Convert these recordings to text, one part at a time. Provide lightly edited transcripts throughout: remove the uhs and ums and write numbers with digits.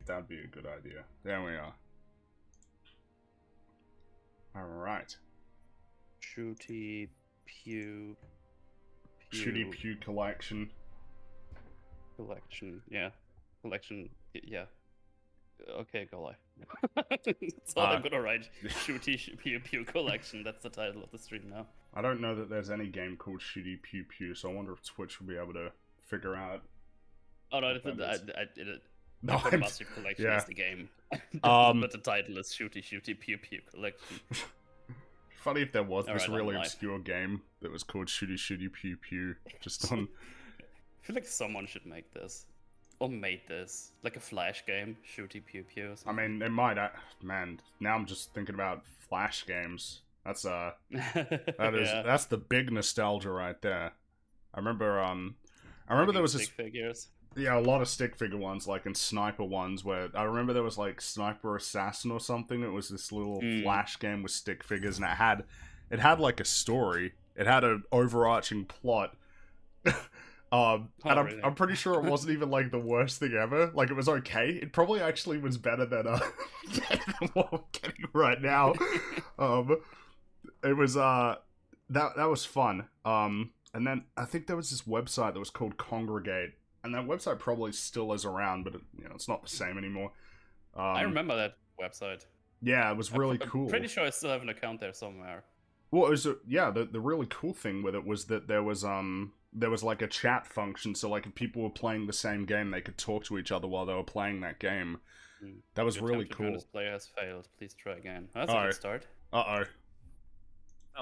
That'd be a good idea. There we are. Alright. Shooty Pew Shooty Pew collection. collection. Yeah. Collection. Yeah. Okay, go live. That's all I'm gonna write. Shooty Pew Pew collection. That's the title of the stream now. I don't know that there's any game called Shooty Pew Pew, so I wonder if Twitch will be able to figure out. Oh no, I did it. No, The Massive Collection yeah. is the game. Um, But the title is Shooty Pew Pew Collection. Funny if there was this Alright, I'm really live. obscure game that was called Shooty Pew Pew, just on. I feel like someone should make this. Or made this. Like a Flash game. Shooty Pew Pew or I something. mean, it might. Man, now I'm just thinking about Flash games. That's that's the big nostalgia right there. I remember there was this. figures. Yeah, a lot of stick figure ones, like in Sniper ones, where I remember there was like Sniper Assassin or something. It was this little Flash game with stick figures, and it had like a story. It had an overarching plot. And really? I'm pretty sure it wasn't even like the worst thing ever. Like it was okay. It probably actually was better than better than what we're getting right now. It was that was fun. And then I think there was this website that was called Congregate. And that website probably still is around, but it's not the same anymore. I remember that website. Yeah, it was really I'm cool. pretty sure I still have an account there somewhere. Well, it was the really cool thing with it was that there was like a chat function, so like if people were playing the same game, they could talk to each other while they were playing that game. That was really cool. This player has failed. Please try again. That's a good start. Oh,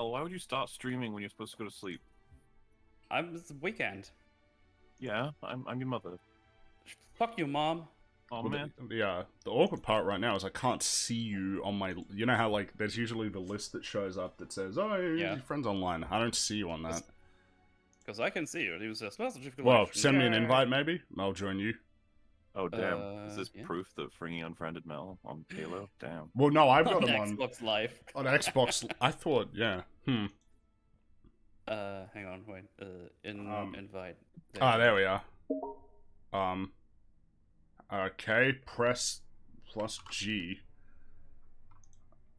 why would you start streaming when you're supposed to go to sleep? It's the weekend. Yeah, I'm your mother. Fuck you, mom. Oh Well, man. the awkward part right now is I can't see you on my. You know how like there's usually the list that shows up that says, "Oh, your friends online." I don't see you on that. Because I can see you. It was a massive Well, send me an invite, maybe. I'll join you. Oh damn! Is this yeah. proof that Fringy unfriended Mel on Halo? Damn. Well, no, I've got on him on Xbox Live. on Xbox. I thought, yeah. Hang on, wait. Invite. There we are. Okay, press plus G.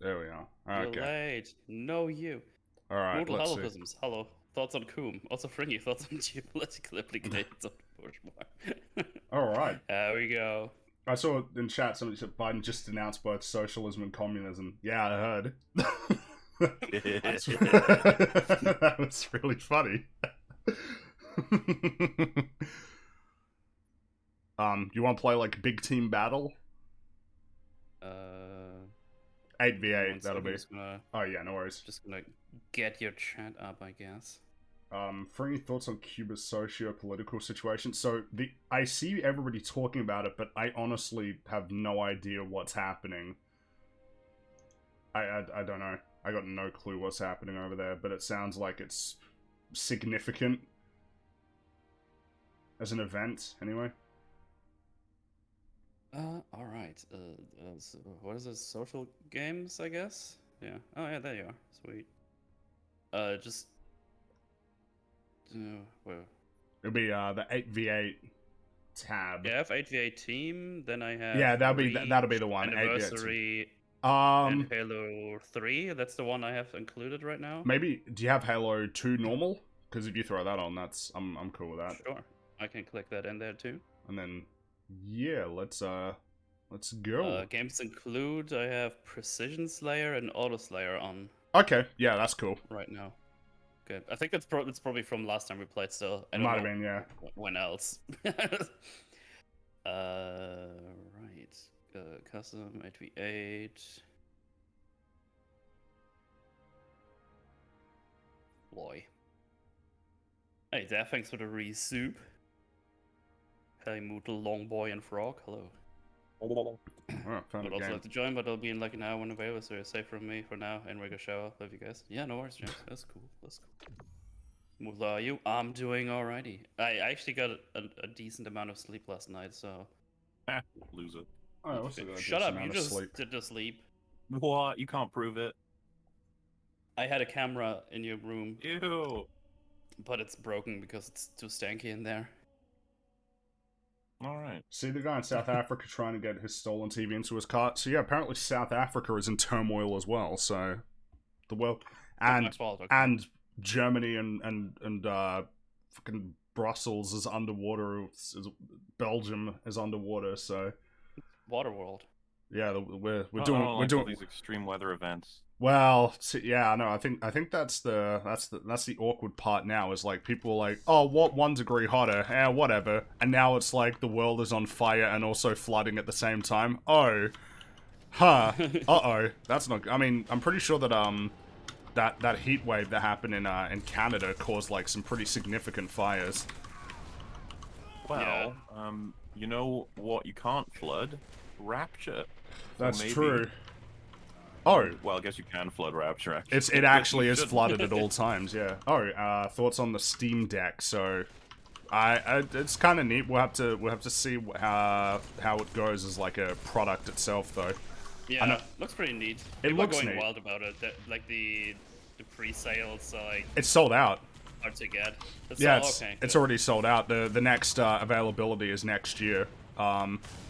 There we are. You're Okay. late. No, you. All right. Mortal Let's see. Hollowisms. Hello. Thoughts on Coom. Also, Fringy. Thoughts on geopolitical implications of Bushmore. All right. There we go. I saw in chat somebody said Biden just denounced both socialism and communism. Yeah, I heard. That was really funny. You want to play like big team battle? 8v8. That'll be. Oh yeah, no worries. Just gonna get your chat up, I guess. For any thoughts on Cuba's socio-political situation? So I see everybody talking about it, but I honestly have no idea what's happening. I don't know. I got no clue what's happening over there, but it sounds like it's significant as an event, anyway. Alright. So what is this? Social games, I guess? Yeah. Oh, yeah, there you are. Sweet. Just. Where? It'll be the 8v8 tab. Yeah, I have 8v8 team, then I have. Yeah, that'll be the one. 8v8 Anniversary. team. And Halo 3. That's the one I have included right now. Maybe. Do you have Halo 2 normal? Because if you throw that on, I'm cool with that. Sure. I can click that in there too. And then, yeah, let's go. Games include I have Precision Slayer and Auto Slayer on Okay, yeah, that's cool. right now. Good. I think it's probably from last time we played. Still, I don't Might know have been, yeah. when else. Right. Custom 8v8. Boy. Hey there, thanks for the resoup. Hey, Mootle, Long Boy, and Frog. Hello. Oh, found Would a also game. like to join, but I'll be in like an hour when available, so you're safe from me for now. And we're gonna shower. Love you guys. Yeah, no worries, James. That's cool. That's cool. Mootle, are you? I'm doing alrighty. I actually got a decent amount of sleep last night, so. Loser. Oh, I also got a Shut decent up! You amount of just sleep. did the sleep. What? You can't prove it. I had a camera in your room, Ew. but it's broken because it's too stanky in there. All right. See the guy in South Africa trying to get his stolen TV into his cart. So yeah, apparently South Africa is in turmoil as well. So the world Not my and fault, okay. and Germany and fucking Brussels is underwater. Belgium is underwater. So Waterworld. yeah, we're I doing don't we're like all doing these extreme weather events. well. Yeah, no, I think that's the awkward part now. Is like people are like, oh, what 1 degree hotter? Whatever. And now it's like the world is on fire and also flooding at the same time. Oh, huh. Uh-oh. That's not. I mean, I'm pretty sure that that heat wave that happened in Canada caused like some pretty significant fires. Well, you know what you can't flood? Rapture. That's maybe- true. Oh, Well, I guess you can flood Rapture, actually. it actually You is shouldn't. flooded at all times. Yeah. Oh, thoughts on the Steam Deck? So, it's kind of neat. We'll have to see how it goes as like a product itself, though. Yeah, know- looks pretty neat. It People looks are going neat. wild about it. Like the pre-sales are like It's sold out. hard to get. Yeah, all it's okay. it's already sold out. The next availability is next year.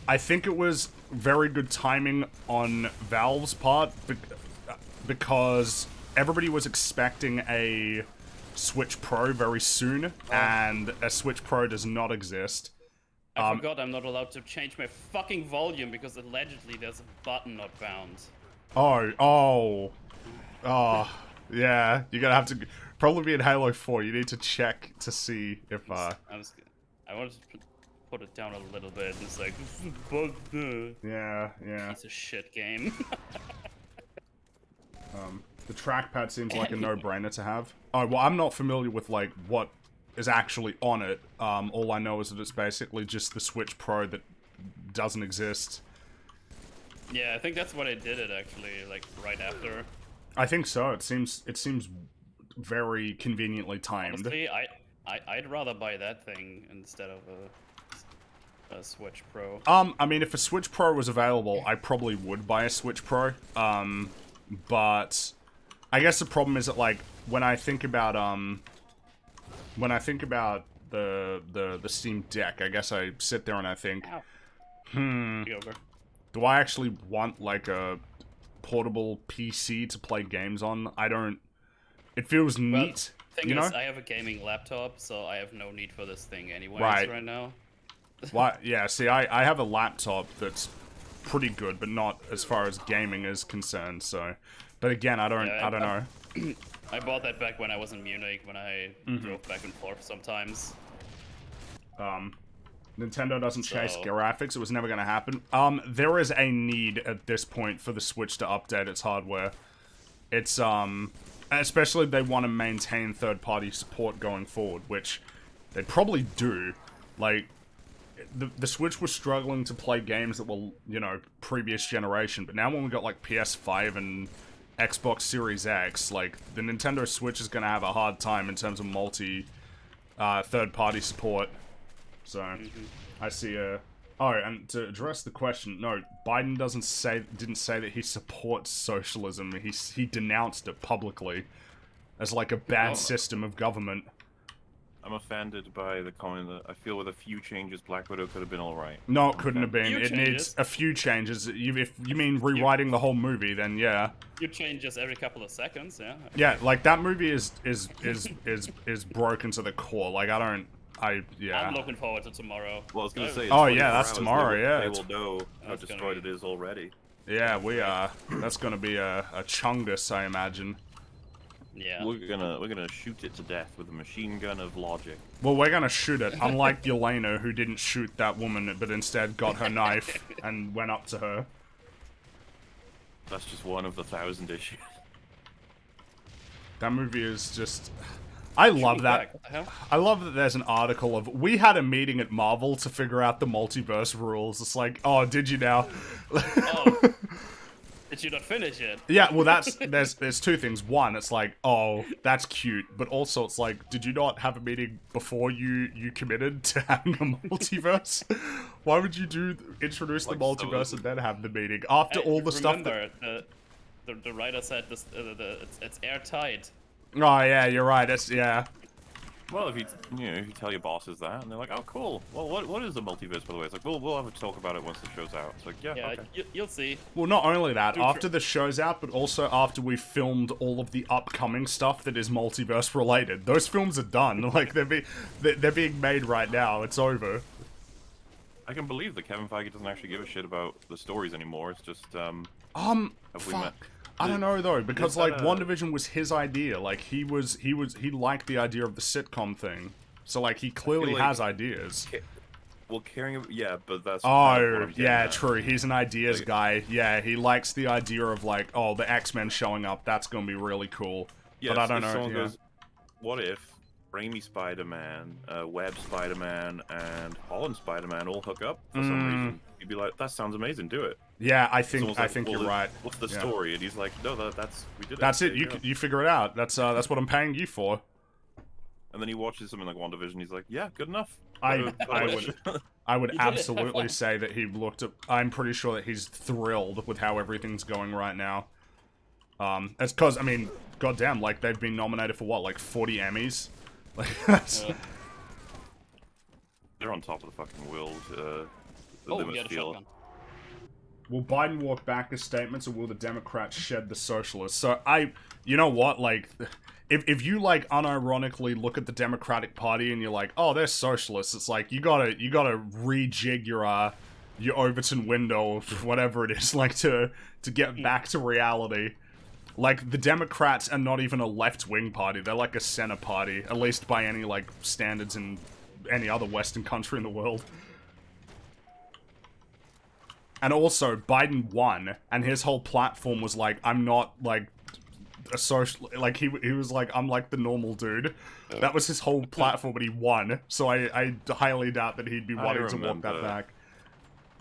I think it was very good timing on Valve's part because everybody was expecting a Switch Pro very soon, and a Switch Pro does not exist. I forgot I'm not allowed to change my fucking volume because allegedly there's a button not bound. Oh, yeah. You're gonna have to probably be in Halo 4. You need to check to see if I wanted to put it down a little bit, and it's like yeah. piece of shit game. The trackpad seems like a no-brainer to have. Oh, well, I'm not familiar with, like, what is actually on it. All I know is that it's basically just the Switch Pro that doesn't exist. Yeah, I think that's what I did it actually, like right after. I think so. It seems very conveniently timed. Honestly, I'd rather buy that thing instead of a Switch Pro. I mean, if a Switch Pro was available, I probably would buy a Switch Pro. But I guess the problem is that, like, when I think about the Steam Deck, I guess I sit there and I think, Ow. Yoga. do I actually want, like, a portable PC to play games on? I don't. It feels neat, Thing you is, know? I have a gaming laptop, so I have no need for this thing anyways Right. now. Why? Yeah. See, I have a laptop that's pretty good, but not as far as gaming is concerned. So, but again, I don't know. I bought that back when I was in Munich, when I Mm-hmm. drove back and forth sometimes. Nintendo doesn't chase So- graphics. It was never going to happen. There is a need at this point for the Switch to update its hardware. It's especially if they want to maintain third-party support going forward, which they probably do. Like, the Switch was struggling to play games that were, you know, previous generation, but now when we got like PS5 and Xbox Series X, like, the Nintendo Switch is going to have a hard time in terms of third-party support. So, I see a... Oh, and to address the question, no, Biden didn't say that he supports socialism. He denounced it publicly as like a bad Oh. system of government. I'm offended by the comment that I feel with a few changes, Black Widow could have been alright. No, it couldn't have been. Few It needs changes. a few changes. If you mean rewriting the whole movie, then yeah. You change just every couple of seconds, yeah. Yeah, like that movie is broken to the core. Like I'm looking forward to tomorrow. Well, I was gonna say. Oh, in yeah, 24 that's hours, tomorrow, yeah, They it's- will know how That's gonna destroyed be- it is already. Yeah, we are. That's gonna be a chungus, I imagine. Yeah. We're gonna shoot it to death with a machine gun of logic. Well, we're gonna shoot it, unlike Yelena, who didn't shoot that woman, but instead got her knife and went up to her. That's just one of the 1,000 issues. That movie is just... I love that. Back. What the hell? I love that there's an article of, we had a meeting at Marvel to figure out the multiverse rules. It's like, oh, did you now? Oh. Did you not finish it? Yeah, well, there's two things. One, it's like, oh, that's cute, but also it's like, did you not have a meeting before you committed to having a multiverse? Why would you introduce the Like, multiverse so- and then have the meeting after all the stuff that... Remember, the writer said this. It's airtight. Oh yeah, you're right. Well, if you tell your bosses that, and they're like, "Oh, cool. Well, what is the multiverse, by the way?" It's like, we'll have a talk about it once the show's out. It's like, yeah, Yeah, okay. you'll see. Well, not only that, Do after the show's out, but also after we filmed all of the upcoming stuff that is multiverse related. Those films are done. Like, they're being made right now. It's over. I can believe that Kevin Feige doesn't actually give a shit about the stories anymore. It's just have we met? Fuck. I don't know though, because that like a- WandaVision was his idea. Like he liked the idea of the sitcom thing. So like he clearly like- has ideas. Well, yeah, but that's kind of what Oh, I'm getting yeah, at. true. He's an ideas Like- guy. Yeah, he likes the idea of like, oh, the X-Men showing up. That's gonna be really cool. Yeah, but I if don't know. someone Yeah. goes, what if Raimi Spider-Man, Webb Spider-Man, and Holland Spider-Man all hook up for some reason? You'd be like, that sounds amazing. Do it. Yeah, I Someone's think like, well, you're right. What's the Yeah. story? And he's like, no, that's we did it. That's There it. you go." You figure it out. That's what I'm paying you for. And then he watches something like WandaVision. He's like, yeah, good enough. I Gotta- would I would You did it, have absolutely fun. say that he looked at. I'm pretty sure that he's thrilled with how everything's going right now. It's cause I mean, goddamn, like they've been nominated for what, like 40 Emmys. Like that's They're on top of the fucking world. Oh, they we must got a feel. shotgun. Will Biden walk back his statements, or will the Democrats shed the socialists? So you know what, like, if you like unironically look at the Democratic Party and you're like, oh, they're socialists, it's like you gotta rejig your Overton window or whatever it is, like to get back to reality. Like the Democrats are not even a left-wing party; they're like a center party, at least by any like standards in any other Western country in the world. And also, Biden won, and his whole platform was like, I'm not, like, a social... Like, he was like, I'm like the normal dude. That was his whole platform, but he won. So I highly doubt that he'd be I wanting to walk that remember. back.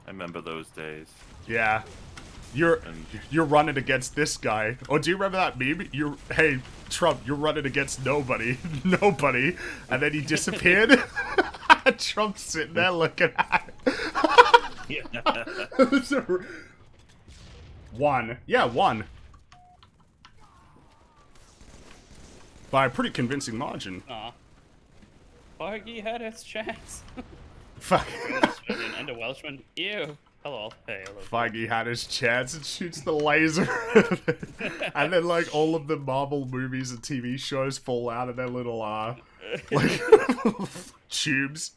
I remember those days. Yeah. You're running against this guy. Oh, do you remember that meme? Hey, Trump, you're running against nobody. Nobody. And then he disappeared. Trump's sitting there looking at it. One. Yeah, one. By a pretty convincing margin. Aw. Feige had his chance. Fuck. An Australian and a Welshman. Ew. Hello. Hey, hello. Feige had his chance and shoots the laser. And then, like, all of the Marvel movies and TV shows fall out of their little, like, tubes.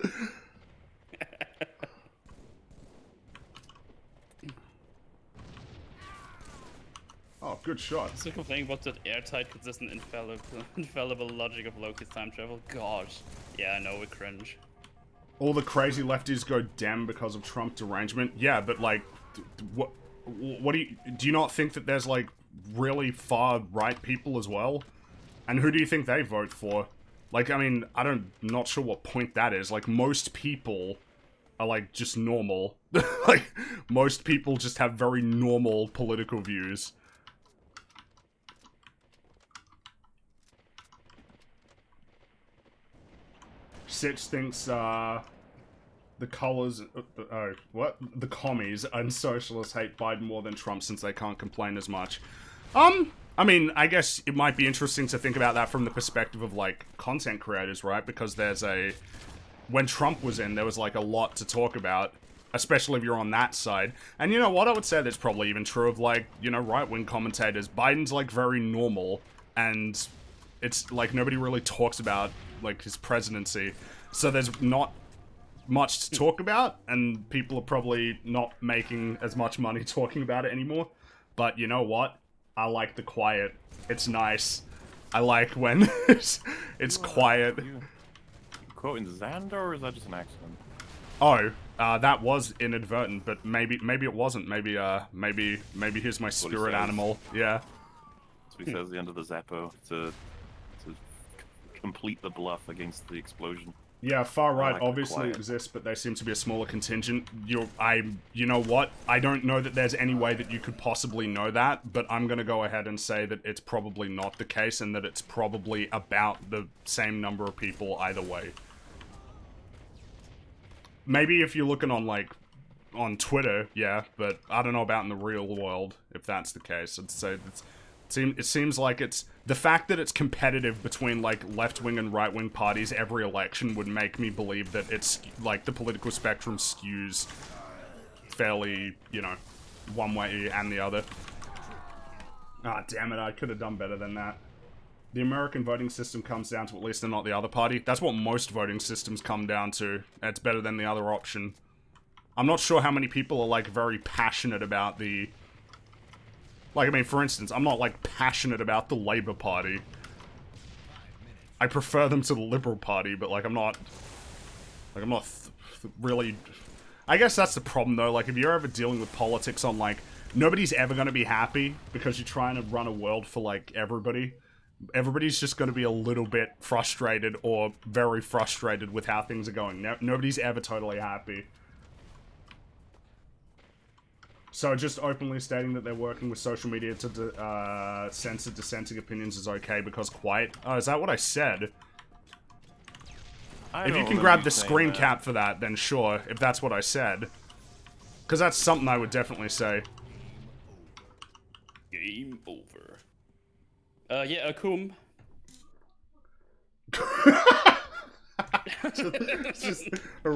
Oh, good shot. Still complaining about that airtight, consistent, infallible logic of Loki's time travel. Gosh. Yeah, I know, we cringe. All the crazy lefties go Dem because of Trump derangement. Yeah, but like, what do you not think that there's like really far right people as well? And who do you think they vote for? Like, I mean, not sure what point that is. Like, most people are like just normal. Like, most people just have very normal political views. Sitch thinks, the colors, what? The commies and socialists hate Biden more than Trump since they can't complain as much. I mean, I guess it might be interesting to think about that from the perspective of, like, content creators, right? Because when Trump was in, there was, like, a lot to talk about, especially if you're on that side. And you know what? I would say that's probably even true of, like, you know, right-wing commentators. Biden's, like, very normal, and it's, like, nobody really talks about, like, his presidency. So there's not much to talk about, and people are probably not making as much money talking about it anymore. But you know what? I like the quiet. It's nice. I like when it's quiet. You quoting Xander, or is that just an accident? Oh, that was inadvertent, but maybe it wasn't. Maybe here's my spirit says. animal. Yeah. So he says at the end of the Zeppo to complete the bluff against the explosion. Yeah, far right like the obviously quiet. exists, but they seem to be a smaller contingent. You know what? I don't know that there's any way that you could possibly know that, but I'm gonna go ahead and say that it's probably not the case, and that it's probably about the same number of people either way. Maybe if you're looking on, like, on Twitter, yeah, but I don't know about in the real world, if that's the case. I'd say it's It seems like it's the fact that it's competitive between like left-wing and right-wing parties every election would make me believe that it's like the political spectrum skews fairly, you know, one way and the other. Ah, damn it, I could have done better than that. The American voting system comes down to at least they're not the other party. That's what most voting systems come down to. It's better than the other option. I'm not sure how many people are, like, very passionate about the... Like, I mean, for instance, I'm not, like, passionate about the Labour Party. I prefer them to the Liberal Party, but, like, I'm not... Like, I'm not really... I guess that's the problem, though. Like, if you're ever dealing with politics on, like... Nobody's ever going to be happy because you're trying to run a world for, like, everybody. Everybody's just going to be a little bit frustrated or very frustrated with how things are going. Nobody's ever totally happy. So just openly stating that they're working with social media to censor dissenting opinions is okay because quiet... Oh, is that what I said? If you can grab the screen cap for that, then sure, if that's what I said. Because that's something I would definitely say. Game over. Yeah, Akum. just a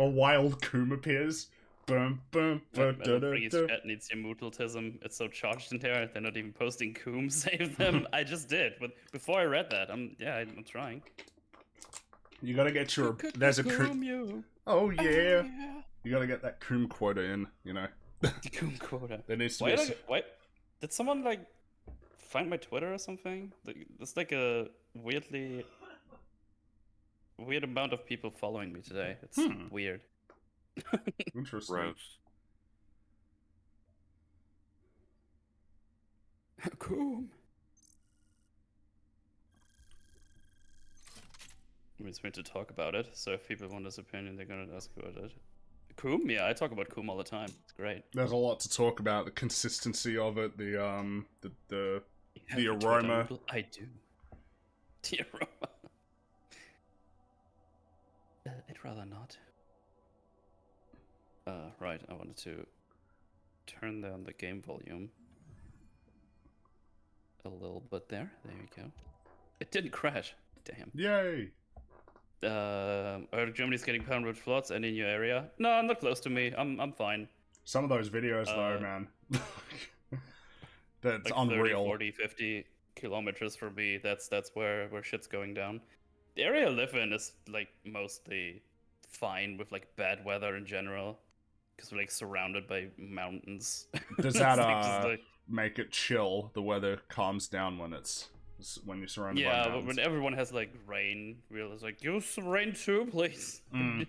wild coom appears. Bum, bum, bum, da, da, da. Chat needs your mutualism. It's so charged in there. They're not even posting Coom. Save them. I just did, but before I read that, I'm trying. You gotta get your. There's a coom. Oh yeah. You gotta get that coom quota in. You know. The Coom quota. There needs to Why be. why? Did someone like find my Twitter or something? There's like a weird amount of people following me today. It's weird. Interesting. Gross. Coom. We just need to talk about it. So if people want his opinion, they're gonna ask about it. Coom? Yeah, I talk about Coom all the time. It's great. There's a lot to talk about. The consistency of it, the aroma. I do. The aroma. I'd rather not. Right, I wanted to turn down the game volume a little bit there. There we go. It didn't crash. Damn. Yay! Germany's getting pounded with floods and in your area? No, not close to me. I'm fine. Some of those videos, though, man. That's like unreal. 30, 40, 50 kilometers from me. That's where shit's going down. The area I live in is like mostly fine with like bad weather in general. Because we're like surrounded by mountains. Does that make it chill? The weather calms down when you're surrounded by mountains. Yeah, but when everyone has like rain, we're just like, give us some rain too, please. Long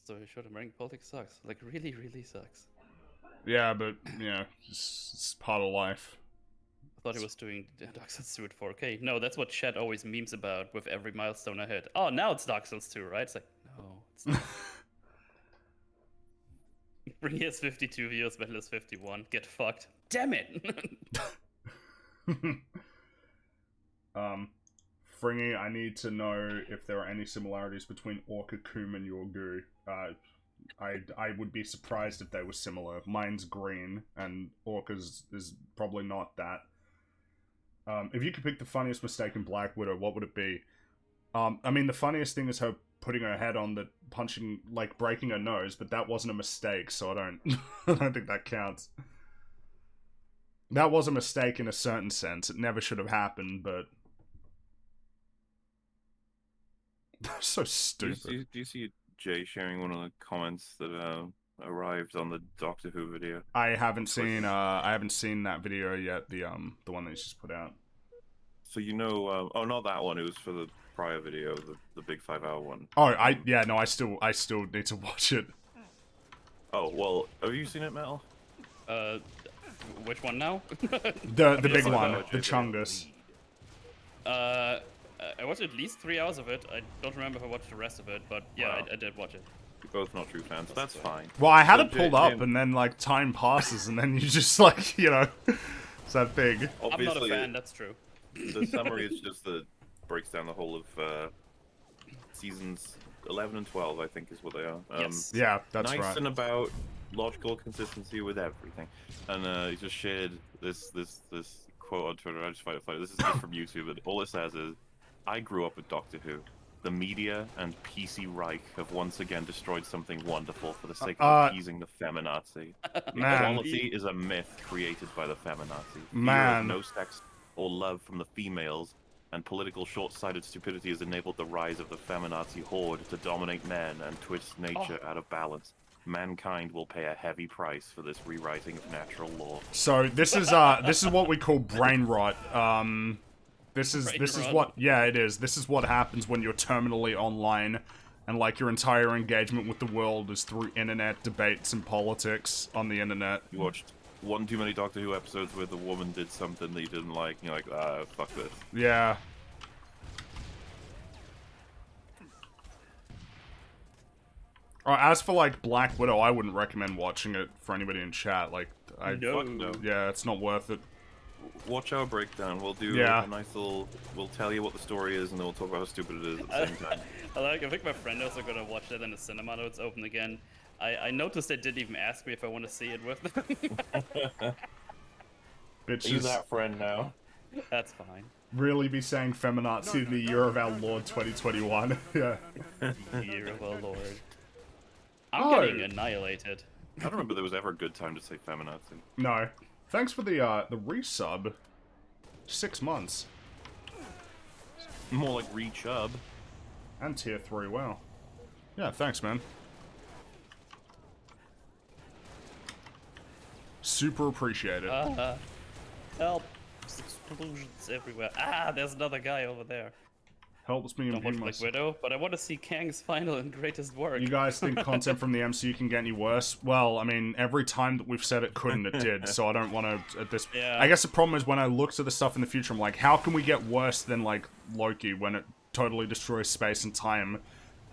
story short, American politics sucks. Like really, really sucks. Yeah, but it's part of life. I thought he was doing Dark Souls 2 at 4K. No, that's what chat always memes about with every milestone I hit. Oh, now it's Dark Souls 2, right? It's like, no, it's not. Bring has 52 views, Metal has 51. Get fucked. Damn it! Fringy, I need to know if there are any similarities between Orca, Coom, and Yorgu. I would be surprised if they were similar. Mine's green, and Orca's is probably not that. If you could pick the funniest mistake in Black Widow, what would it be? I mean, the funniest thing is her putting her head on the punching, like breaking her nose, but that wasn't a mistake, so I don't, I don't think that counts. That was a mistake in a certain sense. It never should have happened, but so stupid. Do you see Jay sharing one of the comments that arrived on the Doctor Who video? I haven't seen that video yet. The one that he's just put out. So oh, not that one. It was for the prior video, the big 5-hour one. Oh, I still need to watch it. Oh well, have you seen it, Metal? Which one now? The big one, the Chungus. I watched at least 3 hours of it. I don't remember if I watched the rest of it, but yeah, Wow. I did watch it. You're both not true fans. That's fine. Well, I had So it pulled Jay- up, and then like time passes, and then you just like it's that thing. I'm not a Obviously, fan, that's true. the summary is just breaks down the whole of seasons 11 and 12. I think is what they are. Yes. Yeah, that's nice right. and about logical consistency with everything. And he just shared this quote on Twitter. I just find it funny. This is just from YouTube, and all it says is, "I grew up with Doctor Who. The media and PC Reich have once again destroyed something wonderful for the sake of appeasing the feminazi. Equality is a myth created by the feminazi. Fear of no sex or love from the females, and political short-sighted stupidity has enabled the rise of the feminazi horde to dominate men and twist nature out of balance. Mankind will pay a heavy price for this rewriting of natural law." So this is what we call brain rot. This is what, yeah, it is. This is what happens when you're terminally online and like your entire engagement with the world is through internet debates and politics on the internet. You watched one too many Doctor Who episodes where the woman did something that you didn't like, and you're like, fuck this. Yeah. As for like Black Widow, I wouldn't recommend watching it for anybody in chat. Like, No. Yeah, it's not worth it. Watch our breakdown. We'll do a nice little. We'll tell you what the story is, and then we'll talk about how stupid it is at the same time. I think my friend also gonna watch that in the cinema notes open again. I noticed they didn't even ask me if I want to see it with them. Bitches. Use that friend now. That's fine. Really be saying feminazi in the year of our Lord 2021. Yeah. Year of our Lord. I'm getting annihilated. I don't remember there was ever a good time to say feminazi. No. Thanks for the resub. 6 months. More like re-chub. And tier 3, wow. Yeah, thanks, man. Super appreciated. Help! Explosions everywhere. There's another guy over there. Helps me Don't imbue watch Black myself. Widow, but I want to see Kang's final and greatest work. You guys think content from the MCU can get any worse? Well, I mean, every time that we've said it couldn't, it did. So I don't want to. At this, Yeah. I guess the problem is when I look to the stuff in the future, I'm like, how can we get worse than like Loki when it totally destroys space and time?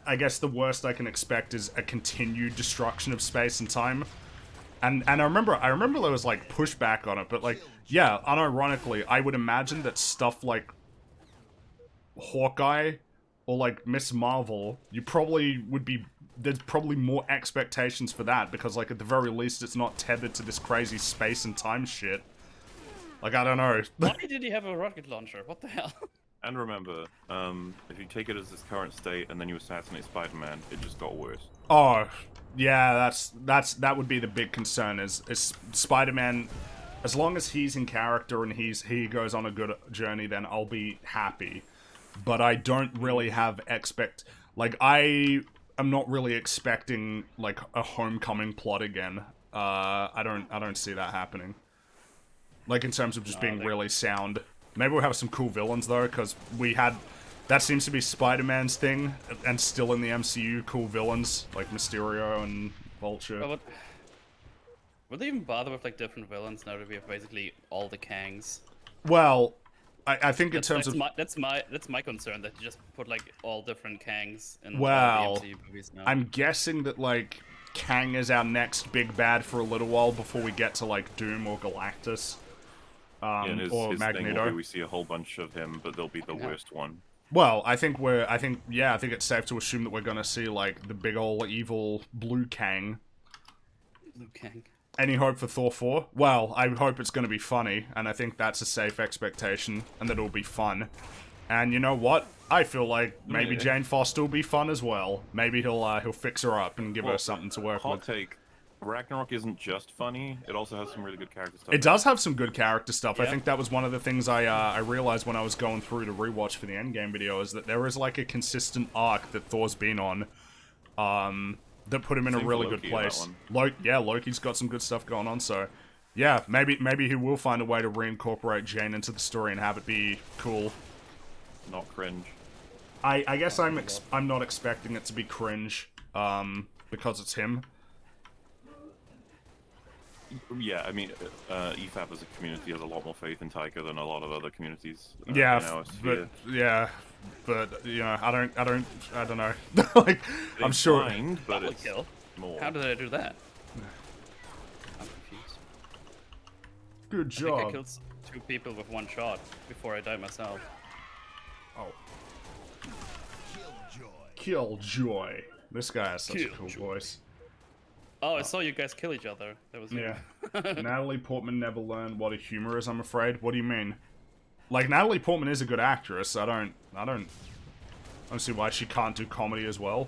I guess the worst I can expect is a continued destruction of space and time. And I remember there was like pushback on it, but like, yeah, unironically, I would imagine that stuff like Hawkeye or like Miss Marvel, you probably would be, there's probably more expectations for that because like at the very least it's not tethered to this crazy space and time shit. Like, I don't know. Why did he have a rocket launcher? What the hell? And remember, if you take it as its current state and then you assassinate Spider-Man, it just got worse. Oh, yeah, that would be the big concern is Spider-Man, as long as he's in character and he goes on a good journey, then I'll be happy. But I don't really have I am not really expecting like a Homecoming plot again. I don't see that happening. Like in terms of just being really sound. Maybe we'll have some cool villains though, because that seems to be Spider-Man's thing, and still in the MCU, cool villains like Mysterio and Vulture. Oh, would they even bother with like different villains now that we have basically all the Kangs? Well, I think in terms of that's my concern, that you just put like all different Kangs in well, all the MCU movies now. I'm guessing that like Kang is our next big bad for a little while before we get to like Doom or Galactus. And his or thing Magneto. will be we see a whole bunch of him, but they'll be the worst one. Well, I think it's safe to assume that we're gonna see like the big ol' evil blue Kang. Blue Kang. Any hope for Thor 4? Well, I hope it's gonna be funny, and I think that's a safe expectation, and that it'll be fun. And you know what? I feel like maybe Jane Foster will be fun as well. Maybe he'll fix her up and give her something to work Hot with. take. Ragnarok isn't just funny, it also has some really good character stuff. It does have some good character stuff. Yeah. I think that was one of the things I realized when I was going through to rewatch for the Endgame video, is that there is like a consistent arc that Thor's been on, that put him in a Same for really Loki good in that place. one. Loki's got some good stuff going on, so yeah, maybe he will find a way to reincorporate Jane into the story and have it be cool. Not cringe. I guess I'm not expecting it to be cringe, because it's him. Yeah, I mean, EFAP as a community has a lot more faith in Taika than a lot of other communities. Yeah, in our sphere. but you know, I don't know. Like, They I'm sure. find, but Double it's kill. more. How did I do that? I'm confused. Good I think I job. killed 2 people with 1 shot before I died myself. Oh. Killjoy. This guy has such a cool Killjoy. voice. Oh, I saw you guys kill each other. That was you. Yeah. Natalie Portman never learned what a humor is, I'm afraid. What do you mean? Like, Natalie Portman is a good actress. I don't see why she can't do comedy as well.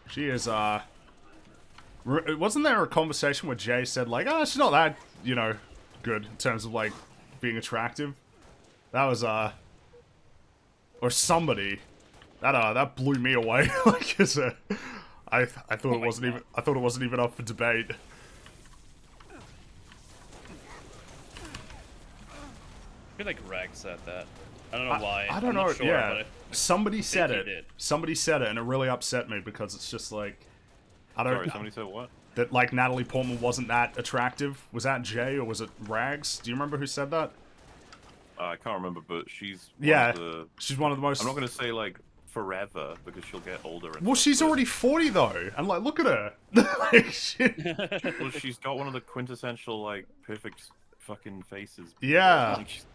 She is, wasn't there a conversation where Jay said, like, oh, she's not that, you know, good in terms of, like, being attractive? That was, or somebody. That blew me away. Like, I thought it wasn't even, I thought it wasn't even up for debate. I feel like Rag said that. I don't know why. I don't I'm know. not sure, Yeah, but somebody said he it. did. Somebody said it, and it really upset me because it's just like, I don't. Sorry, somebody said what? That like Natalie Portman wasn't that attractive. Was that Jay or was it Rags? Do you remember who said that? I can't remember, but she's Yeah, one of the... she's one of the most. I'm not gonna say like forever because she'll get older. And Well, stuff, she's but- already 40 though, and like, look at her. Like, Well, she's got one of the quintessential like perfect fucking faces. Yeah. Like, she's-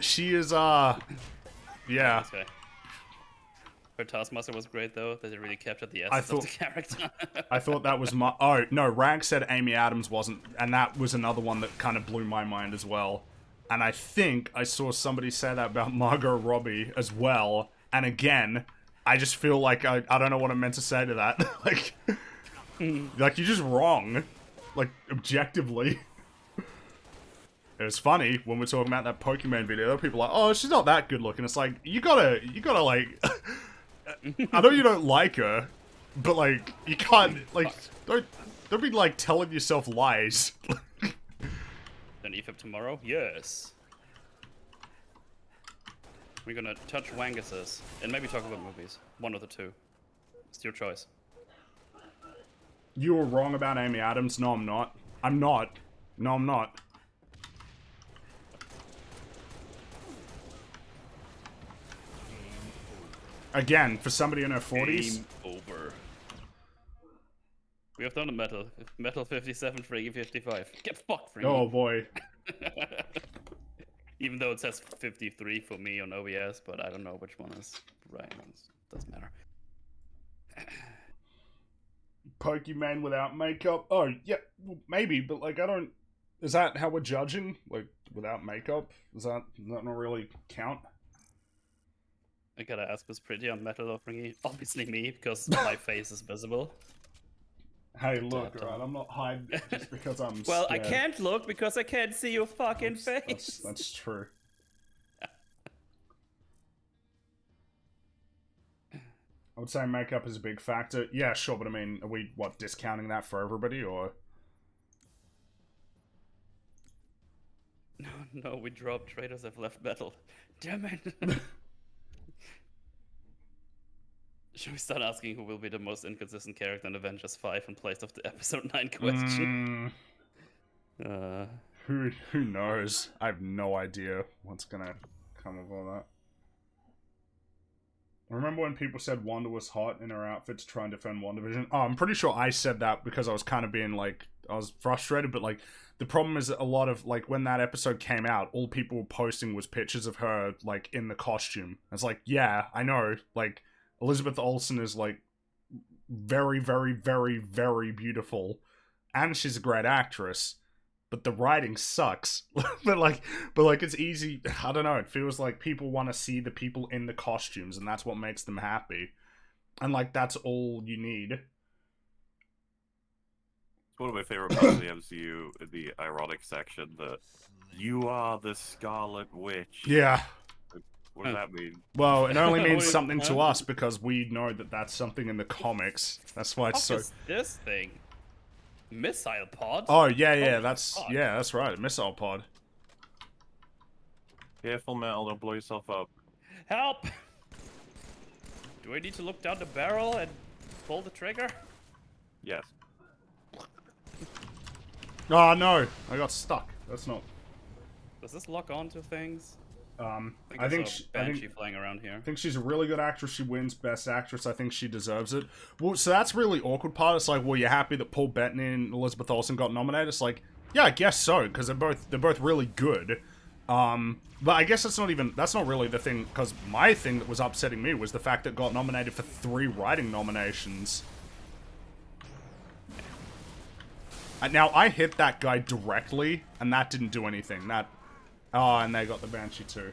she is. Yeah. Okay. Her Taskmaster was great though. They really captured the I essence of the character. I thought that was my. Oh no, Rag said Amy Adams wasn't, and that was another one that kind of blew my mind as well. And I think I saw somebody say that about Margot Robbie as well. And again, I just feel like I don't know what I'm meant to say to that. Like, like you're just wrong, like objectively. It was funny when we're talking about that Pokemon video. People are like, oh, she's not that good looking. It's like you gotta like. I know you don't like her, but like you can't like don't be like telling yourself lies. Then EFIP tomorrow? Yes. We're gonna touch Wanguses and maybe talk about movies. One of the two. It's your choice. You were wrong about Amy Adams. No, I'm not. I'm not. No, I'm not. Again, for somebody in her 40s. Game over. We have done a Metal 57, Freaky 55. Get fucked, Freaky. Oh boy. Even though it says 53 for me on OBS, but I don't know which one is right. It doesn't matter. Pokemon without makeup. Oh, yeah, well, maybe, but like I don't. Is that how we're judging? Like without makeup? Does that not really count? I gotta ask who's pretty on Metal or Freaky. Obviously me, because my face is visible. Hey, look, right? I'm not hiding just because I'm. Well, I scared. can't look because I can't see your fucking face. That's true. I would say makeup is a big factor. Yeah, sure, but I mean, are we, what, discounting that for everybody, or? No, we dropped. Traders have left Metal. Damn it. Should we start asking who will be the most inconsistent character in Avengers 5 in place of the episode 9 question? Who knows? I have no idea what's gonna come of all that. Remember when people said Wanda was hot in her outfit to try and defend WandaVision? Oh, I'm pretty sure I said that because I was kind of being like, I was frustrated, but like, the problem is that a lot of, like, when that episode came out, all people were posting was pictures of her, like, in the costume. It's like, yeah, I know, like, Elizabeth Olsen is, like, very, very, very, very beautiful, and she's a great actress, but the writing sucks. but like, it's easy. I don't know. It feels like people want to see the people in the costumes, and that's what makes them happy. And like, that's all you need. It's one of my favorite parts of the MCU, in the ironic section, that you are the Scarlet Witch. Yeah. What does that mean? Well, it only means Wait, something to huh? us because we know that that's something in the comics. That's why it's What so. is this thing? Missile pod? Oh yeah, Oh, that's fuck. yeah, that's right. Missile pod. Careful, Metal, don't blow yourself up. Help! Do I need to look down the barrel and pull the trigger? Yes. Oh no, I got stuck. That's not. Does this lock onto things? I think saw she, Banshee flying around here. I think she's a really good actress. She wins Best Actress. I think she deserves it. Well, so that's really awkward part. It's like, well, you're happy that Paul Bettany and Elizabeth Olsen got nominated. It's like, yeah, I guess so because they're both really good. But I guess that's not really the thing, because my thing that was upsetting me was the fact that it got nominated for 3 writing nominations. Now, I hit that guy directly, and that didn't do anything. Oh, and they got the Banshee too.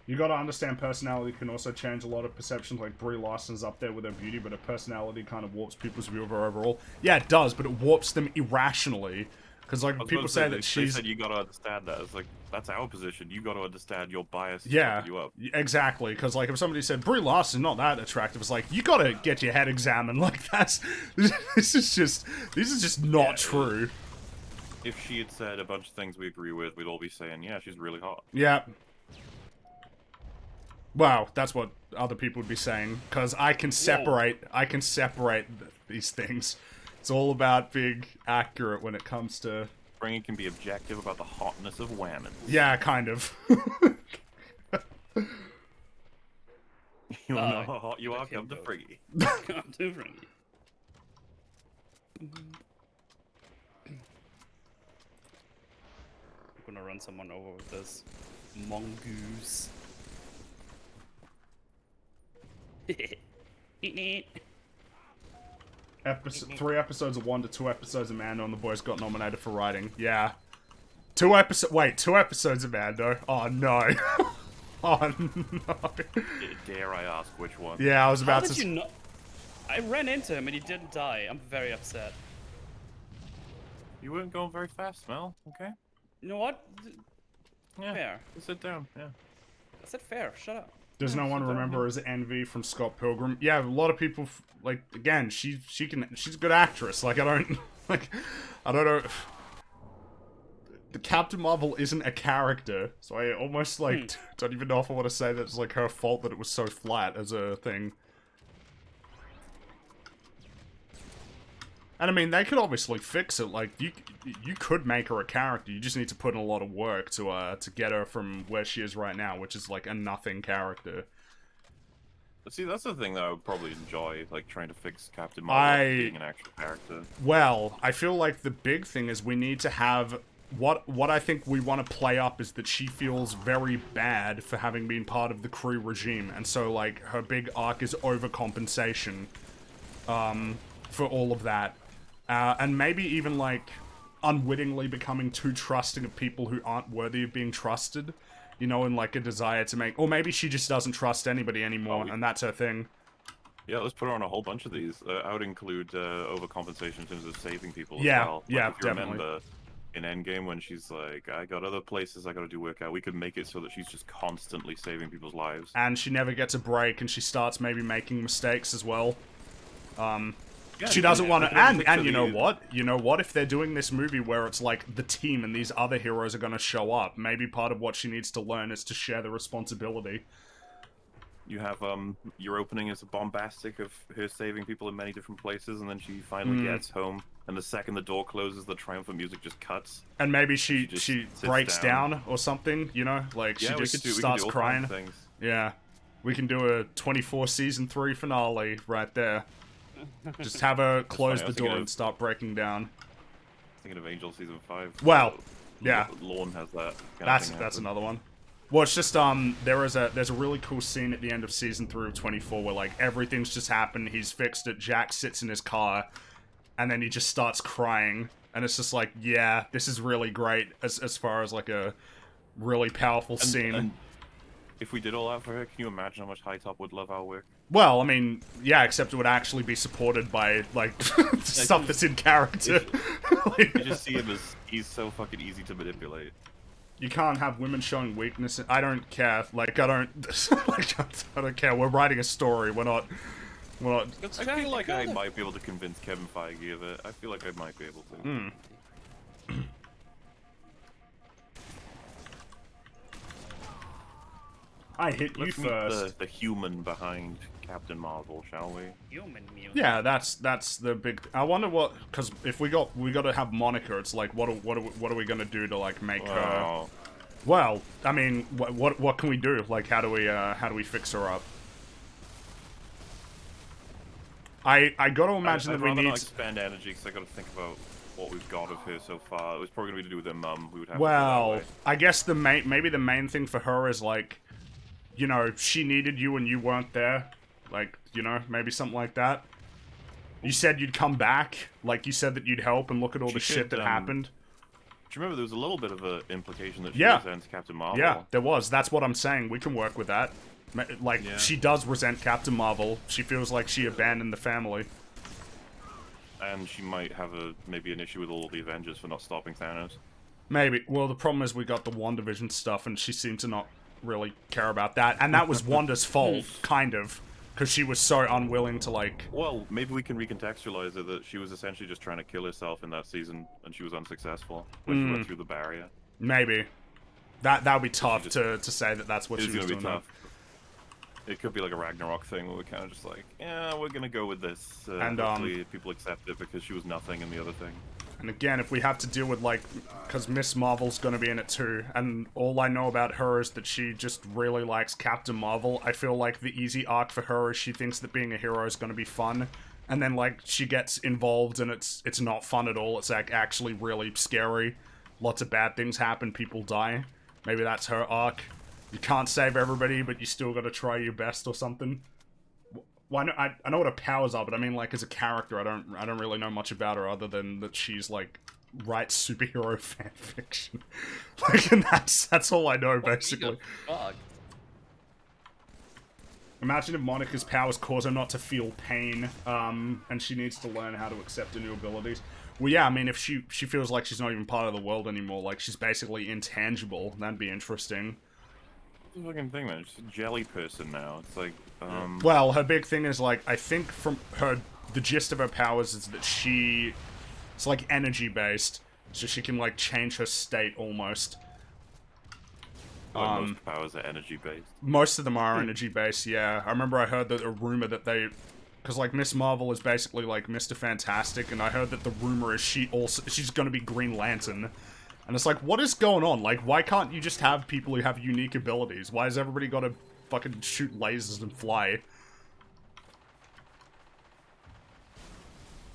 You gotta understand personality can also change a lot of perceptions, like Brie Larson's up there with her beauty, but her personality kind of warps people's view of her overall. Yeah, it does, but it warps them irrationally. Because, like, people say that she's... They said you gotta understand that. It's like, that's our position. You gotta understand your bias is yeah, fucking you up. Exactly. Because, like, if somebody said, Brie Larson, not that attractive, it's like, you gotta get your head examined. Like, that's... This is just not true. If she had said a bunch of things we agree with, we'd all be saying, yeah, she's really hot. Yeah. Wow, that's what other people would be saying. Because I can separate these things. It's all about being accurate when it comes to... Springy can be objective about the hotness of women. Yeah, kind of. You know how hot you are, come to Friggy. Come to Friggy. I'm gonna run someone over with this mongoose. Three episodes of Wanda, 2 episodes of Mando, and the boys got nominated for writing. Yeah. 2 episodes of Mando. Oh, no. Oh, no. Dare I ask which one? Yeah, I was about How to... did you know? I ran into him and he didn't die. I'm very upset. You weren't going very fast, Mel. Okay. You know what? Yeah. Fair. Sit down. Yeah. I said fair. Shut up. Does no one remember her as Envy from Scott Pilgrim? Yeah, a lot of people, like, again, she's a good actress. Like, I don't know. The Captain Marvel isn't a character, so I almost, like, don't even know if I want to say that it's, like, her fault that it was so flat as a thing. And I mean, they could obviously fix it. Like, you could make her a character. You just need to put in a lot of work to get her from where she is right now, which is like a nothing character. But see, that's the thing that I would probably enjoy, like trying to fix Captain Marvel being an actual character. Well, I feel like the big thing is we need to have what I think we want to play up is that she feels very bad for having been part of the Kree regime, and so like her big arc is overcompensation for all of that. And maybe even, like, unwittingly becoming too trusting of people who aren't worthy of being trusted. You know, and, like, a desire to make... Or maybe she just doesn't trust anybody anymore, and that's her thing. Yeah, let's put her on a whole bunch of these. I would include overcompensation in terms of saving people as yeah, well. Like, yeah, if you definitely. remember, in Endgame, when she's like, I got other places I gotta do work out, we could make it so that she's just constantly saving people's lives. And she never gets a break, and she starts maybe making mistakes as well. Yeah, she doesn't want to, and you know the- what? You know what? If they're doing this movie where it's like the team and these other heroes are going to show up, maybe part of what she needs to learn is to share the responsibility. You have, your opening is bombastic of her saving people in many different places, and then she finally gets home, and the second the door closes, the triumphant music just cuts. And maybe she sits breaks down or something, you know? Like, Yeah, she we just could do starts all crying. kinds of things. Yeah. We can do a 24 season 3 finale right there. Just have her close funny, I the was thinking door of- and start breaking down. Thinking of Angel Season 5. Well, yeah. Lorne has that kind of That's thing that's happen. another one. Well, it's just there's a really cool scene at the end of season 3 of 24 where like everything's just happened. He's fixed it. Jack sits in his car, and then he just starts crying, and it's just like, yeah, this is really great as far as like a really powerful scene. And if we did all that for her, can you imagine how much High Top would love our work? Well, I mean, yeah, except it would actually be supported by like stuff that's in character. You just see him as he's so fucking easy to manipulate. You can't have women showing weakness. I don't care. Like, I don't. Like, I don't care. We're writing a story. We're not. Let's I try feel like I together. might be able to convince Kevin Feige of it. I feel like I might be able to. I hit you Let's meet first. the human behind Captain Marvel, shall we? Human music. Yeah, that's the big. I wonder what, because if we got to have Monica. It's like, what are we gonna do to like make her? Wow. Well, I mean, what can we do? Like, how do we fix her up? I gotta imagine I'd that we rather need. not expend energy because I gotta think about what we've got of her so far. It was probably going to be to do with her mum. We would have to Well, go that way. I guess maybe the main thing for her is like, you know, she needed you and you weren't there. Like, you know, maybe something like that. You said you'd come back. Like, you said that you'd help and look at all the She shit could, that happened. Do you remember there was a little bit of an implication that she Yeah. resents Captain Marvel? Yeah, there was. That's what I'm saying. We can work with that. Like, Yeah. she does resent Captain Marvel. She feels like she abandoned the family. And she might have maybe an issue with all of the Avengers for not stopping Thanos. Maybe. Well, the problem is we got the WandaVision stuff, and she seemed to not really care about that. And that was Wanda's fault, kind of. Because she was so unwilling to, like... Well, maybe we can recontextualize it that she was essentially just trying to kill herself in that season, and she was unsuccessful when she went through the barrier. Maybe. That would be tough just- to say that that's what It's she was gonna doing. be tough. It could be like a Ragnarok thing where we're kind of just like, yeah, we're gonna go with this. And, hopefully people accept it because she was nothing in the other thing. And again, if we have to deal with, like, because Miss Marvel's gonna be in it too, and all I know about her is that she just really likes Captain Marvel, I feel like the easy arc for her is she thinks that being a hero is gonna be fun, and then, like, she gets involved and it's not fun at all, it's, like, actually really scary. Lots of bad things happen, people die. Maybe that's her arc. You can't save everybody, but you still gotta try your best or something. Well, I know what her powers are, but I mean, like, as a character, I don't really know much about her other than that she's, like, writes superhero fan fiction. Like, and that's all I know, basically. Fuck. Imagine if Monica's powers cause her not to feel pain, and she needs to learn how to accept her new abilities. Well, yeah, I mean, if she feels like she's not even part of the world anymore, like, she's basically intangible, that'd be interesting. It's a fucking thing, man. She's a jelly person now. It's like, Well, her big thing is, like, I think from the gist of her powers is that it's like energy based, so she can, like, change her state almost. most powers are energy based. Most of them are energy based, yeah. I remember I heard that a rumor that because, like, Miss Marvel is basically like Mr. Fantastic, and I heard that the rumor is she's gonna be Green Lantern. And it's like, what is going on? Like, why can't you just have people who have unique abilities? Why has everybody got to fucking shoot lasers and fly?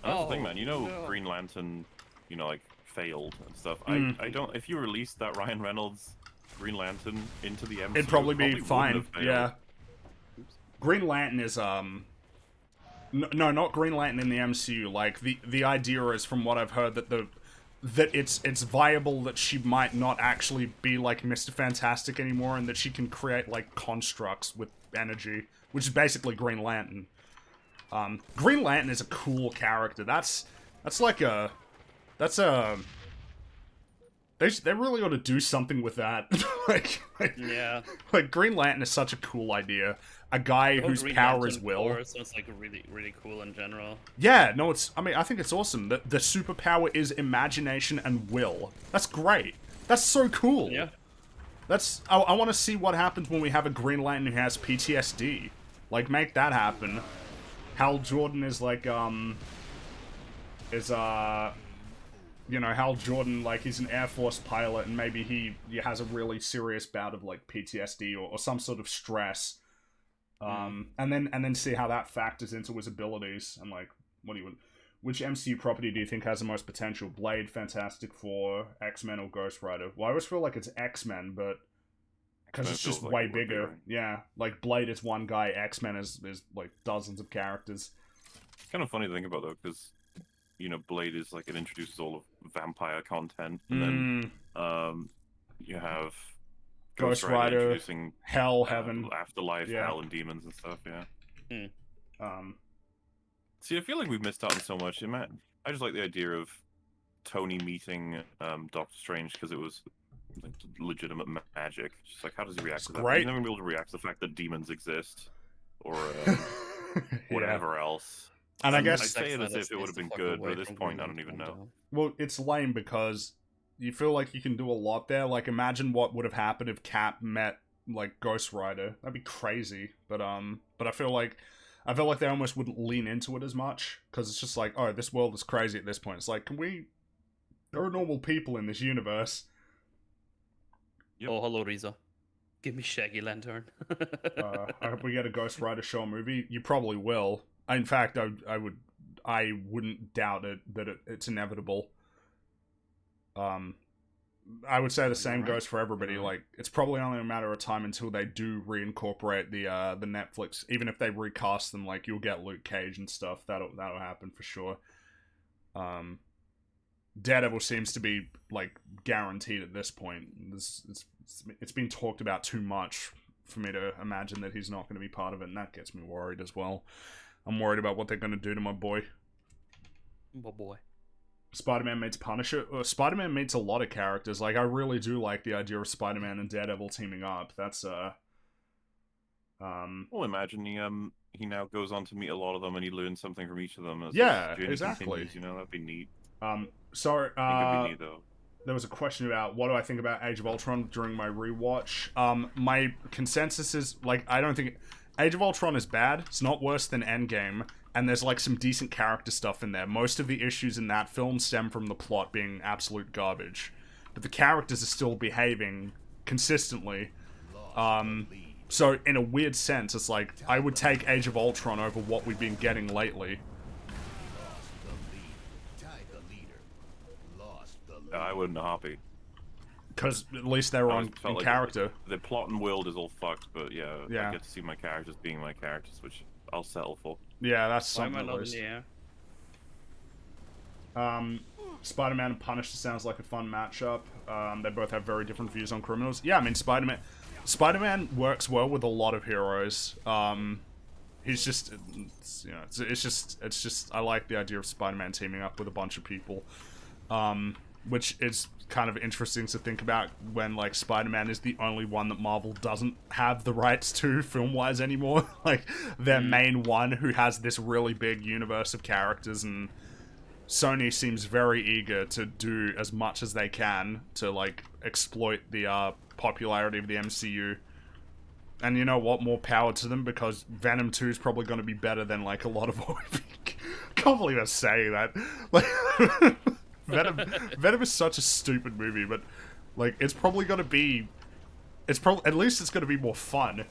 That's the thing, man. You know, no. Green Lantern, you know, like, failed and stuff. I don't... If you released that Ryan Reynolds Green Lantern into the MCU, It'd probably be wouldn't fine, have failed. yeah. Green Lantern is, no, not Green Lantern in the MCU. Like, the idea is, from what I've heard, that it's viable that she might not actually be like Mr. Fantastic anymore, and that she can create, like, constructs with energy, which is basically Green Lantern. Green Lantern is a cool character. That's they really ought to do something with that. Yeah. Like, Green Lantern is such a cool idea. A guy whose Green power Lantern is will. Corps sounds like really, really cool in general. Yeah, no, I think it's awesome. The superpower is imagination and will. That's great. That's so cool. Yeah. I want to see what happens when we have a Green Lantern who has PTSD. Like, make that happen. Hal Jordan is like, Hal Jordan, like, he's an Air Force pilot, and maybe he has a really serious bout of, like, PTSD or some sort of stress. And then see how that factors into his abilities. And, like, which MCU property do you think has the most potential? Blade, Fantastic Four, X-Men, or Ghost Rider? Well, I always feel like it's X-Men, but because X-Men it's just feels like way it would be, bigger. right? Yeah, like, Blade is one guy, X-Men is like dozens of characters. It's kind of funny to think about, though, because, you know, Blade is like, it introduces all of vampire content, and then you have Ghost Rider, introducing Hell, Heaven. afterlife, Yeah. hell, and demons and stuff. Yeah. Um, See, I feel like we've missed out on so much. I just like the idea of Tony meeting Doctor Strange because it was like, legitimate magic. Just like, how does he react to that? great. He's never gonna be able to react to the fact that demons exist or yeah. whatever else. And I I guess, say it as Zack if it would have been good, but at this point, I don't even know. well, it's lame because you feel like you can do a lot there. Like, imagine what would have happened if Cap met, like, Ghost Rider. That'd be crazy. But I feel like they almost wouldn't lean into it as much because it's just like, oh, this world is crazy at this point. It's like, there are normal people in this universe. Yep. Oh, hello, Riza. Give me Shaggy Lantern. I hope we get a Ghost Rider show movie. You probably will. In fact, I wouldn't doubt it that it's inevitable. I would say the same goes for everybody. Like, it's probably only a matter of time until they do reincorporate the Netflix. Even if they recast them, like, you'll get Luke Cage and stuff. That'll happen for sure. Daredevil seems to be like guaranteed at this point. It's been talked about too much for me to imagine that he's not going to be part of it, and that gets me worried as well. I'm worried about what they're going to do to my boy. Oh boy. Spider-Man meets Punisher. Spider-Man meets a lot of characters. Like, I really do like the idea of Spider-Man and Daredevil teaming up. That's Well, imagine he now goes on to meet a lot of them, and he learns something from each of them. As Yeah, his journey exactly. continues, you know, that'd be neat. Sorry. I think it'd be neat though. There was a question about what do I think about Age of Ultron during my rewatch. My consensus is, like, I don't think Age of Ultron is bad. It's not worse than Endgame, and there's like some decent character stuff in there. Most of the issues in that film stem from the plot being absolute garbage, but the characters are still behaving consistently. So in a weird sense, it's like I would take Age of Ultron over what we've been getting lately. I wouldn't hobby. Because at least they were on in like character. The plot and world is all fucked, but yeah, Yeah. I get to see my characters being my characters, which I'll settle for. Yeah, that's Why am I something at not in least. the air? Spider-Man and Punisher sounds like a fun matchup. They both have very different views on criminals. Yeah, I mean, Spider-Man works well with a lot of heroes. He's just, it's just, I like the idea of Spider-Man teaming up with a bunch of people. Which is kind of interesting to think about when, like, Spider-Man is the only one that Marvel doesn't have the rights to film-wise anymore. Like, their main one who has this really big universe of characters, and Sony seems very eager to do as much as they can to, like, exploit the popularity of the MCU. And you know what? More power to them, because Venom 2 is probably going to be better than, like, a lot of what we think. I can't believe I'm saying that. Like... Venom is such a stupid movie, but like it's probably gonna be, at least it's gonna be more fun.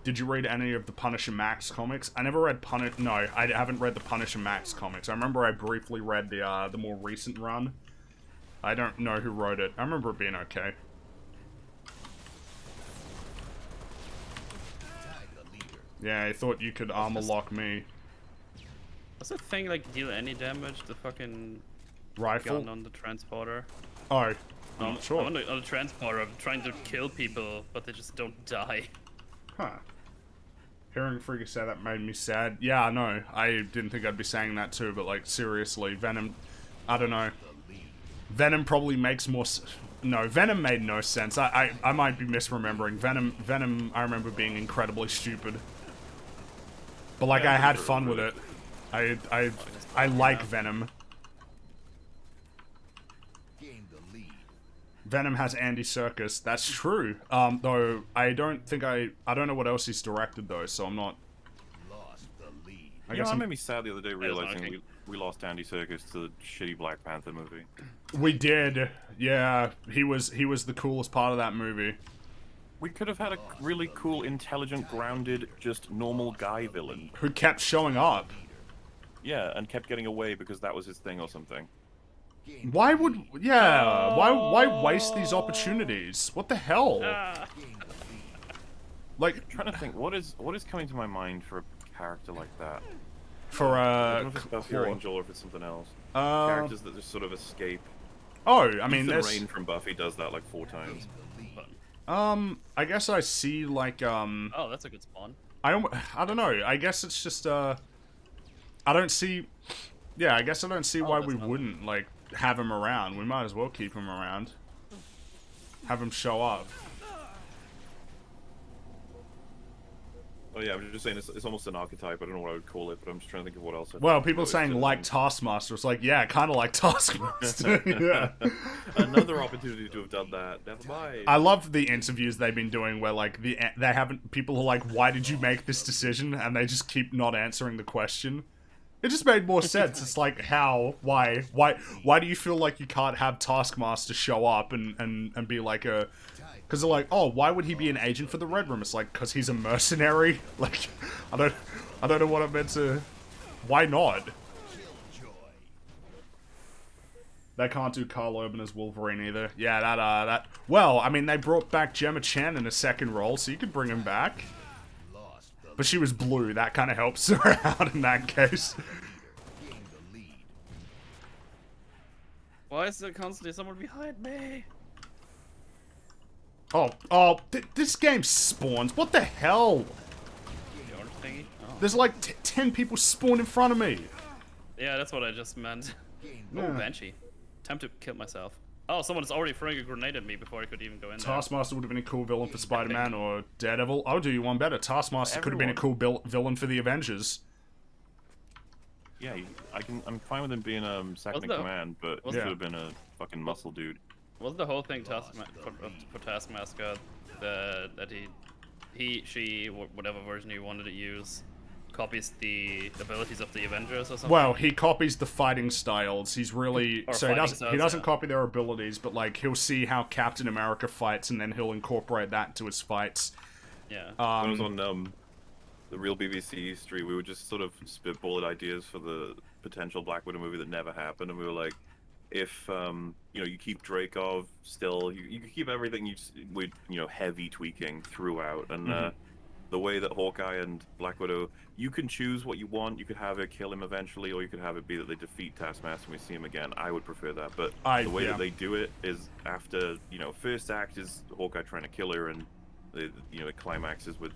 Did you read any of the Punisher Max comics? I never read No, I haven't read the Punisher Max comics. I remember I briefly read the more recent run. I don't know who wrote it. I remember it being okay. Yeah, I thought you could armor lock me. Does that thing like deal any damage? The fucking Rifle? gun on the transporter. Oh, I'm not sure. On the transporter, I'm trying to kill people, but they just don't die. Huh. Hearing Frigga say that made me sad. Yeah, no, I didn't think I'd be saying that too, but like, seriously, Venom, I don't know. Venom probably makes more no, Venom made no sense. I might be misremembering. Venom, I remember being incredibly stupid. But like, I had fun with it. I like Venom. Venom has Andy Serkis. That's true. Though I don't know what else he's directed though, so I'm not. I guess That made me sad the other day realizing okay. we lost Andy Serkis to the shitty Black Panther movie. We did. Yeah, he was the coolest part of that movie. We could have had a really cool, intelligent, grounded, just normal guy villain. Who kept showing up. Yeah, and kept getting away because that was his thing or something. Why why waste these opportunities? What the hell? Like, I'm trying to think, what is coming to my mind for a character like that? for I don't know if it's Buffy or Angel or if it's something else. Characters that just sort of escape. Oh, I mean, Ethan there's Rain from Buffy does that like 4 times. I guess I see like Oh, that's a good spawn. I don't know. I guess it's just I don't see. Yeah, I guess I don't see why we wouldn't like have him around. We might as well keep him around. Have him show up. Oh yeah, I'm just saying it's almost an archetype. I don't know what I would call it, but I'm just trying to think of what else. Well, people saying like Taskmaster. It's like, yeah, kind of like Taskmaster. Yeah. Another opportunity to have done that. Never mind. I love the interviews they've been doing where like they haven't. People are like, why did you make this decision? And they just keep not answering the question. It just made more sense. It's like, how? Why do you feel like you can't have Taskmaster show up and be like a... Because they're like, oh, why would he be an agent for the Red Room? It's like, because he's a mercenary? Like, I don't know what it meant to... Why not? They can't do Carl Urban as Wolverine either. Yeah, that. Well, I mean, they brought back Gemma Chan in a second role, so you could bring him back. But she was blue. That kind of helps her out in that case. Why is there constantly someone behind me? Oh, this game spawns. What the hell? The orange thingy? Oh. There's like 10 people spawned in front of me. Yeah, that's what I just meant. Yeah. Oh, Banshee. Time to kill myself. Oh, someone's already throwing a grenade at me before I could even go in there. Taskmaster would have been a cool villain for Spider-Man or Daredevil. I'll do you one better. Taskmaster could have been a cool villain for the Avengers. Yeah, I'm fine with him being second in command, but he should have been a fucking muscle dude. Wasn't the whole thing for Taskmaster that she, whatever version he wanted to use, copies the abilities of the Avengers or something? Well, he copies the fighting styles. He's really... Or so he doesn't yeah. copy their abilities, but like he'll see how Captain America fights and then he'll incorporate that into his fights. Yeah. When I was on the real BBC stream, we would just sort of spitball ideas for the potential Black Widow movie that never happened, and we were like, if you keep Dreykov still, you can keep everything with heavy tweaking throughout, and the way that Hawkeye and Black Widow, you can choose what you want. You could have her kill him eventually, or you could have it be that they defeat Taskmaster and we see him again. I would prefer that, but the way that they do it is after first act is Hawkeye trying to kill her, and it climaxes with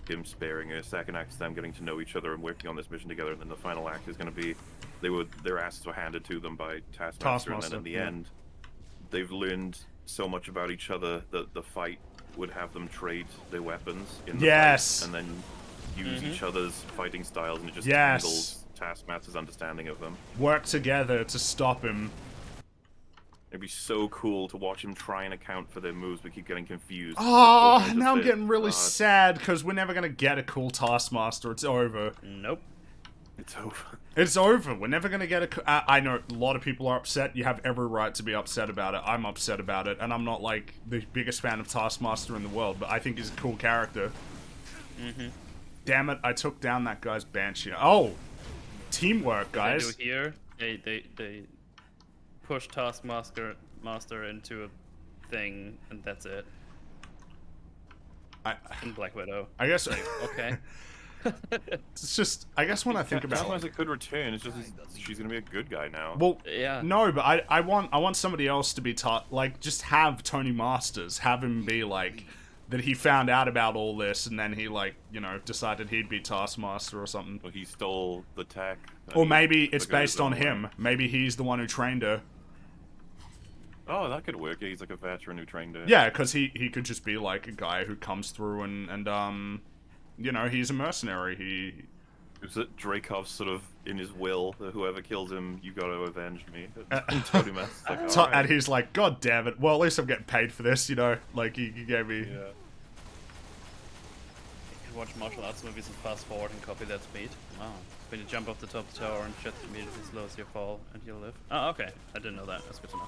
him sparing her. Second act is them getting to know each other and working on this mission together, and then the final act is going to be their asses were handed to them by Taskmaster, and then in the end, they've learned so much about each other that the fight would have them trade their weapons in the fight, and then use each other's fighting styles, and it just handles Taskmaster's understanding of them. Work together to stop him. It'd be so cool to watch him try and account for their moves, but keep getting confused. Oh, now I'm getting really sad, because we're never going to get a cool Taskmaster. It's over. Nope. It's over. It's over. We're never going to get a... I know a lot of people are upset. You have every right to be upset about it. I'm upset about it, and I'm not, like, the biggest fan of Taskmaster in the world, but I think he's a cool character. Damn it, I took down that guy's Banshee. Oh! Teamwork, guys. What they do here, they push Taskmaster into a thing, and that's it. In Black Widow. I guess... Okay. It's just... I guess when I think about... Taskmaster could return, it's just she's gonna be a good guy now. Well, yeah. No, but I want somebody else to be like, just have Tony Masters. Have him be, like... that he found out about all this, and then he, like, decided he'd be Taskmaster or something. Well, he stole the tech. Or maybe it's based on him. Maybe he's the one who trained her. Oh, that could work. Yeah, he's like a veteran who trained her. Yeah, because he could just be, like, a guy who comes through and he's a mercenary. Is it Dreykov's sort of in his will that whoever kills him, you gotta avenge me? Totally messed. Like, right. And he's like, God damn it. Well, at least I'm getting paid for this, Like, he gave me... Yeah. You can watch martial arts movies and fast forward and copy that speed. Wow. When you jump off the top of the tower and shit immediately slows your fall and you'll live. Oh, okay. I didn't know that. That's good to know.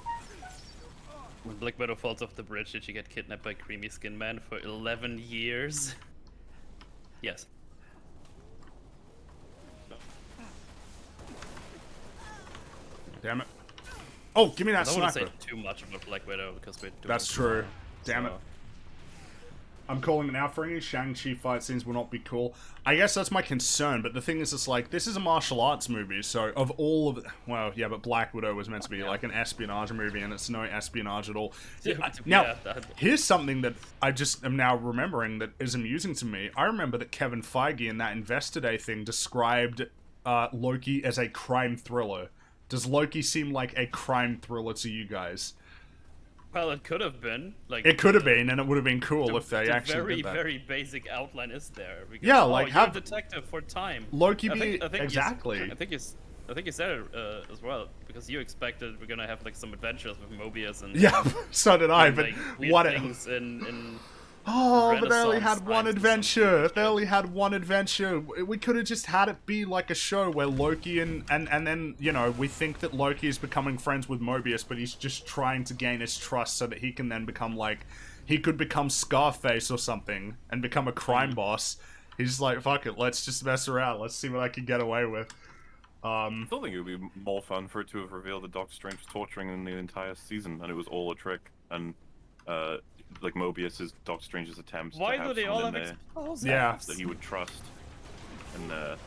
When Black Widow falls off the bridge, did she get kidnapped by Creamy Skin Man for 11 years? Yes. Damn it. Oh, give me that I don't want to sniper. say too much about Black Widow because we're doing That's true. Damn it. I'm calling it now. For any Shang-Chi fight scenes will not be cool. I guess that's my concern, but the thing is, it's like, this is a martial arts movie, so of all of... Well, yeah, but Black Widow was meant to be like an espionage movie, and it's no espionage at all. Now, here's something that I just am now remembering that is amusing to me. I remember that Kevin Feige in that Investor Day thing described Loki as a crime thriller. Does Loki seem like a crime thriller to you guys? Well, it could have been. Like, it could have been, and it would have been cool if they actually did that. Very basic outline is there. Because, yeah, like have a detective for time. Loki be exactly. I think you said it as well, because you expected we're gonna have like some adventures with Mobius and so did I. But like, what things in but they only had one adventure. They only had one adventure. We could have just had it be like a show where Loki and then, we think that Loki is becoming friends with Mobius, but he's just trying to gain his trust so that he can then become like, he could become Scarface or something and become a crime boss. He's like, fuck it, let's just mess around. Let's see what I can get away with. I still think it would be more fun for it to have revealed that Doctor Strange was torturing in the entire season, and it was all a trick. And like Mobius's Doctor Strange's attempts Why to do have they all someone have in there explosives? Yeah. that he would trust, and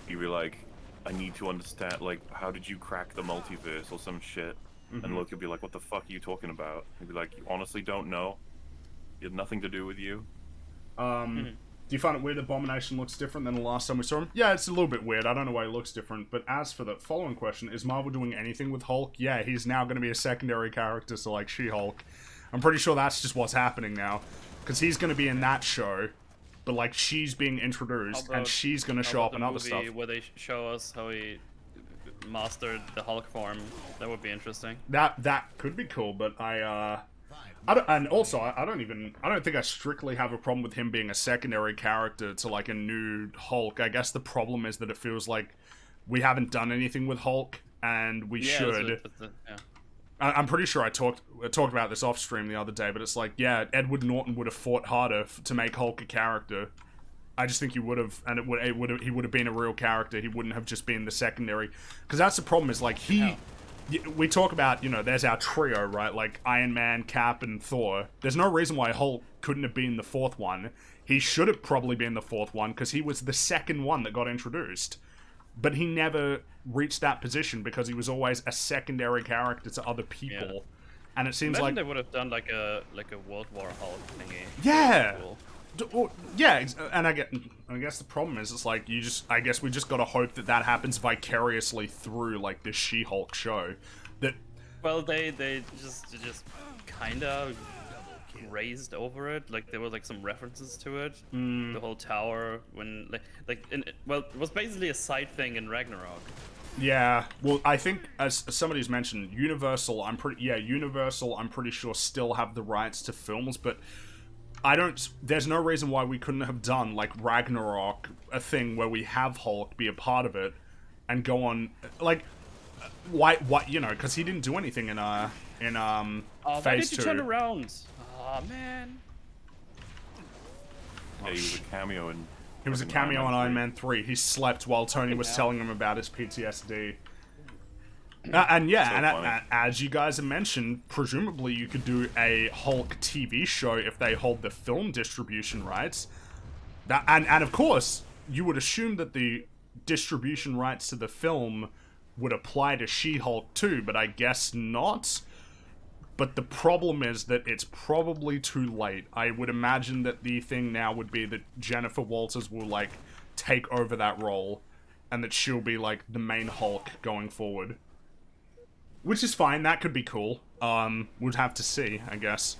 he'd be like, "I need to understand. Like, how did you crack the multiverse or some shit?" And Loki would be like, "What the fuck are you talking about?" He'd be like, "You honestly don't know. It had nothing to do with you." Do you find it weird Abomination looks different than the last time we saw him? Yeah, it's a little bit weird. I don't know why he looks different. But as for the following question, is Marvel doing anything with Hulk? Yeah, he's now going to be a secondary character, so like She-Hulk. I'm pretty sure that's just what's happening now. Because he's going to be in that show, but like she's being introduced, and she's going to show up in other stuff. Where they show us how he mastered the Hulk form. That would be interesting. That could be cool, but I don't, and also I don't think I strictly have a problem with him being a secondary character to like a new Hulk. I guess the problem is that it feels like we haven't done anything with Hulk, and we should. I'm pretty sure I talked about this off stream the other day, but it's like, yeah, Edward Norton would have fought harder to make Hulk a character. I just think he would have, and he would have been a real character. He wouldn't have just been the secondary, because that's the problem. Is like we talk about, you know, there's our trio, right? Like Iron Man, Cap, and Thor. There's no reason why Hulk couldn't have been the fourth one. He should have probably been the fourth one because he was the second one that got introduced. But he never reached that position because he was always a secondary character to other people. Yeah. And it seems like they would have done like a World War Hulk thingy. Yeah. Cool. Yeah, and I guess the problem is it's like I guess we just gotta hope that happens vicariously through like this She-Hulk show. That they just kind of grazed over it. Like there were like some references to it. The whole tower when it was basically a side thing in Ragnarok. Yeah, well, I think as somebody's mentioned, Universal. I'm pretty sure still have the rights to films, but there's no reason why we couldn't have done, like, Ragnarok, a thing where we have Hulk be a part of it, and go on, like, why, you know, because he didn't do anything in Phase 2. Why did you turn around? Aw, man. Yeah, he was a cameo in... He was a cameo in Iron Man 3. He slept while Tony was telling him about his PTSD. As you guys have mentioned, presumably you could do a Hulk TV show if they hold the film distribution rights. And of course, you would assume that the distribution rights to the film would apply to She-Hulk too, but I guess not. But the problem is that it's probably too late. I would imagine that the thing now would be that Jennifer Walters will, like, take over that role, and that she'll be, like, the main Hulk going forward. Which is fine, that could be cool. We'd have to see, I guess.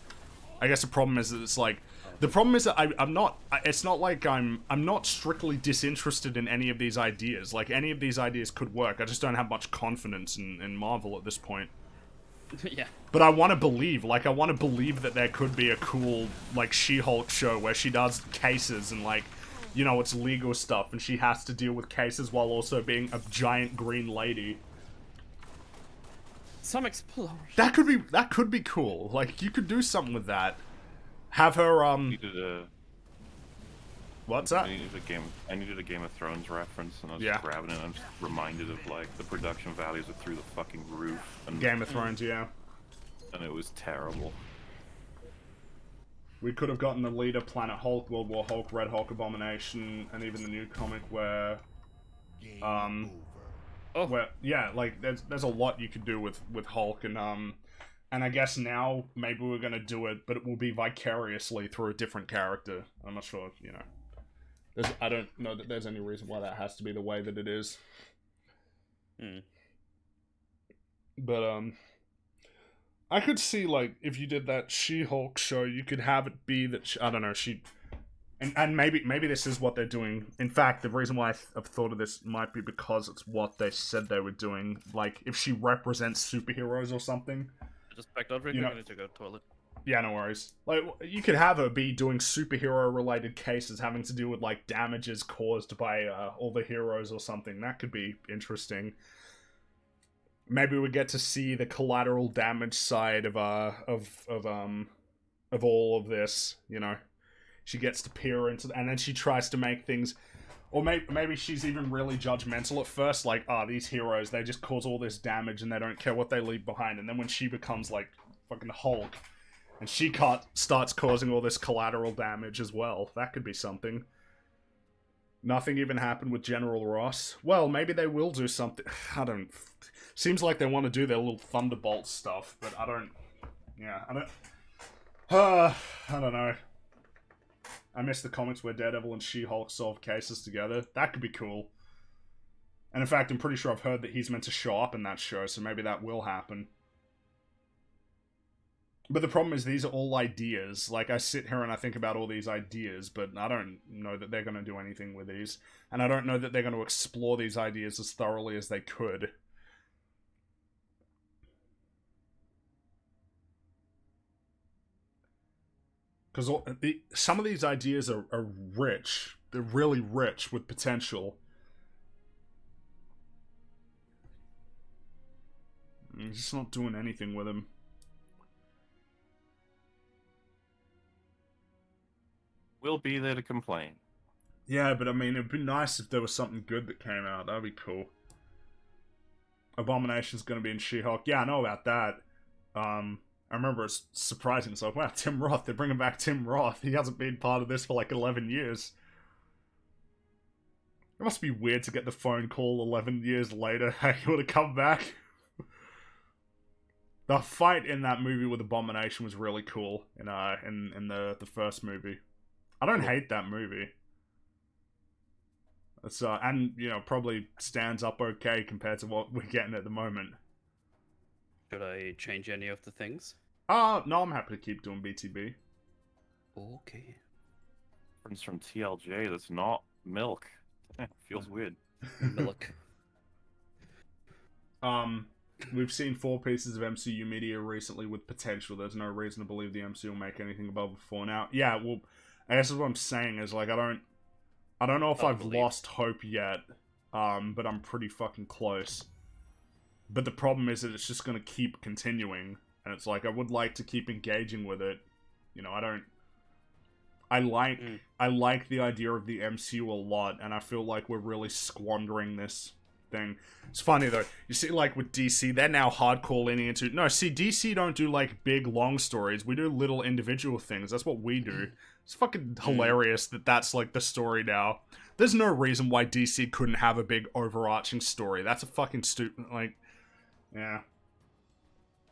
I guess the problem is that it's like... The problem is that I'm not... It's not like I'm not strictly disinterested in any of these ideas. Like, any of these ideas could work. I just don't have much confidence in Marvel at this point. Yeah. But I want to believe, that there could be a cool, like, She-Hulk show where she does cases and, like, you know, it's legal stuff, and she has to deal with cases while also being a giant green lady. Some explosion. That could be cool. Like, you could do something with that. Have her, What's that? I needed a Game of Thrones reference, and I was just grabbing it, and I'm just reminded of, like, the production values are through the fucking roof. And Game of Thrones, yeah. And it was terrible. We could have gotten the leader, Planet Hulk, World War Hulk, Red Hulk, Abomination, and even the new comic where, where, yeah, like, there's a lot you could do with Hulk, and I guess now, maybe we're gonna do it, but it will be vicariously through a different character. I'm not sure, you know. I don't know that there's any reason why that has to be the way that it is. But, I could see, like, if you did that She-Hulk show, you could have it be that, I don't know, and maybe this is what they're doing. In fact, the reason why I've thought of this might be because it's what they said they were doing. Like, if she represents superheroes or something. Just backed out real quick, I need to go to the toilet. Yeah, no worries. Like, you could have her be doing superhero-related cases having to do with, like, damages caused by all the heroes or something. That could be interesting. Maybe we get to see the collateral damage side of all of this, you know. She gets to peer into... And then she tries to make things... Or maybe she's even really judgmental at first, like, these heroes, they just cause all this damage and they don't care what they leave behind. And then when she becomes, like, fucking Hulk, and she starts causing all this collateral damage as well. That could be something. Nothing even happened with General Ross. Well, maybe they will do something. I don't... Seems like they want to do their little Thunderbolt stuff, but I don't... Yeah, I don't know. I miss the comics where Daredevil and She-Hulk solve cases together. That could be cool. And in fact, I'm pretty sure I've heard that he's meant to show up in that show, so maybe that will happen. But the problem is these are all ideas. Like, I sit here and I think about all these ideas, but I don't know that they're going to do anything with these. And I don't know that they're going to explore these ideas as thoroughly as they could. Because some of these ideas are rich. They're really rich with potential. He's just not doing anything with them. We'll be there to complain. Yeah, but I mean, it'd be nice if there was something good that came out. That'd be cool. Abomination's gonna be in She-Hulk. Yeah, I know about that. I remember it's surprising. It's like, wow, Tim Roth. They're bringing back Tim Roth. He hasn't been part of this for like 11 years. It must be weird to get the phone call 11 years later. Hey, you want to come back? The fight in that movie with Abomination was really cool in the first movie. I don't hate that movie. It's and you know, probably stands up okay compared to what we're getting at the moment. Should I change any of the things? No, I'm happy to keep doing BTB. Okay. Friends from TLJ, that's not milk. Feels weird. Milk. We've seen 4 pieces of MCU media recently with potential. There's no reason to believe the MCU will make anything above 4 now. Yeah, well, I guess what I'm saying is, like, I don't know if I've lost hope yet, but I'm pretty fucking close. But the problem is that it's just going to keep continuing, and it's like, I would like to keep engaging with it. You know, I like the idea of the MCU a lot, and I feel like we're really squandering this thing. It's funny though, you see, like with DC, they're now hardcore leaning into, no, see, DC don't do like big long stories, we do little individual things. That's what we do. It's fucking hilarious that that's like the story now. There's no reason why DC couldn't have a big overarching story. That's a fucking stupid, like, yeah.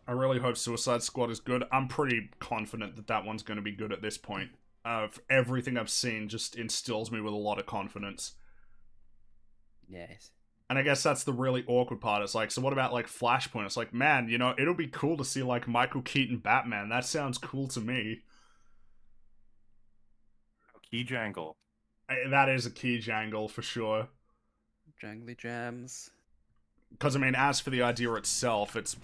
I really hope Suicide Squad is good. I'm pretty confident that that one's going to be good at this point. Everything I've seen just instills me with a lot of confidence. Yes. And I guess that's the really awkward part. It's like, so what about, like, Flashpoint? It's like, man, you know, it'll be cool to see, like, Michael Keaton Batman. That sounds cool to me. Key jangle. That is a key jangle, for sure. Jangly jams. Because, I mean, as for the idea itself, it's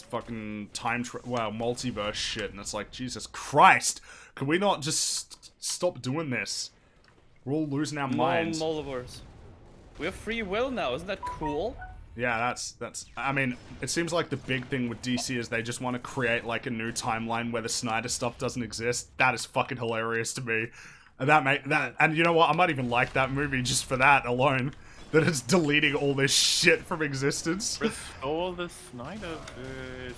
fucking multiverse shit, and it's like, Jesus Christ! Could we not just stop doing this? We're all losing our minds. Multiverse. We have free will now, isn't that cool? Yeah, that's. I mean, it seems like the big thing with DC is they just want to create like a new timeline where the Snyder stuff doesn't exist. That is fucking hilarious to me. And and you know what? I might even like that movie just for that alone. That it's deleting all this shit from existence. Restore the Snyderverse.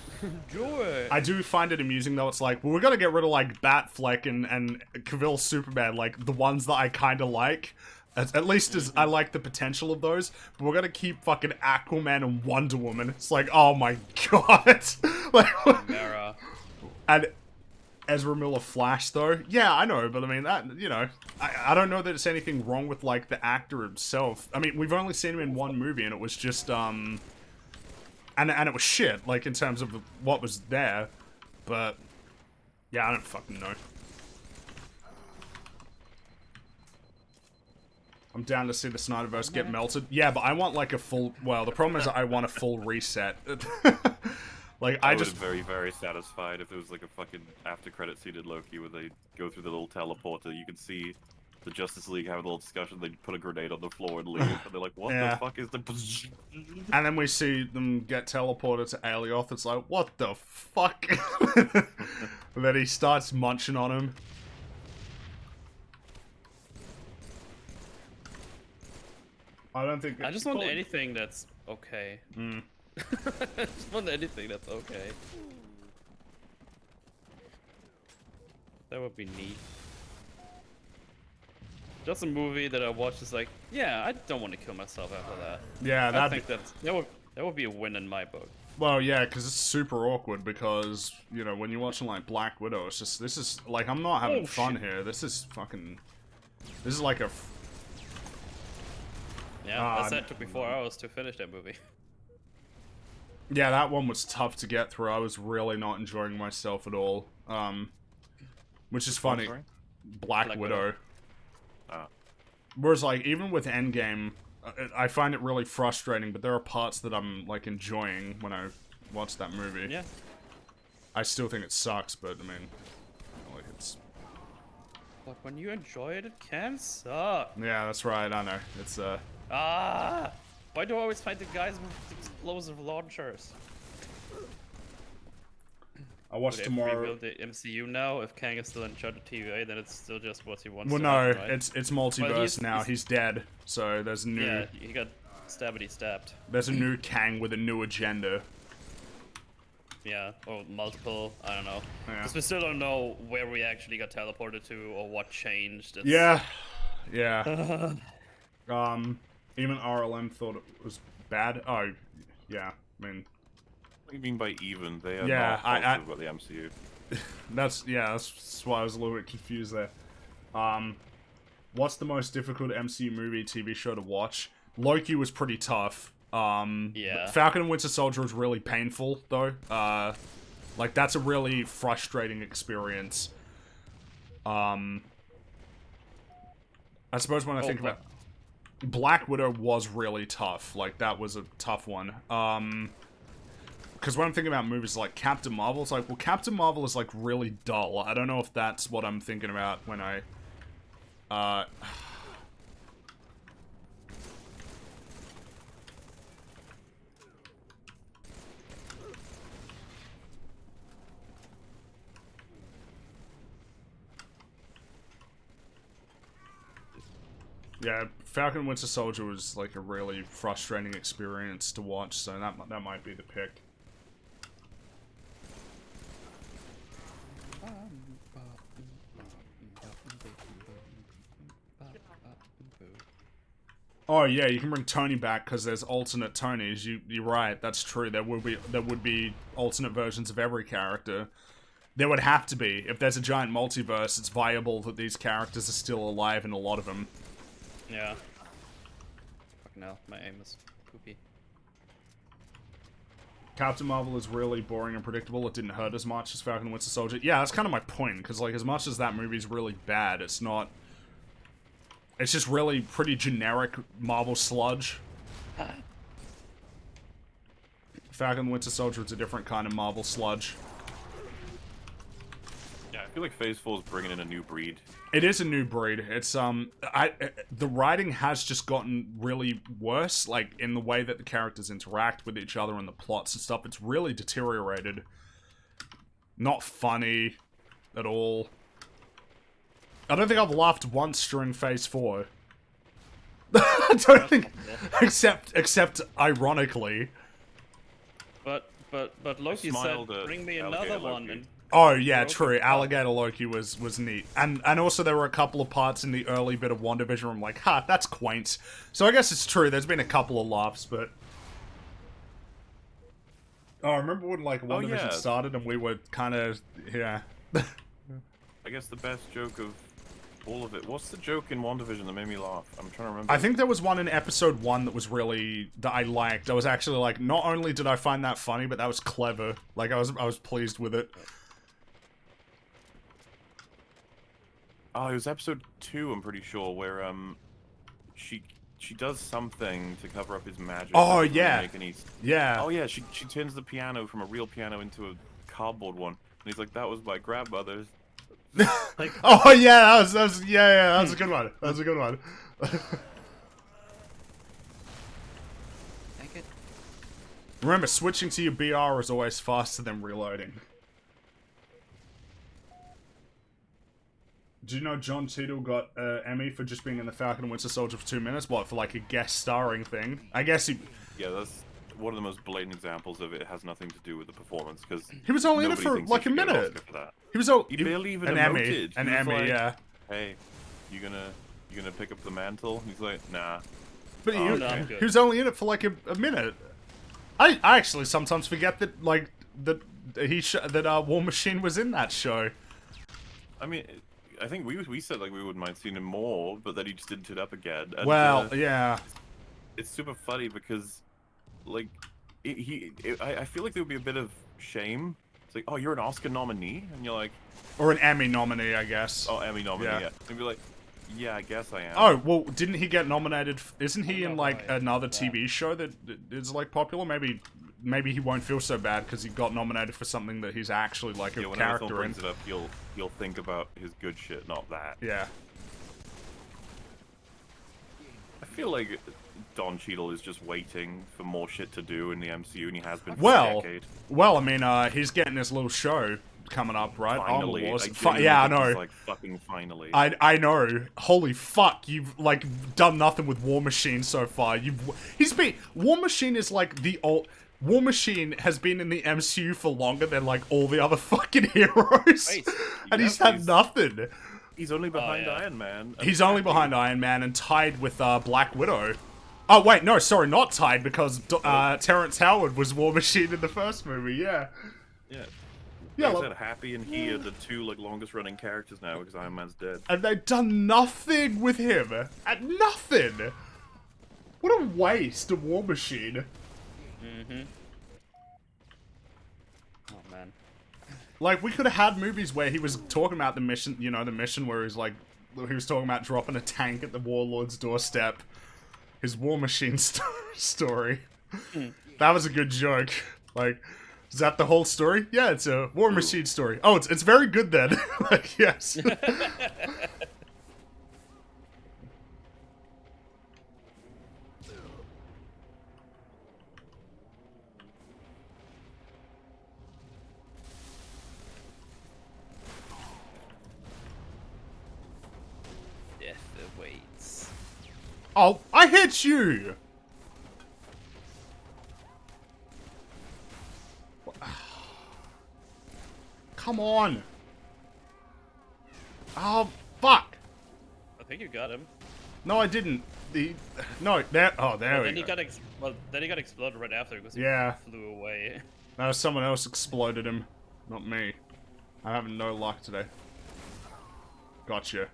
Do it. I do find it amusing though. It's like, well, we're gonna get rid of like Batfleck and Cavill Superman, like the ones that I kind of like. At least as I like the potential of those, but we're gonna keep fucking Aquaman and Wonder Woman. It's like, oh my god. Like, Mara. and Ezra Miller Flash though, yeah, I know, but I mean that, you know, I don't know that it's anything wrong with like the actor himself. I mean, we've only seen him in one movie, and it was just and it was shit, like in terms of what was there, but yeah, I don't fucking know. I'm down to see the Snyderverse get melted. Yeah, but I want like a full. Well, the problem is I want a full reset. Like I just very, very satisfied if there was like a fucking after credit scene in Loki where they go through the little teleporter. You can see the Justice League have a little discussion. They put a grenade on the floor and leave, and they're like, "What the fuck is the?" And then we see them get teleported to Alioth. It's like, what the fuck? And then he starts munching on him. I don't think. I just want anything that's okay. Mm. I just want anything that's okay. That would be neat. Just a movie that I watch is like, yeah, I don't want to kill myself after that. Yeah, I think that would be a win in my book. Well, yeah, because it's super awkward because, you know, when you're watching, like, Black Widow, it's just, this is, like, I'm not having fun here. This is fucking, this is like a... Yeah, I said it took me 4 hours to finish that movie. Yeah, that one was tough to get through. I was really not enjoying myself at all. Which is funny. Sorry? Black Widow. Ah. Whereas, like, even with Endgame, I find it really frustrating, but there are parts that I'm, like, enjoying when I watch that movie. Yeah. I still think it sucks, but, I mean, like, it's... But when you enjoy it, it can suck. Yeah, that's right, I know. It's, Ah! Why do I always find the guys with explosive launchers? I watched Would tomorrow... rebuild the MCU now? If Kang is still in charge of TVA, then it's still just what he wants Well, to no, happen, right? it's multiverse now. He's dead, so there's a new... Yeah, he got stabbed. There's a new Kang with a new agenda. Yeah, or multiple, I don't know. Yeah. Because we still don't know where we actually got teleported to or what changed. It's... Yeah. Yeah. Even RLM thought it was bad. Oh, yeah. I mean... What do you mean by even? They are Yeah, not positive about the MCU. that's why I was a little bit confused there. What's the most difficult MCU movie, TV show to watch? Loki was pretty tough. Yeah. Falcon and Winter Soldier was really painful, though. Like, that's a really frustrating experience. I suppose when I think about... Black Widow was really tough. Like, that was a tough one. Because when I'm thinking about movies like Captain Marvel, it's like, well, Captain Marvel is, like, really dull. I don't know if that's what I'm thinking about when I... Yeah, Falcon and Winter Soldier was, like, a really frustrating experience to watch, so that might be the pick. Oh yeah, you can bring Tony back because there's alternate Tonys. You're right. That's true. There would be alternate versions of every character. There would have to be. If there's a giant multiverse, it's viable that these characters are still alive in a lot of them. Yeah. Fucking hell, my aim is poopy. Captain Marvel is really boring and predictable. It didn't hurt as much as Falcon and Winter Soldier. Yeah, that's kind of my point, because, like, as much as that movie's really bad, it's not... It's just really pretty generic Marvel sludge. Falcon and Winter Soldier is a different kind of Marvel sludge. Yeah, I feel like Phase 4 is bringing in a new breed. It is a new breed. It's, the writing has just gotten really worse, like, in the way that the characters interact with each other and the plots and stuff. It's really deteriorated. Not funny at all. I don't think I've laughed once during Phase 4. I don't think, except ironically. But Loki said, bring me another one. And oh yeah, true. Alligator Loki was neat, and also there were a couple of parts in the early bit of WandaVision where I'm like, ha, that's quaint. So I guess it's true. There's been a couple of laughs, but I remember when like WandaVision started and we were kind of I guess the best joke of all of it. What's the joke in WandaVision that made me laugh? I'm trying to remember. I think there was one in episode 1 that was really that I liked. I was actually like, not only did I find that funny, but that was clever. Like I was pleased with it. Oh, it was episode 2, I'm pretty sure, where she does something to cover up his magic. Oh yeah. Yeah. Oh yeah, she turns the piano from a real piano into a cardboard one. And he's like, that was my grandmother's. Like, oh yeah, that was that was a good one. That was a good one. Thank it. Remember, switching to your BR is always faster than reloading. Do you know John Cheadle got Emmy for just being in the Falcon and Winter Soldier for 2 minutes? What, for like a guest starring thing? I guess he that's one of the most blatant examples of it has nothing to do with the performance because he was only in it for like a minute. He was He barely even an emoted. Emmy, He was like, yeah. Hey, you gonna pick up the mantle? He's like, nah. But Oh, no, I'm good. he was only in it for like a minute. I actually sometimes forget that like that War Machine was in that show. I mean, I think we said like we wouldn't mind seeing him more, but then he just didn't turn up again. And, Well, yeah. it's super funny because, like, I feel like there would be a bit of shame. It's like, oh, you're an Oscar nominee, and you're like, Or an Emmy nominee, I guess. oh, Emmy nominee, Yeah. yeah. And be like, yeah, I guess I am. Oh, well, didn't he get nominated? Isn't he I'm in not like right. another Yeah. TV show that is like popular? Maybe he won't feel so bad because he got nominated for something that he's actually like a Yeah, whenever someone character in. brings it up, he'll think about his good shit, not that. Yeah. I feel like Don Cheadle is just waiting for more shit to do in the MCU, and he has been for a Well, decade. I mean, he's getting his little show coming up, right? Finally, Armor Wars. genuinely Yeah, I think he's know. like fucking finally. I know. Holy fuck! You've like done nothing with War Machine so far. War Machine is like the old. War Machine has been in the MCU for longer than like all the other fucking heroes, Right. and he's Yeah, had he's- nothing. He's only behind yeah. Iron Man. and He's only Happy. behind Iron Man and tied with Black Widow. Oh wait, no, sorry, not tied because Terrence Howard was War Machine in the first movie. Yeah. Yeah. Yeah, Like I like- said, Happy and he are the two like longest running characters now because Iron Man's dead. And they've done nothing with him. And nothing. What a waste of War Machine. Mm-hmm. Oh man. Like, we could have had movies where he was talking about the mission, you know, the mission where he was talking about dropping a tank at the Warlord's doorstep. His War Machine story. That was a good joke. Like, is that the whole story? Yeah, it's a War Machine story. Oh, it's very good then. Like, yes. Death awaits. Oh, I hit you! Come on. Oh, fuck. I think you got him. No, I didn't. No, there. Oh, there Well, we then he go. got then he got exploded right after because he Yeah. flew away. No, someone else exploded him. Not me. I'm having no luck today. Gotcha.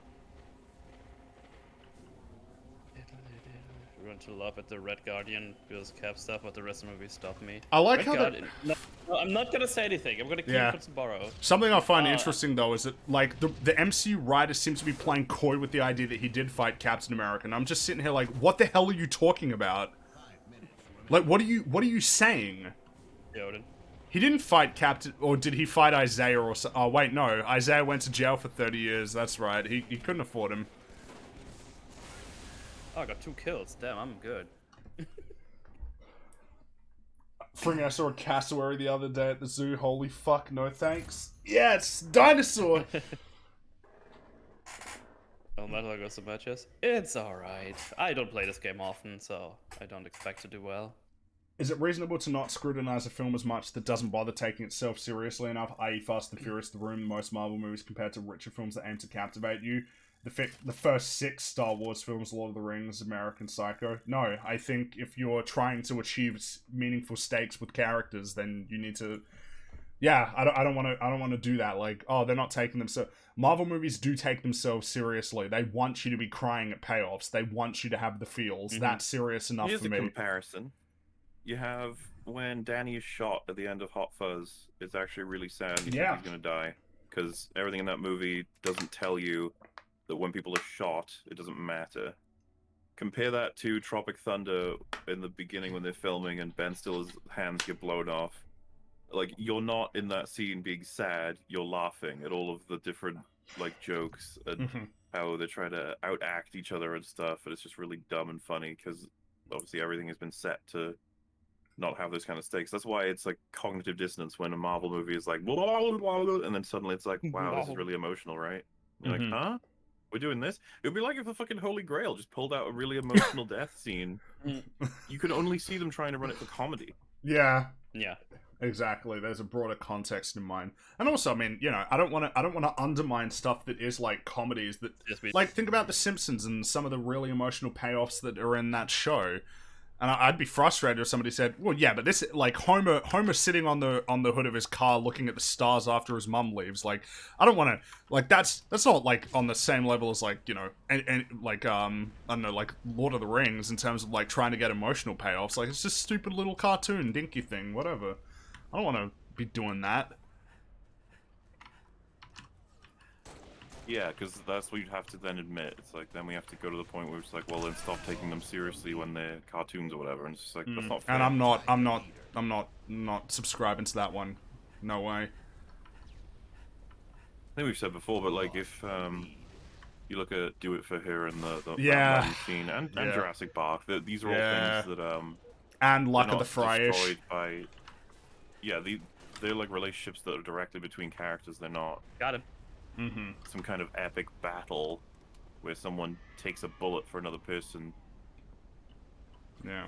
Run to love at the Red Guardian because Cap stuff, but the rest of the movie stopped me. I like Red how Guardian. No, I'm not gonna say anything. I'm gonna keep Yeah. it tomorrow. Something I find Uh, interesting though is that like the MCU writers seem to be playing coy with the idea that he did fight Captain America. And I'm just sitting here like, what the hell are you talking about? Like, what are you saying? Yoden. He didn't fight Captain, or did he fight Isaiah or so? Oh wait, no. Isaiah went to jail for 30 years. That's right. He couldn't afford him. Oh, I got 2 kills. Damn, I'm good. Freaking, I saw a cassowary the other day at the zoo. Holy fuck, no thanks. Yeah, it's dinosaur. Oh, Metal Gear Ghost of Matches. It's alright. I don't play this game often, so I don't expect to do well. Is it reasonable to not scrutinize a film as much that doesn't bother taking itself seriously enough, i.e. Fast and Furious, The Room, most Marvel movies compared to richer films that aim to captivate you? The first 6 Star Wars films, Lord of the Rings, American Psycho. No, I think if you're trying to achieve meaningful stakes with characters, then you need to... Yeah, I don't want to do that. Like, oh, they're not taking them so... Marvel movies do take themselves seriously. They want you to be crying at payoffs. They want you to have the feels. Mhm. That's serious enough Here's for a me. comparison. You have when Danny is shot at the end of Hot Fuzz. It's actually really sad. You Yeah. think he's gonna die because everything in that movie doesn't tell you that when people are shot, it doesn't matter. Compare that to Tropic Thunder in the beginning when they're filming and Ben Stiller's hands get blown off. Like, you're not in that scene being sad, you're laughing at all of the different like jokes and Mhm. how they try to outact each other and stuff, and it's just really dumb and funny because obviously everything has been set to not have those kind of stakes. That's why it's like cognitive dissonance when a Marvel movie is like blah, blah, blah, blah, and then suddenly it's like, wow, this is really emotional, right? You're like, huh? We're doing this? It would be like if the fucking Holy Grail just pulled out a really emotional death scene. You could only see them trying to run it for comedy. Yeah. Yeah. Exactly. There's a broader context in mind, and also, I mean, you know, I don't want to undermine stuff that is like comedies that, like, think about The Simpsons and some of the really emotional payoffs that are in that show. And I'd be frustrated if somebody said, "Well, yeah, but this, like, Homer sitting on the hood of his car looking at the stars after his mum leaves." Like, I don't want to, like, that's not like on the same level as, like, you know, and like I don't know, like Lord of the Rings in terms of like trying to get emotional payoffs. Like, it's just stupid little cartoon dinky thing, whatever. I don't want to be doing that. Yeah, because that's what you'd have to then admit. It's like, then we have to go to the point where it's like, well, then stop taking them seriously when they're cartoons or whatever. And it's just like, that's not fair. And I'm not subscribing to that one. No way. I think we've said before, but like, if you look at Do It For Her and the Yeah. Machine and Yeah. Jurassic Park, these are all Yeah. things that And Luck they're of the not Fryish. destroyed by. Yeah, they're like relationships that are directly between characters. They're not Got him. Mm-hmm. some kind of epic battle where someone takes a bullet for another person, Yeah.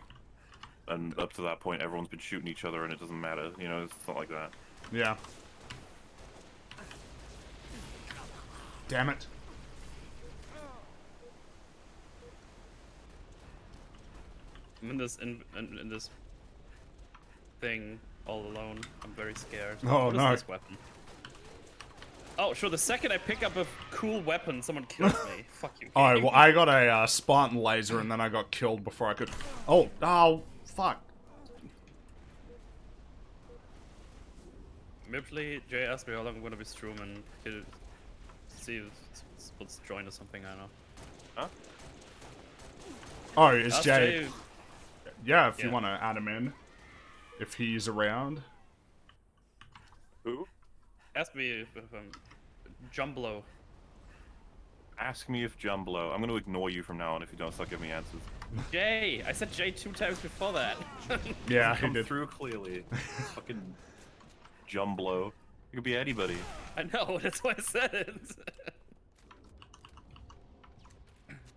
and up to that point, everyone's been shooting each other, and it doesn't matter. You know, it's not like that. Yeah. Damn it. I'm in this thing all alone. I'm very scared. Oh, What is no. this weapon? Oh, sure. The second I pick up a cool weapon, someone kills me. Fuck you. Oh, game. well, I got a Spartan laser, and then I got killed before I could... Oh, fuck. Literally, Jay asked me how long I'm gonna be streaming. He'll see if let's join or something. I don't know. Huh? Oh, it's Ask Jay. Yeah, if you Yeah. want to add him in. If he's around. Who? Ask me if Jumblo. Ask me if Jumblo. I'm going to ignore you from now on if you don't start giving me answers. Jay! I said Jay 2 times before that. Yeah, he Come did. through clearly. Fucking Jumblo. It could be anybody. I know, that's why I said it.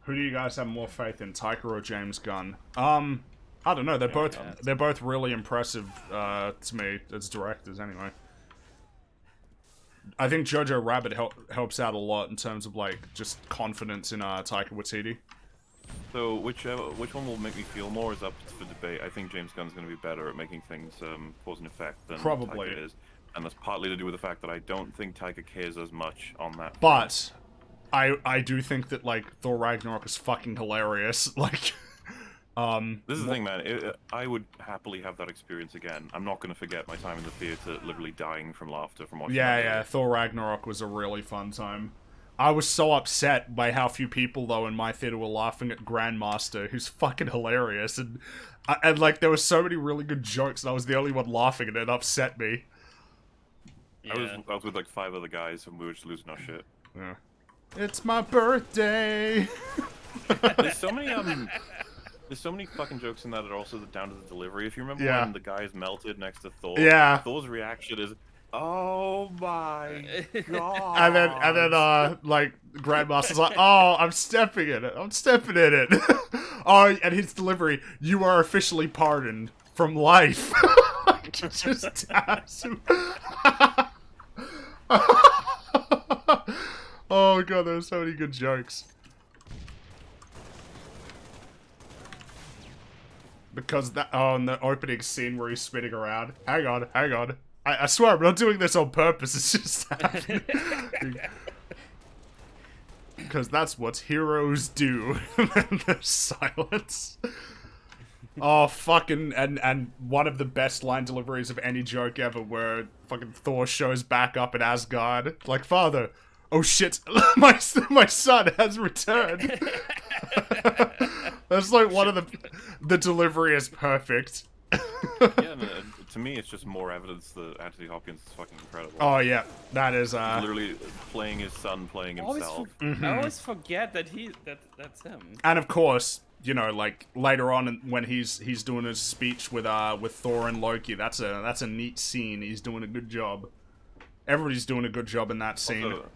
Who do you guys have more faith in, Taika or James Gunn? I don't know. They're both really impressive to me as directors, anyway. I think Jojo Rabbit helps out a lot in terms of like just confidence in Taika Waititi. So which one will make me feel more is up for debate. I think James Gunn's going to be better at making things cause an effect than Probably. Taika is. And that's partly to do with the fact that I don't think Taika cares as much on that. But I do think that like Thor Ragnarok is fucking hilarious. Like, This is the thing, man. I would happily have that experience again. I'm not going to forget my time in the theater, literally dying from laughter from watching. yeah, Thor Ragnarok was a really fun time. I was so upset by how few people though in my theater were laughing at Grandmaster, who's fucking hilarious, and like there were so many really good jokes, and I was the only one laughing, and it upset me. Yeah. I was with like 5 other guys, and we were just losing our shit. Yeah. It's my birthday. There's so many fucking jokes in that that are also down to the delivery. If you remember Yeah. when the guy's melted next to Thor, Yeah. Thor's reaction is, "Oh my god!" And then, like, Grandmaster's like, "Oh, I'm stepping in it. I'm stepping in it." Oh, and his delivery, "You are officially pardoned from life." Just taps him. Oh god, there's so many good jokes. Because that, in the opening scene where he's spinning around. Hang on. I swear, I'm not doing this on purpose, it's just happening. Because that's what heroes do. And there's silence. Oh, fucking, and one of the best line deliveries of any joke ever, where fucking Thor shows back up in Asgard. Like, "Father, oh shit, my son has returned." That's like one of the delivery is perfect. Yeah, no, to me, it's just more evidence that Anthony Hopkins is fucking incredible. Oh yeah, that is Literally playing his son, playing himself. I always forget that that's him. And of course, you know, like later on when he's doing his speech with Thor and Loki, that's a neat scene. He's doing a good job. Everybody's doing a good job in that scene. Also,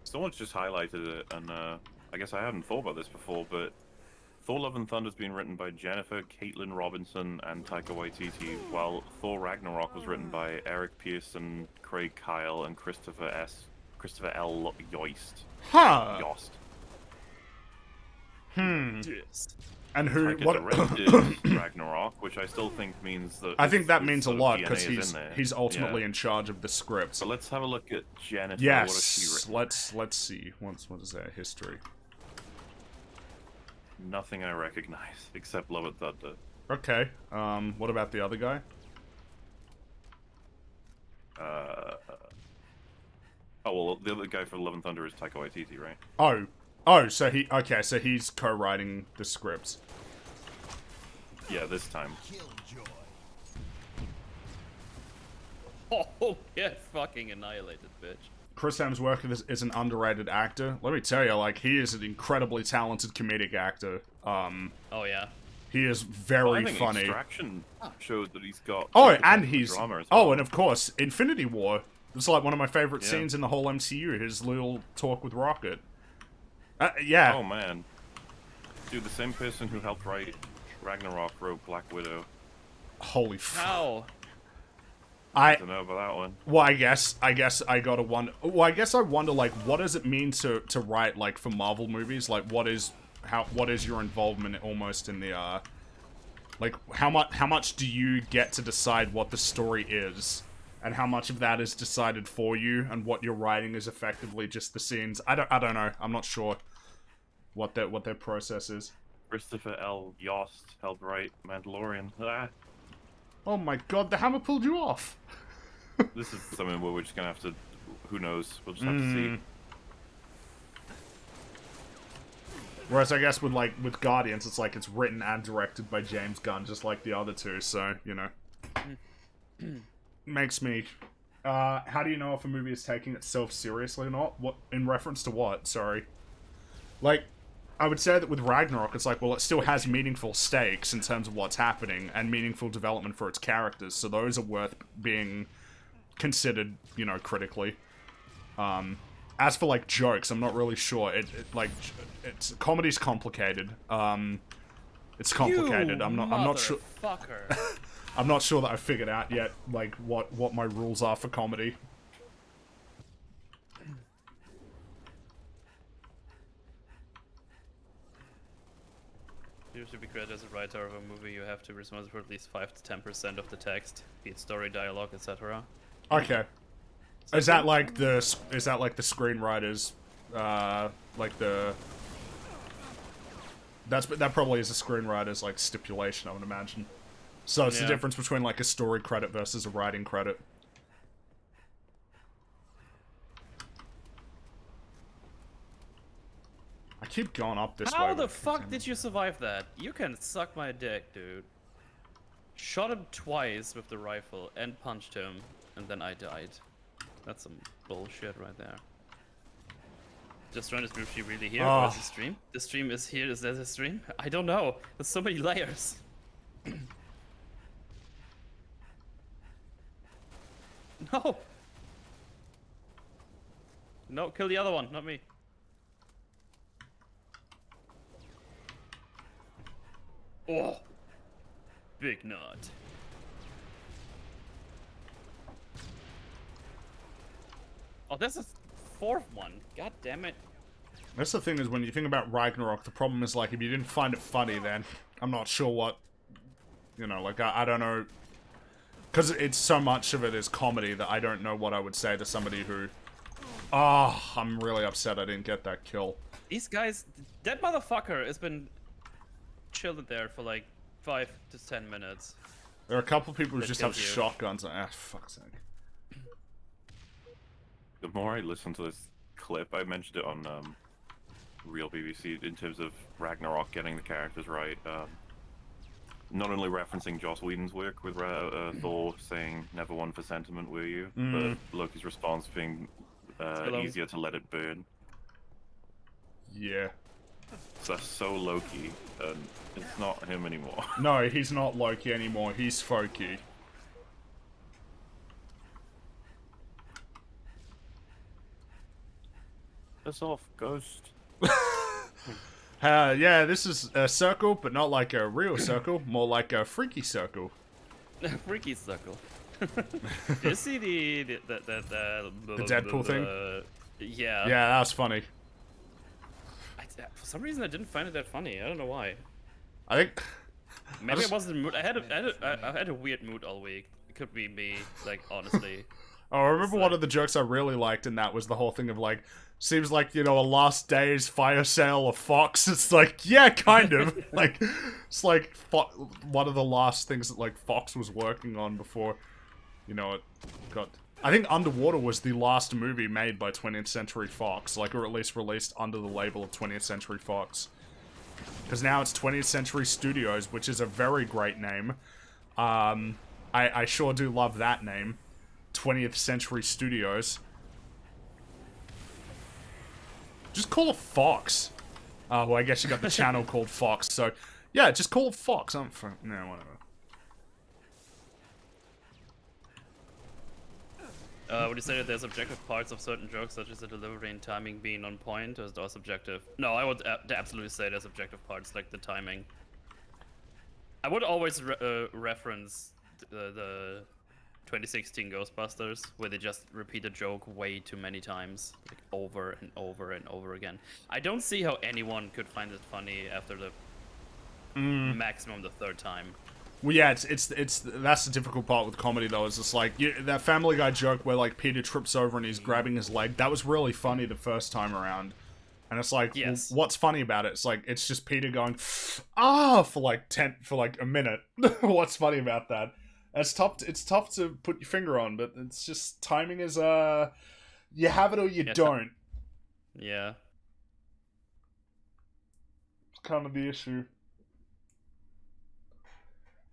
Someone's just highlighted it, and I guess I hadn't thought about this before, but Thor: Love and Thunder has been written by Jennifer Caitlin Robinson and Taika Waititi, while Thor: Ragnarok was written by Eric Pearson, Craig Kyle, and Christopher L. Yost. Huh. Yost. Yes. And who? Taika What? directed Ragnarok, which I still think means that. I think that his means a sort of lot DNA because is in there. he's ultimately Yeah. in charge of the script. So let's have a look at Jennifer. Yes. What has she written? Let's see. What is their history? Nothing I recognize except Love and Thunder. Okay. What about the other guy? Oh well, the other guy for Love and Thunder is Taika Waititi, right? Oh, so he's co-writing the scripts. Yeah, this time. Oh, get fucking annihilated, bitch. Chris Hemsworth is an underrated actor. Let me tell you, like, he is an incredibly talented comedic actor. Oh yeah. He is Well, very I think funny. Extraction shows that he's got. Oh, good and potential for he's drama as well. oh, and of course, Infinity War. It's like one of my favorite Yeah. scenes in the whole MCU. His little talk with Rocket. Yeah. Oh man, dude, the same person who helped write Ragnarok wrote Black Widow. Holy fuck. How? I Don't know about that one. well, I guess I gotta wonder. Well, I guess I wonder, like, what does it mean to write, like, for Marvel movies? Like, what is your involvement almost in the like, how much do you get to decide what the story is, and how much of that is decided for you, and what you're writing is effectively just the scenes? I don't know. I'm not sure what their process is. Christopher L. Yost helped write Mandalorian. Ah, Oh my god, the hammer pulled you off. this is something where we're just gonna have to. Who knows? We'll just have to see. Whereas I guess with Guardians, it's like it's written and directed by James Gunn, just like the other two. So you know, makes me. How do you know if a movie is taking itself seriously or not? What in reference to what? Sorry. Like, I would say that with Ragnarok, it's like, well, it still has meaningful stakes in terms of what's happening and meaningful development for its characters. So those are worth being considered, you know, critically. As for, like, jokes, I'm not really sure. It's comedy's complicated. It's complicated. I'm not sure. Fucker. I'm not sure that I've figured out yet, like, what my rules are for comedy. You should be credited as a writer of a movie. You have to be responsible for at least 5 to 10% of the text, be it story, dialogue, etc. Okay. Is that like the screenwriters, like the... That probably is a screenwriter's, like, stipulation, I would imagine. So it's the Yeah. difference between, like, a story credit versus a writing credit. I keep going up this way. How but the it keeps fuck ending. did you survive that? You can suck my dick, dude. Shot him twice with the rifle and punched him, and then I died. That's some bullshit right there. Just run this movie really here? Oh. Or is the stream? The stream is here. Is there a stream? I don't know. There's so many layers. No. No, kill the other one, not me. Oh. Big nut. Oh, there's a fourth one. God damn it. That's the thing, is when you think about Ragnarok, the problem is, like, if you didn't find it funny, then I'm not sure what, you know, like, I don't know, because it's so much of it is comedy that I don't know what I would say to somebody who, I'm really upset I didn't get that kill. These guys, that motherfucker has been chilling there for like 5 to 10 minutes. There are a couple people who That just have kills you. shotguns, like, fuck's sake. The more I listen to this clip, I mentioned it on Real BBC in terms of Ragnarok getting the characters right. Not only referencing Joss Whedon's work with Thor saying "never one for sentiment, were you?" but Loki's response being easier to let it burn. Yeah. So that's so Loki, and it's not him anymore. No, he's not Loki anymore, he's Foki. Piss off, ghost. Yeah, this is a circle, but not like a real circle, more like a freaky circle. Freaky circle. Did you see the Deadpool thing? Yeah. Yeah, that was funny. For some reason, I didn't find it that funny. I don't know why. I think. Maybe I wasn't in the mood. I had a weird mood all week. It could be me, like, honestly. Oh, I remember one of the jokes I really liked, and that was the whole thing of like, seems like, you know, a last day's fire sale of Fox. It's like, yeah, kind of. Like, it's like one of the last things that like Fox was working on before, you know, it got. I think Underwater was the last movie made by 20th Century Fox, like, or at least released under the label of 20th Century Fox. Because now it's 20th Century Studios, which is a very great name. I sure do love that name. 20th Century Studios. Just call it Fox. Well, I guess you got the channel called Fox, so... Yeah, just call it Fox. No, whatever. Would you say that there's objective parts of certain jokes, such as the delivery and timing being on point, or is it subjective? No, I would absolutely say there's objective parts, like the timing. I would always reference the 2016 Ghostbusters, where they just repeat a joke way too many times, like over and over and over again. I don't see how anyone could find it funny after the maximum the third time. Well, yeah, it's that's the difficult part with comedy, though. Is it's like that Family Guy joke where like Peter trips over and he's grabbing his leg. That was really funny the first time around, and it's like, yes. Well, what's funny about it? It's like it's just Peter going, for like a minute. What's funny about that? It's tough to put your finger on, but it's just timing is you have it or you don't. Yeah. It's kind of the issue.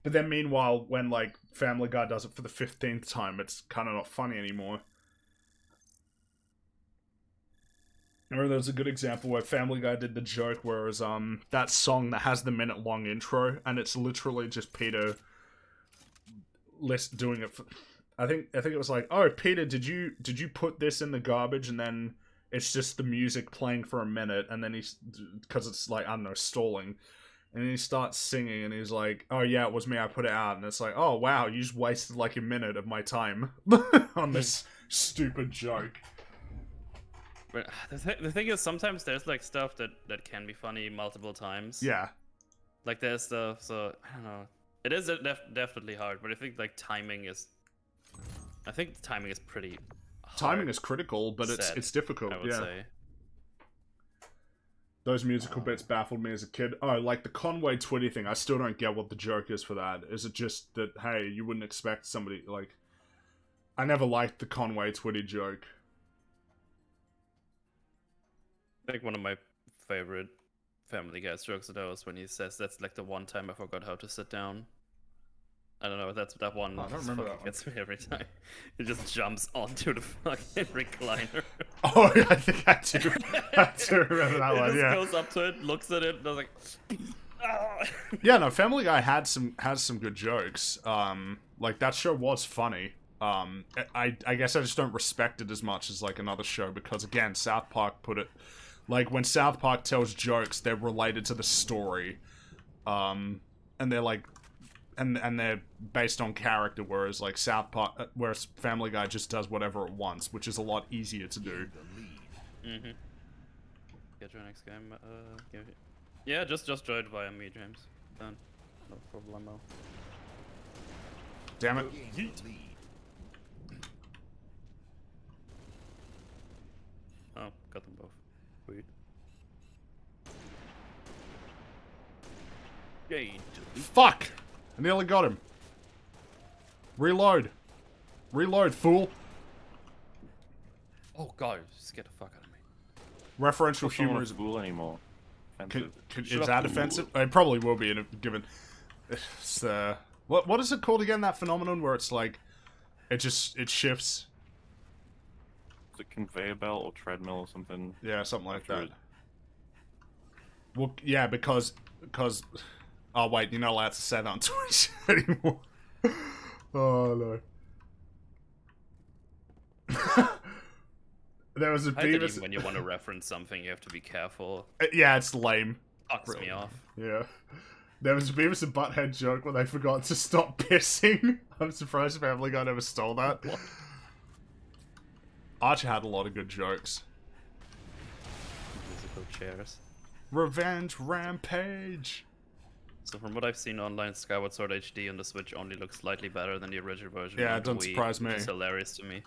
But then meanwhile, when like Family Guy does it for the 15th time, it's kind of not funny anymore. Or there's a good example where Family Guy did the joke where it was that song that has the minute-long intro, and it's literally just Peter doing it. I think it was like, oh Peter, did you put this in the garbage? And then it's just the music playing for a minute, and then because it's like, I don't know, stalling. And he starts singing, and he's like, oh yeah, it was me, I put it out. And it's like, oh wow, you just wasted like a minute of my time on this stupid joke. But the thing is, sometimes there's like stuff that can be funny multiple times. Yeah. Like there's stuff, so, I don't know. It is definitely hard, but I think like timing is... I think the timing is pretty hard. Timing is critical, but it's difficult, I would say. Those musical bits baffled me as a kid. Oh, like the Conway Twitty thing. I still don't get what the joke is for that. Is it just that, hey, you wouldn't expect somebody, like... I never liked the Conway Twitty joke. I think one of my favorite Family Guy jokes of those when he says, that's like the one time I forgot how to sit down. I don't know, that's that one. I don't remember that one. Gets me every time. He just jumps onto the fucking recliner. Oh, yeah, I think I do. I do remember that one, yeah. He just goes up to it, looks at it, and I was like... Yeah, no, Family Guy has some good jokes. Like, that show was funny. I guess I just don't respect it as much as, like, another show, because, again, South Park put it... Like, when South Park tells jokes, they're related to the story. And they're, like... And they're based on character, whereas like whereas Family Guy just does whatever it wants, which is a lot easier to do. Mm-hmm. Get your next game. Yeah, just join via me, James. Done. No problemo. Damn it! Oh, got them both. Sweet. Fuck! I nearly got him. Reload. Reload, fool. Oh god, just get the fuck out of me. Referential humor is... fool anymore. Is that offensive? It probably will be, given... It's, what is it called again, that phenomenon where it's like... It shifts? Is it conveyor belt or treadmill or something? Yeah, something like that. Well, yeah, because... Oh, wait, you're not allowed to say that on Twitch anymore. Oh, no. There was a I think Beavis. even when you want to reference something, you have to be careful. Yeah, it's lame. Fucks me off. Yeah. There was a Beavis and Butthead joke where they forgot to stop pissing. I'm surprised Family Guy never stole that. What? Archer had a lot of good jokes. Musical chairs. Revenge Rampage. So from what I've seen online, Skyward Sword HD on the Switch only looks slightly better than the original version. Yeah, on it the doesn't Wii, surprise which me. is hilarious to me.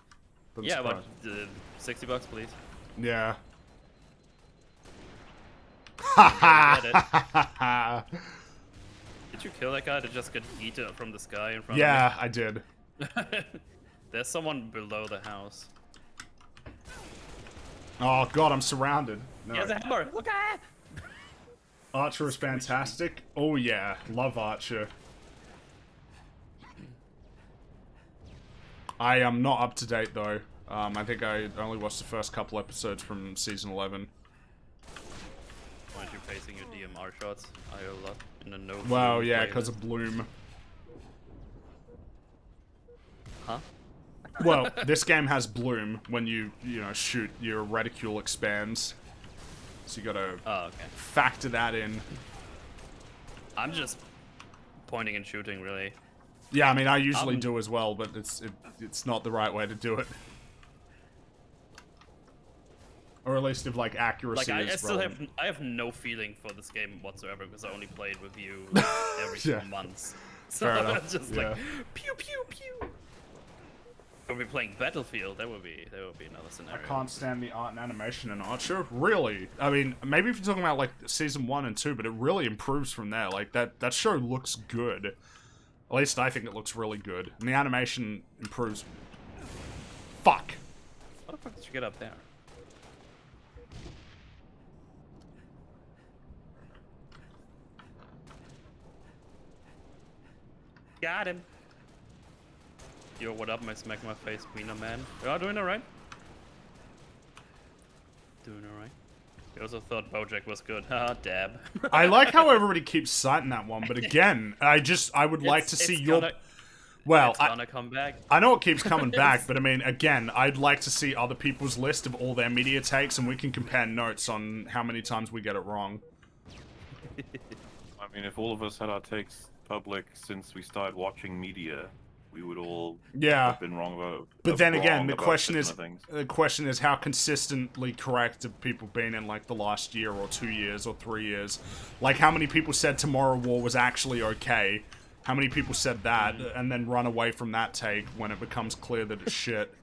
Doesn't Yeah, surprise but $60 please. Yeah. I Did you kill that guy that just got eaten from the sky in front Yeah, I did. of me? There's someone below the house. Oh god, I'm surrounded. No. He has a hammer! Look at it! Archer is fantastic. Oh yeah, love Archer. I am not up to date though. I think I only watched the first couple episodes from season 11. Why aren't you pacing your DMR shots? I love in a no. Wow, yeah, because of Bloom. Huh? Well, this game has Bloom. When you shoot, your reticule expands. So you gotta Oh, okay. factor that in. I'm just pointing and shooting, really. Yeah, I mean, I usually do as well, but it's not the right way to do it. Or at least if, like, accuracy Like, I is still relevant. I have no feeling for this game whatsoever because I only played with you every Yeah. 2 months. So Fair enough, it's just yeah. like pew pew pew. If we're playing Battlefield, that would be another I scenario. can't stand the art and animation in Archer. Really? I mean, maybe if you're talking about, like, season 1 and 2, but it really improves from there. Like, that show looks good. At least I think it looks really good. And the animation improves. Fuck. How the fuck did you get up there? Got him. Yo, what up, my smack my face queener man? You are doing alright? Doing alright. You also thought Bojack was good. Haha, dab. I like how everybody keeps citing that one, but again, I would like to see It's your... gonna- Well, It's gonna come back. I know it keeps coming back, but I mean, again, I'd like to see other people's list of all their media takes, and we can compare notes on how many times we get it wrong. I mean, if all of us had our takes public since we started watching media, we would all Yeah. have been wrong about. But then again, wrong the about question different is, things. how consistently correct have people been in, like, the last year or 2 years or 3 years? Like, how many people said Tomorrow War was actually okay? How many people said that and then run away from that take when it becomes clear that it's shit?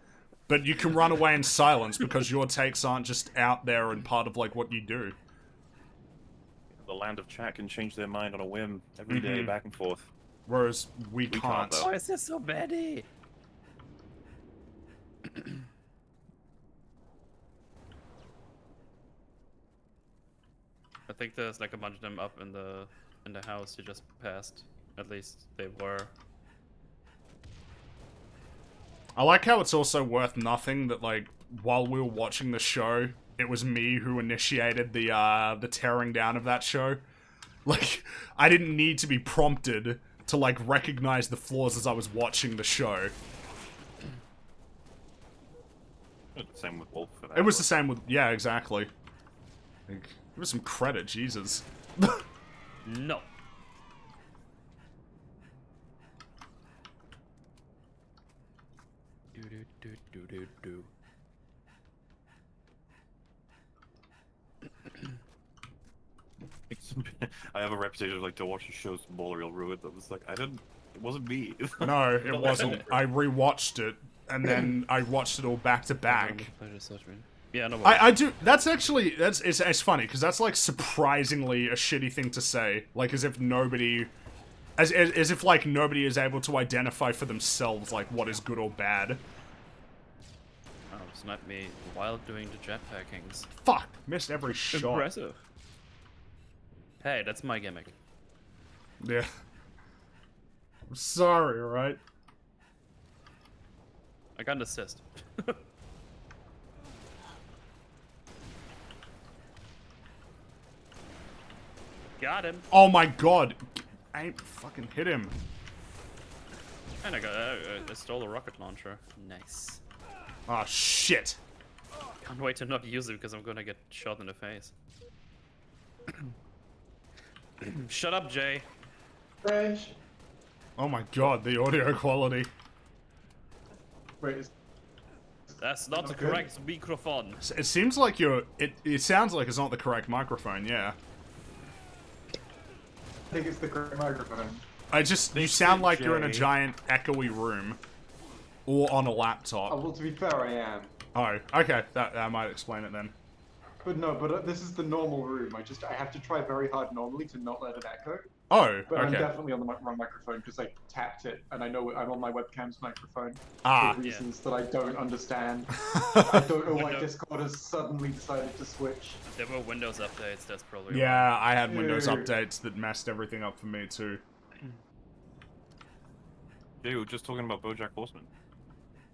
But you can run away in silence because your takes aren't just out there and part of, like, what you do. The land of chat can change their mind on a whim every day, back and forth. Whereas we can't, can't. though. Why is this so bad? I think there's like a bunch of them up in the house you just passed. At least they were. I like how it's also worth nothing that, like, while we were watching the show, it was me who initiated the tearing down of that show. Like, I didn't need to be prompted to, like, recognize the flaws as I was watching the show. Same with Wolf for that. It was the same with... Yeah, exactly. Like, give us some credit, Jesus. No. Do do do do do do. I have a reputation of like to watch the shows Moriel ruined. I was like, it wasn't me. No, it wasn't. I rewatched it, and then I watched it all back to back. Yeah, no. I do. That's actually it's funny because that's like surprisingly a shitty thing to say. Like as if nobody, as if like nobody is able to identify for themselves like what is good or bad. Oh, sniped me while doing the jetpackings. Fuck, missed every shot. Impressive. Hey, that's my gimmick. Yeah. I'm sorry, alright? I got an assist. Got him. Oh my god. I ain't fucking hit him. And I stole a rocket launcher. Nice. Oh shit. can't wait to not use it because I'm gonna get shot in the face. Shut up, Jay. Fresh. Oh my god, the audio quality. Wait, is That's not the Okay. correct microphone. It seems like it sounds like it's not the correct microphone, yeah. I think it's the correct microphone. You sound like you're in a Jay. giant echoey room. Or on a Oh, laptop. well, to be fair, I am. Oh, okay, that might explain it then. But no, this is the normal room. I have to try very hard normally to not let it echo. Oh, But I'm okay. definitely on the wrong microphone because I tapped it, and I know I'm on my webcam's microphone Ah. for reasons that I don't understand. I don't know why Window- Discord has suddenly decided to switch. There were Windows updates, that's probably why. Yeah, I had Windows Ew. updates that messed everything up for me too. Dude, we were just talking about BoJack Horseman.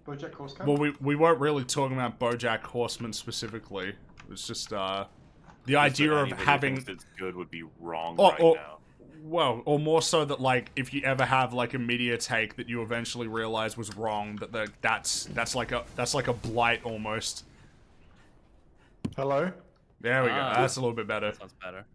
BoJack Horseman? Well, we weren't really talking about BoJack Horseman specifically. It was just the idea of Anybody who having thinks it's good would be wrong Oh, right oh. now. well, or more so that like if you ever have like a media take that you eventually realize was wrong, that's like a blight almost. Hello? There we go. Ah. That's a little bit better. Sounds better.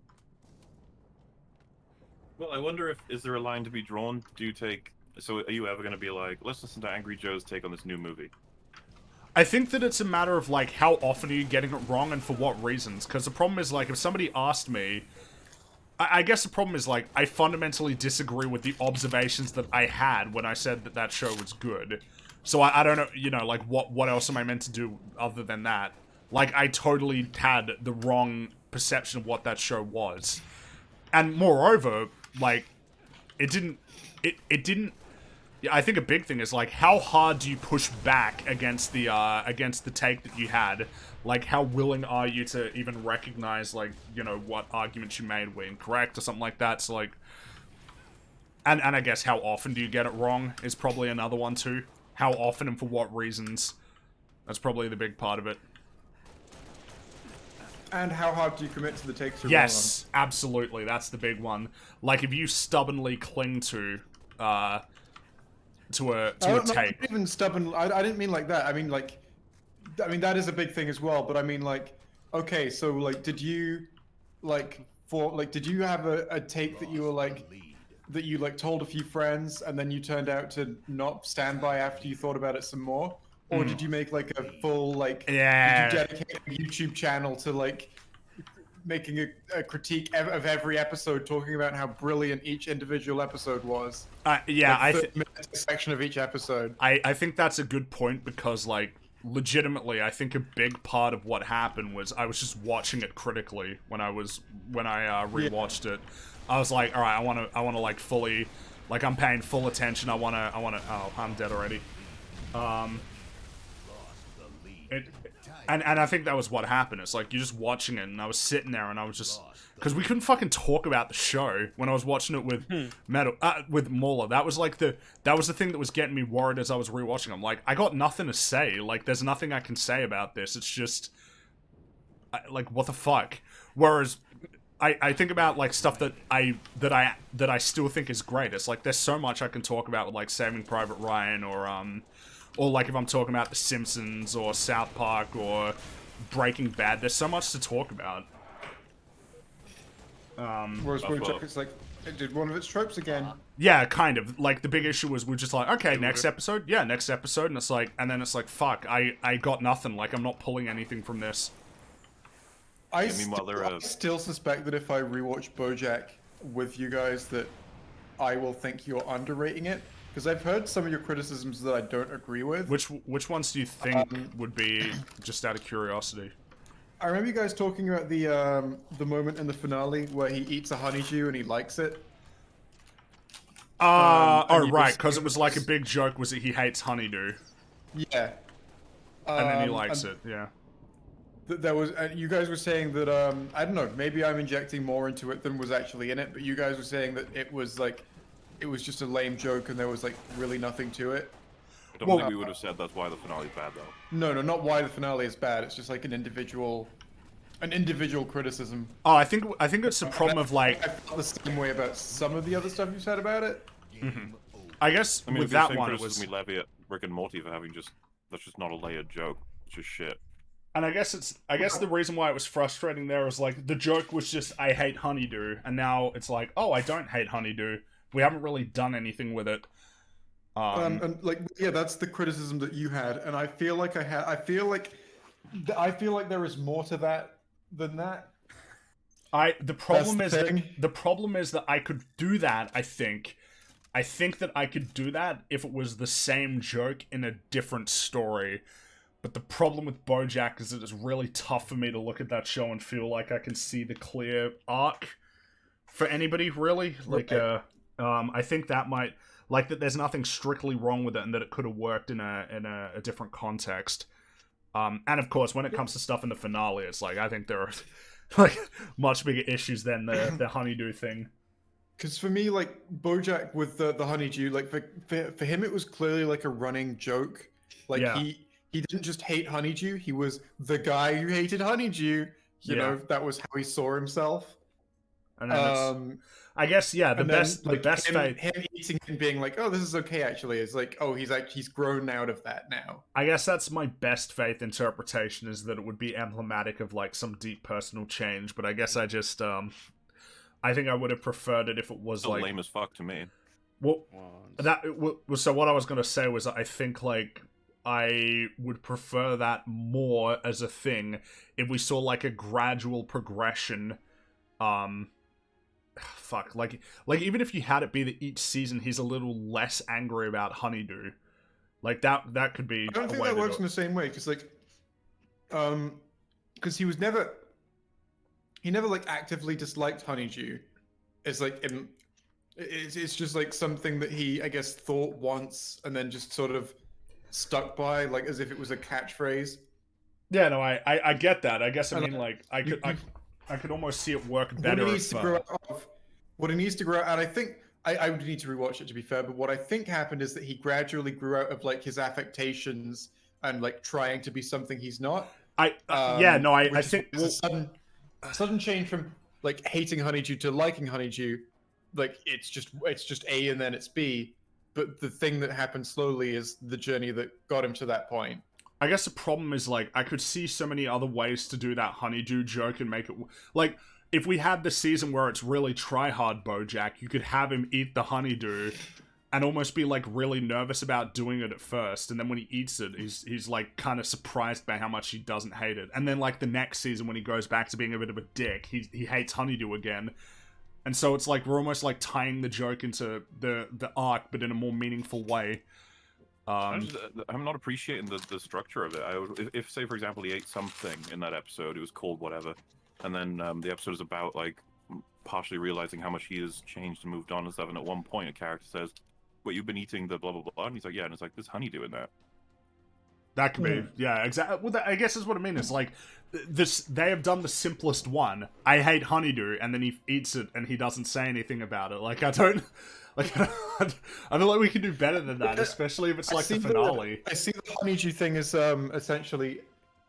Well, I wonder if is there a line to be drawn? Do you take? So, are you ever going to be like, let's listen to Angry Joe's take on this new movie? I think that it's a matter of like how often are you getting it wrong and for what reasons. Because the problem is like if somebody asked me, I guess the problem is like I fundamentally disagree with the observations that I had when I said that that show was good. So I don't know, you know, like what else am I meant to do other than that? Like I totally had the wrong perception of what that show was, and moreover, like it didn't. Yeah, I think a big thing is like how hard do you push back against the take that you had? Like how willing are you to even recognize like, you know, what arguments you made were incorrect or something like that? So like and I guess how often do you get it wrong is probably another one too. How often and for what reasons? That's probably the big part of it. And how hard do you commit to the takes you're Yes, absolutely. That's the big one. Like if you stubbornly cling to a take. Not even stubborn. I didn't mean like that. I mean like, that is a big thing as well. But I mean like, okay, so like, did you have a take that you were like, that you like told a few friends and then you turned out to not stand by after you thought about it some more? Or did you make like a full like? Yeah. Did you dedicate a YouTube channel to like making a critique of every episode, talking about how brilliant each individual episode was? Yeah, Like 30 minutes a section of each episode. I think that's a good point because, like, legitimately, I think a big part of what happened was I was just watching it critically when I rewatched it. I was like, all right, I want to like fully, like, I'm paying full attention. I want to. Oh, I'm dead already. And I think that was what happened. It's like you're just watching it, and I was sitting there, and I was just because we couldn't fucking talk about the show when I was watching it with with Mauler. That was like the thing that was getting me worried as I was rewatching. I'm like, I got nothing to say. Like, there's nothing I can say about this. It's just like what the fuck. Whereas I think about like stuff that I still think is great. It's like there's so much I can talk about with like Saving Private Ryan or like if I'm talking about The Simpsons or South Park or Breaking Bad, there's so much to talk about. Whereas Buffalo. BoJack is like, it did one of its tropes again. Yeah, kind of. Like the big issue was we're just like, okay, next episode, yeah, next episode, and it's like, and then it's like, fuck, I got nothing. Like I'm not pulling anything from this. I meanwhile, there are- still suspect that if I rewatch BoJack with you guys, that I will think you're underrating it. Because I've heard some of your criticisms that I don't agree with. Which ones do you think would be just out of curiosity? I remember you guys talking about the moment in the finale where he eats a honeydew and he likes it. Oh and you right, just- because it was like a big joke was that he hates honeydew, Yeah. and then he likes it. Yeah. There was, you guys were saying that I don't know, maybe I'm injecting more into it than was actually in it, but you guys were saying that it was like, it was just a lame joke and there was like really nothing to it. I don't Well- think we would have said that's why the finale's bad, though. No, not why the finale is bad. It's just like an individual criticism. Oh, I think it's a problem of like, I felt the same way about some of the other stuff you said about it. I guess I mean, with if you're that saying one it criticism was. we levy at Rick and Morty for having that's just not a layered joke. It's just shit. And I guess the reason why it was frustrating there was like the joke was just I hate Honeydew, and now it's like, oh, I don't hate Honeydew. We haven't really done anything with it. And like, yeah, that's the criticism that you had, and I feel like I feel like there is more to that than that. The problem That's the thing. the problem is that I could do that. I think that I could do that if it was the same joke in a different story. But the problem with BoJack is that it's really tough for me to look at that show and feel like I can see the clear arc for anybody, really. Like, I think that might, like, that there's nothing strictly wrong with it and that it could have worked in a different context. And of course, when it comes to stuff in the finale, it's like, I think there are, like, much bigger issues than the Honeydew thing. Because for me, like, BoJack with the Honeydew, like, for him, it was clearly like a running joke. Like, Yeah. He didn't just hate Honeydew, he was the guy who hated Honeydew. You know, that was how he saw himself. And then I guess, yeah, the and then, best like, fate. him eating and being like, oh, this is okay, actually. It's like, oh, he's grown out of that now. I guess that's my best faith interpretation, is that it would be emblematic of like some deep personal change. But I guess I just I think I would have preferred it if it was Still like lame as fuck to me. well so what I was gonna say was I think like I would prefer that more as a thing if we saw like a gradual progression. Fuck, like even if you had it be that each season he's a little less angry about Honeydew, like that could be. I don't think that works in the same way, because like, because he never like actively disliked Honeydew. It's like it's just like something that he, I guess, thought once and then just sort of stuck by, like as if it was a catchphrase. Yeah, no, I get that. I guess I mean like I could almost see it work better. What he needs to grow out of, what he needs to grow out, and I think I would need to rewatch it to be fair, but what I think happened is that he gradually grew out of like his affectations and like trying to be something he's not. I think a sudden change from like hating Honeydew to liking Honeydew. Like it's just A and then it's B, but the thing that happened slowly is the journey that got him to that point. I guess the problem is, like, I could see so many other ways to do that Honeydew joke and make it... Like, if we had the season where it's really try-hard BoJack, you could have him eat the Honeydew and almost be, like, really nervous about doing it at first. And then when he eats it, he's like, kind of surprised by how much he doesn't hate it. And then, like, the next season when he goes back to being a bit of a dick, he hates Honeydew again. And so it's like, we're almost, like, tying the joke into the arc, but in a more meaningful way. I'm not appreciating the structure of it. If, say, for example, he ate something in that episode, it was called whatever, and then the episode is about, like, partially realizing how much he has changed and moved on and stuff, and at one point a character says, "What, you've been eating the blah, blah, blah?" And he's like, "Yeah," and it's like, there's honeydew in that. That could be, yeah, exactly. Well, I guess that's what I mean. It's like, they have done the simplest one. I hate honeydew, and then he eats it, and he doesn't say anything about it. Like, I don't... Like, I feel like we can do better than that, especially if it's like the finale. I see the honeydew thing as essentially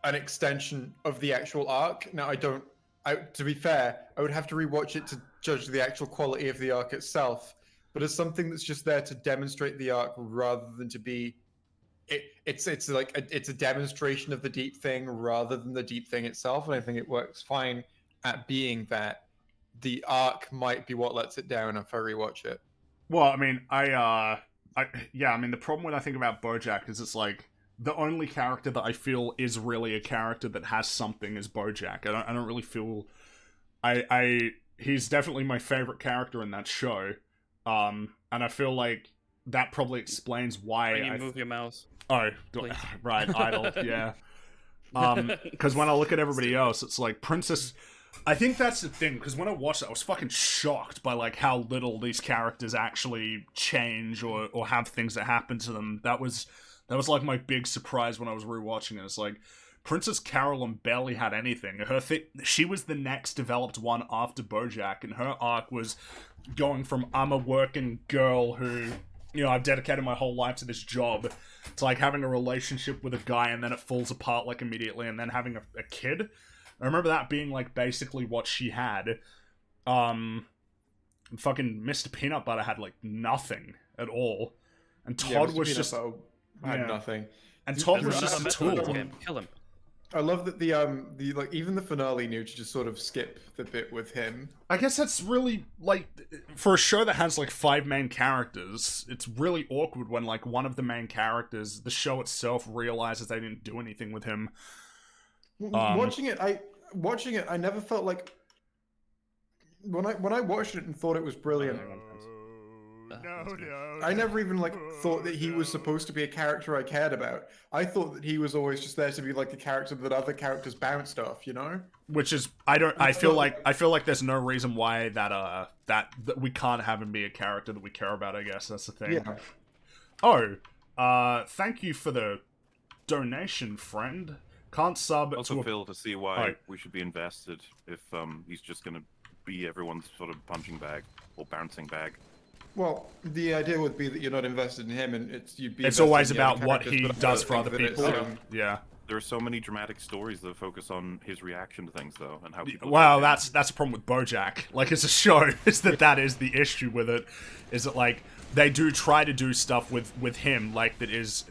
an extension of the actual arc. Now, to be fair, I would have to rewatch it to judge the actual quality of the arc itself. But as something that's just there to demonstrate the arc rather than to be, it's a demonstration of the deep thing rather than the deep thing itself. And I think it works fine at being that. The arc might be what lets it down if I rewatch it. Well, I mean, I mean, the problem when I think about BoJack is it's like, the only character that I feel is really a character that has something is BoJack. I don't really feel... He's definitely my favorite character in that show. And I feel like that probably explains why... Can you move your mouse? Oh, right, idle, yeah. Because when I look at everybody else, it's like, Princess... I think that's the thing, because when I watched it, I was fucking shocked by, like, how little these characters actually change or have things that happen to them. That was like, my big surprise when I was rewatching it. It's like, Princess Carolyn barely had anything. She was the next developed one after BoJack, and her arc was going from, I'm a working girl who, you know, I've dedicated my whole life to this job, to, like, having a relationship with a guy, and then it falls apart, like, immediately, and then having a kid. I remember that being, like, basically what she had. Fucking Mr. Peanut Butter had, like, nothing at all. And Todd was just... had nothing. And Todd was just a tool. Kill him. I love that the like even the finale knew to just sort of skip the bit with him. I guess that's really, like, for a show that has, like, 5 main characters, it's really awkward when, like, one of the main characters, the show itself, realizes they didn't do anything with him. Watching it, I never felt like when I watched it and thought it was brilliant. No. I never even like thought that he was supposed to be a character I cared about. I thought that he was always just there to be like the character that other characters bounced off, you know? Which is, I feel like there's no reason why that we can't have him be a character that we care about, I guess. That's the thing. Yeah. Oh, thank you for the donation, friend. Can't sub Also, to a... Phil, to see why we should be invested if he's just gonna be everyone's sort of punching bag or bouncing bag. Well, the idea would be that you're not invested in him, and you'd be. It's invested always in the other about what characters, he but I does don't for other think that it's, people. Yeah. There are so many dramatic stories that focus on his reaction to things, though, and how people. Well, that's a problem with BoJack. Like, as a show, is that is the issue with it. Is that, like, they do try to do stuff with him, like, that is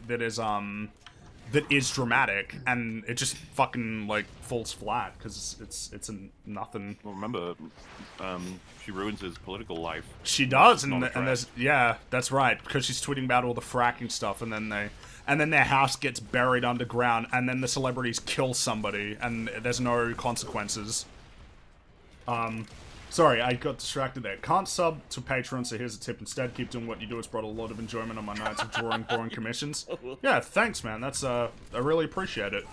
dramatic, and it just fucking, like, falls flat because it's a nothing. Well, remember, she ruins his political life. She does, and Not a there's, yeah, that's right, because she's tweeting about all the fracking stuff, and then their house gets buried underground, and then the celebrities kill somebody, and there's no consequences. Sorry, I got distracted there. Can't sub to Patreon, so here's a tip. Instead, keep doing what you do. It's brought a lot of enjoyment on my nights of drawing boring commissions. Yeah, thanks, man. That's, I really appreciate it.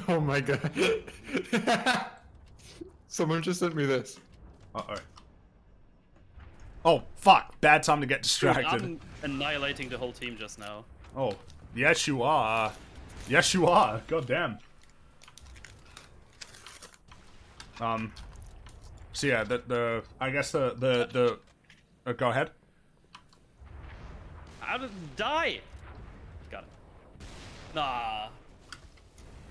Oh my god. Someone just sent me this. Uh-oh. Oh, fuck. Bad time to get Dude, distracted. I'm annihilating the whole team just now. Oh, yes you are. Yes you are. God damn. So yeah, I guess go ahead. How did it die? Got it. Nah.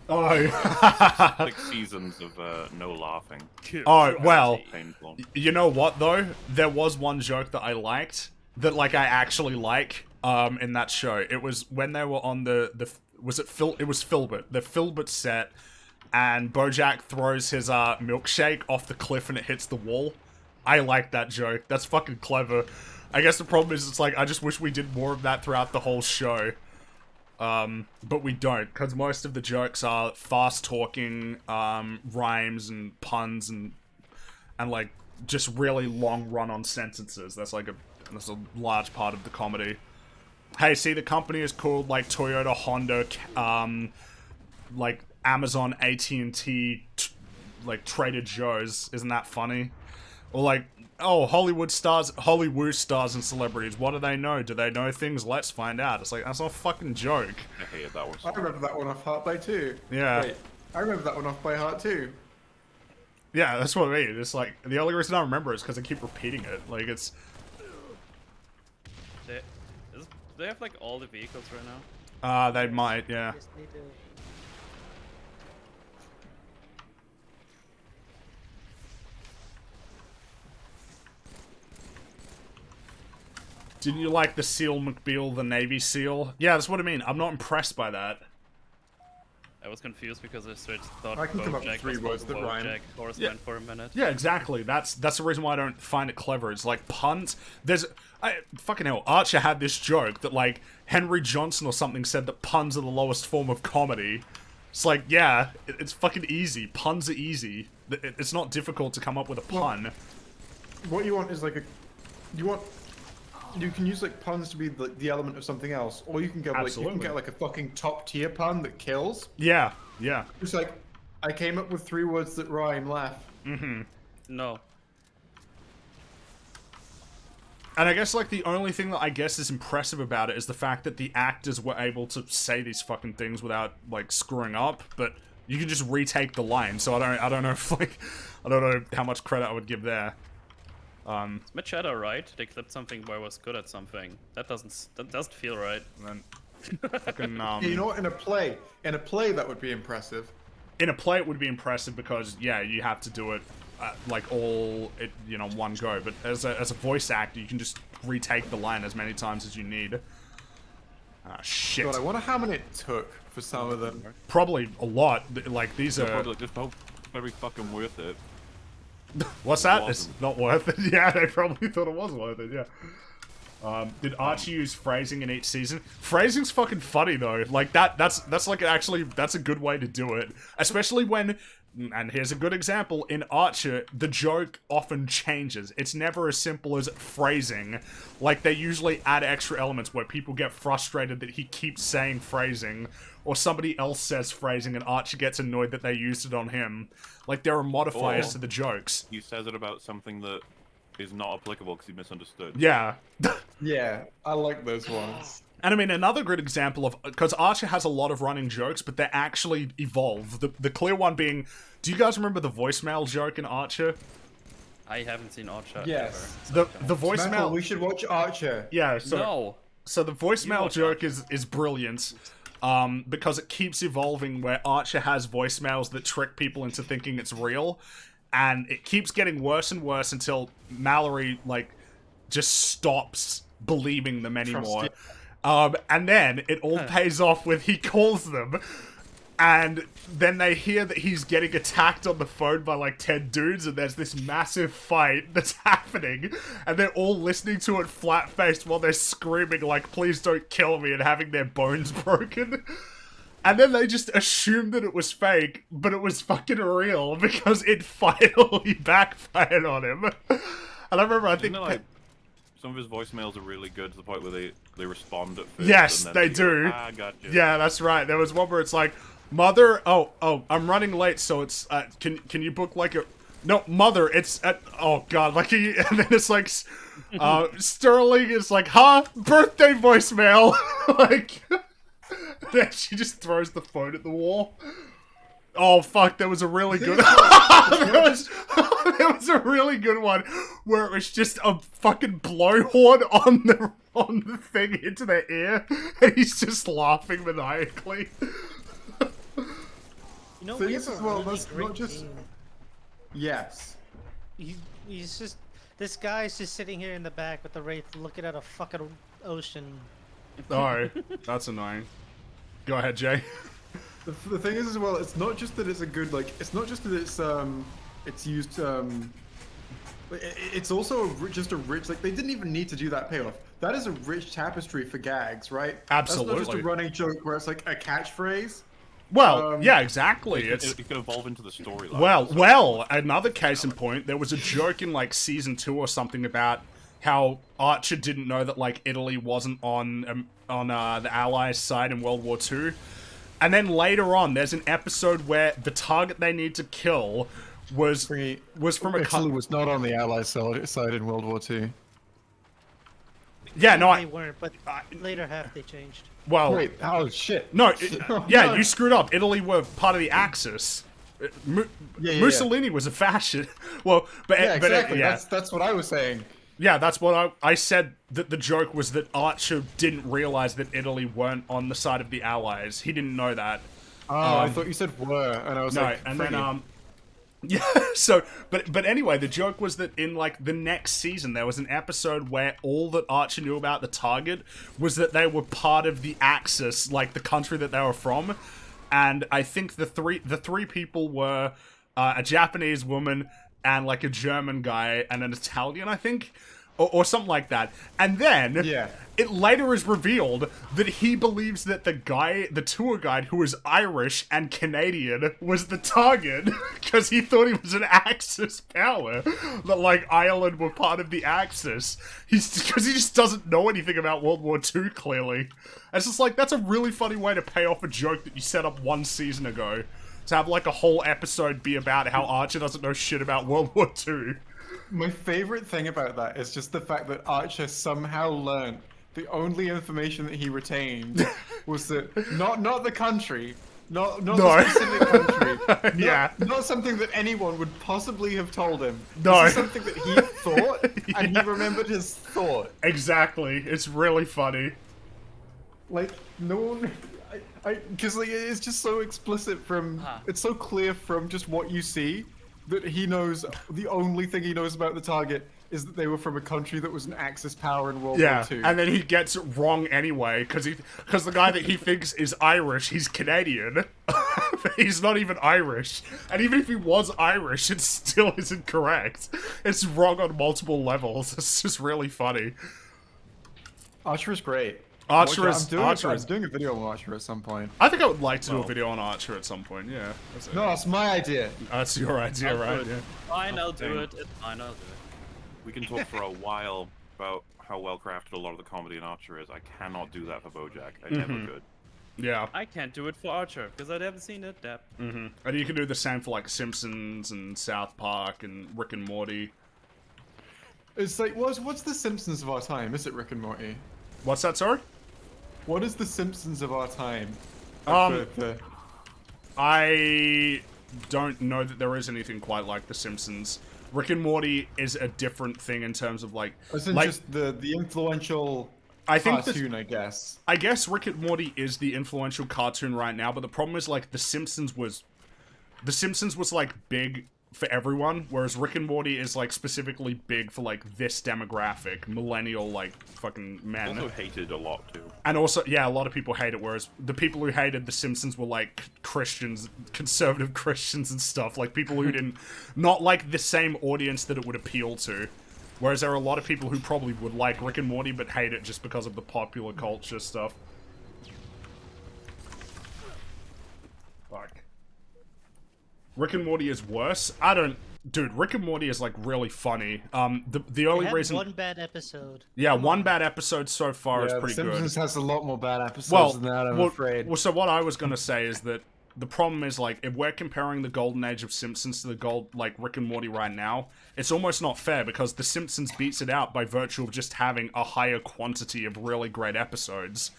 Oh. 6 seasons of no laughing. Oh, well. Painful. You know what though? There was one joke that I liked that like I actually like in that show. It was when they were on it was Filbert. The Filbert set, and BoJack throws his milkshake off the cliff and it hits the wall. I like that joke. That's fucking clever. I guess the problem is it's like I just wish we did more of that throughout the whole show. But we don't, because most of the jokes are fast talking, rhymes and puns and like just really long run on sentences. That's a large part of the comedy. Hey, see, the company is called like Toyota, Honda, like Amazon, AT&T, like Trader Joe's. Isn't that funny? Or like, oh, Hollywood stars and celebrities. What do they know? Do they know things? Let's find out. It's like, that's not a fucking joke. I hated that one. I remember that one off Heart by 2. Yeah. Wait, I remember that one off by Heart too. Yeah, that's what I mean. It's like, the only reason I remember is because I keep repeating it. Like, it's... Do they have like all the vehicles right now? They might, yeah. Didn't you like the Seal McBeal, the Navy SEAL? Yeah, that's what I mean. I'm not impressed by that. I was confused because I straight thought I can come up with BoJack 3 was words that called rhyme. BoJack Horseman for a minute. Yeah, exactly. That's the reason why I don't find it clever. It's like puns. Fucking hell, Archer had this joke that like Henry Johnson or something said that puns are the lowest form of comedy. It's like, yeah, it's fucking easy. Puns are easy. It's not difficult to come up with a pun. What you want is like you can use like puns to be the element of something else, or you can get like a fucking top tier pun that kills. Yeah, yeah. It's like, I came up with 3 words that rhyme, laugh. Mm-hmm. No. And I guess like the only thing that I guess is impressive about it is the fact that the actors were able to say these fucking things without like screwing up, but you can just retake the line. So I don't know if like I don't know how much credit I would give there. Is Mitch Hedda right? They clipped something where I was good at something. That doesn't feel right. And then fucking Yeah, you know what? In a play that would be impressive. in a play it would be impressive because yeah, you have to do it like one go. But as a voice actor, you can just retake the line as many times as you need. Ah, shit. God, I wonder how many it took for some of them. Probably a lot. Like, these They're are... probably like, just very fucking worth it. What's that? It's wasn't. not worth it. Yeah, they probably thought it was worth it, yeah. Did Archie use phrasing in each season? Phrasing's fucking funny though. Like that's like actually that's a good way to do it. Especially when, and here's a good example, in Archer, the joke often changes. It's never as simple as phrasing. Like they usually add extra elements where people get frustrated that he keeps saying phrasing, or somebody else says phrasing and Archer gets annoyed that they used it on him. Like there are modifiers Or- to the jokes. He says it about something that is not applicable because he misunderstood. Yeah. Yeah, I like those ones. And I mean, another good example of... Because Archer has a lot of running jokes, but they actually evolve. The clear one being... Do you guys remember the voicemail joke in Archer? I haven't seen Archer. Yes. Ever, The so Michael, voicemail... we should watch Archer. Yeah, so... no. So the voicemail watch joke is brilliant. Because it keeps evolving where Archer has voicemails that trick people into thinking it's real. And it keeps getting worse and worse until Mallory, like, just stops believing them anymore. And then it all pays off with he calls them, and then they hear that he's getting attacked on the phone by like 10 dudes, and there's this massive fight that's happening, and they're all listening to it flat-faced while they're screaming like, please don't kill me, and having their bones broken. And then they just assumed that it was fake, but it was fucking real because it finally backfired on him. And I remember, I think... Isn't it like some of his voicemails are really good to the point where they respond at first. Yes, and then they do. Ah, gotcha. Yeah, that's right. There was one where it's like, Mother, oh, I'm running late, so it's, can you book like a... No, Mother, it's at... Oh, God, like, and then it's like, Sterling is like, huh? Birthday voicemail! Like... Then she just throws the phone at the wall. Oh fuck, there was a really good there was a really good one where it was just a fucking blowhorn on the thing into their ear, and he's just laughing maniacally. You know, Thing we is have as a well, really that's great not just- team. Yes. He's just this guy's just sitting here in the back with the wraith looking at a fucking ocean. Oh, that's annoying. Go ahead, Jay. The thing is as well, it's not just that it's a good like. It's not just that it's used. It's also just a rich. Like they didn't even need to do that payoff. That is a rich tapestry for gags, right? That's not just Absolutely. a running joke where it's like a catchphrase. Well, yeah, exactly. It's It could evolve into the storyline. well, another case in point, there was a joke in like season 2 or something about how Archer didn't know that like Italy wasn't on the Allies' side in World War II. And then later on, there's an episode where the target they need to kill was from a Italy country. was not on the Allies' side in World War II. Yeah, no, They weren't, but later half they changed. well, Wait, oh shit. no, yeah, No. you screwed up. Italy were part of the Axis. Yeah. Mussolini was a fascist. Well, but Yeah, exactly. yeah. That's what I was saying. Yeah, that's what I said, that the joke was that Archer didn't realize that Italy weren't on the side of the Allies. He didn't know that. Oh, I thought you said were, and I was No, like, and "Friggy." then, yeah, so, but anyway, the joke was that in, like, the next season, there was an episode where all that Archer knew about the target was that they were part of the Axis, like, the country that they were from, and I think the three people were, a Japanese woman, and, like, a German guy, and an Italian, I think? Or something like that. And then, Yeah. it later is revealed that he believes that the tour guide, who was Irish and Canadian, was the target, because he thought he was an Axis power. That, like, Ireland were part of the Axis. Because he just doesn't know anything about World War II, clearly. And it's just like, that's a really funny way to pay off a joke that you set up one season ago. To have, like, a whole episode be about how Archer doesn't know shit about World War II. My favorite thing about that is just the fact that Archer somehow learned the only information that he retained was that not the country, not No. the specific country, Yeah. not something that anyone would possibly have told him. No. This is something that he thought, and he remembered his thought. Exactly. It's really funny. Like no one, because like, it's just so explicit from, it's so clear from just what you see that he knows the only thing he knows about the target is that they were from a country that was an Axis power in World Yeah, War II. and then he gets it wrong anyway because the guy that he thinks is Irish, he's Canadian. He's not even Irish, and even if he was Irish, it still isn't correct. It's wrong on multiple levels. It's just really funny. Archer is great. Archer is I'm doing a video on Archer at some point. I think I would like to do a Well. video on Archer at some point. Yeah, No, that's my idea. that's your idea, I'll do right? it. Yeah. Fine, I'll do thing. it. It's fine, I'll do it. We can talk for a while about how well crafted a lot of the comedy in Archer is. I cannot do that for BoJack. I never could. Yeah. I can't do it for Archer because I haven't seen it. Dap. And you can do the same for like Simpsons and South Park and Rick and Morty. It's like, what's the Simpsons of our time? Is it Rick and Morty? What's that, sorry? What is the Simpsons of our time? The- I don't know that there is anything quite like The Simpsons. Rick and Morty is a different thing in terms of like, as in like just the influential I think cartoon, I guess. I guess Rick and Morty is the influential cartoon right now, but the problem is like The Simpsons was like big for everyone, whereas Rick and Morty is like specifically big for like this demographic, millennial like fucking men. Also hated a lot too. And also, yeah, a lot of people hate it, whereas the people who hated The Simpsons were, like, Christians, conservative Christians and stuff, like, people who didn't, not, like, the same audience that it would appeal to. Whereas there are a lot of people who probably would like Rick and Morty, but hate it just because of the popular culture stuff. Fuck. Rick and Morty is worse? Dude, Rick and Morty is, like, really funny. The only They had reason... one bad episode. Yeah, Come one on. bad episode so far is Yeah, pretty The good. Simpsons has a lot more bad episodes than that, I'm afraid. Well, so what I was gonna say is that the problem is, like, if we're comparing the golden age of Simpsons to the like, Rick and Morty right now, it's almost not fair because The Simpsons beats it out by virtue of just having a higher quantity of really great episodes.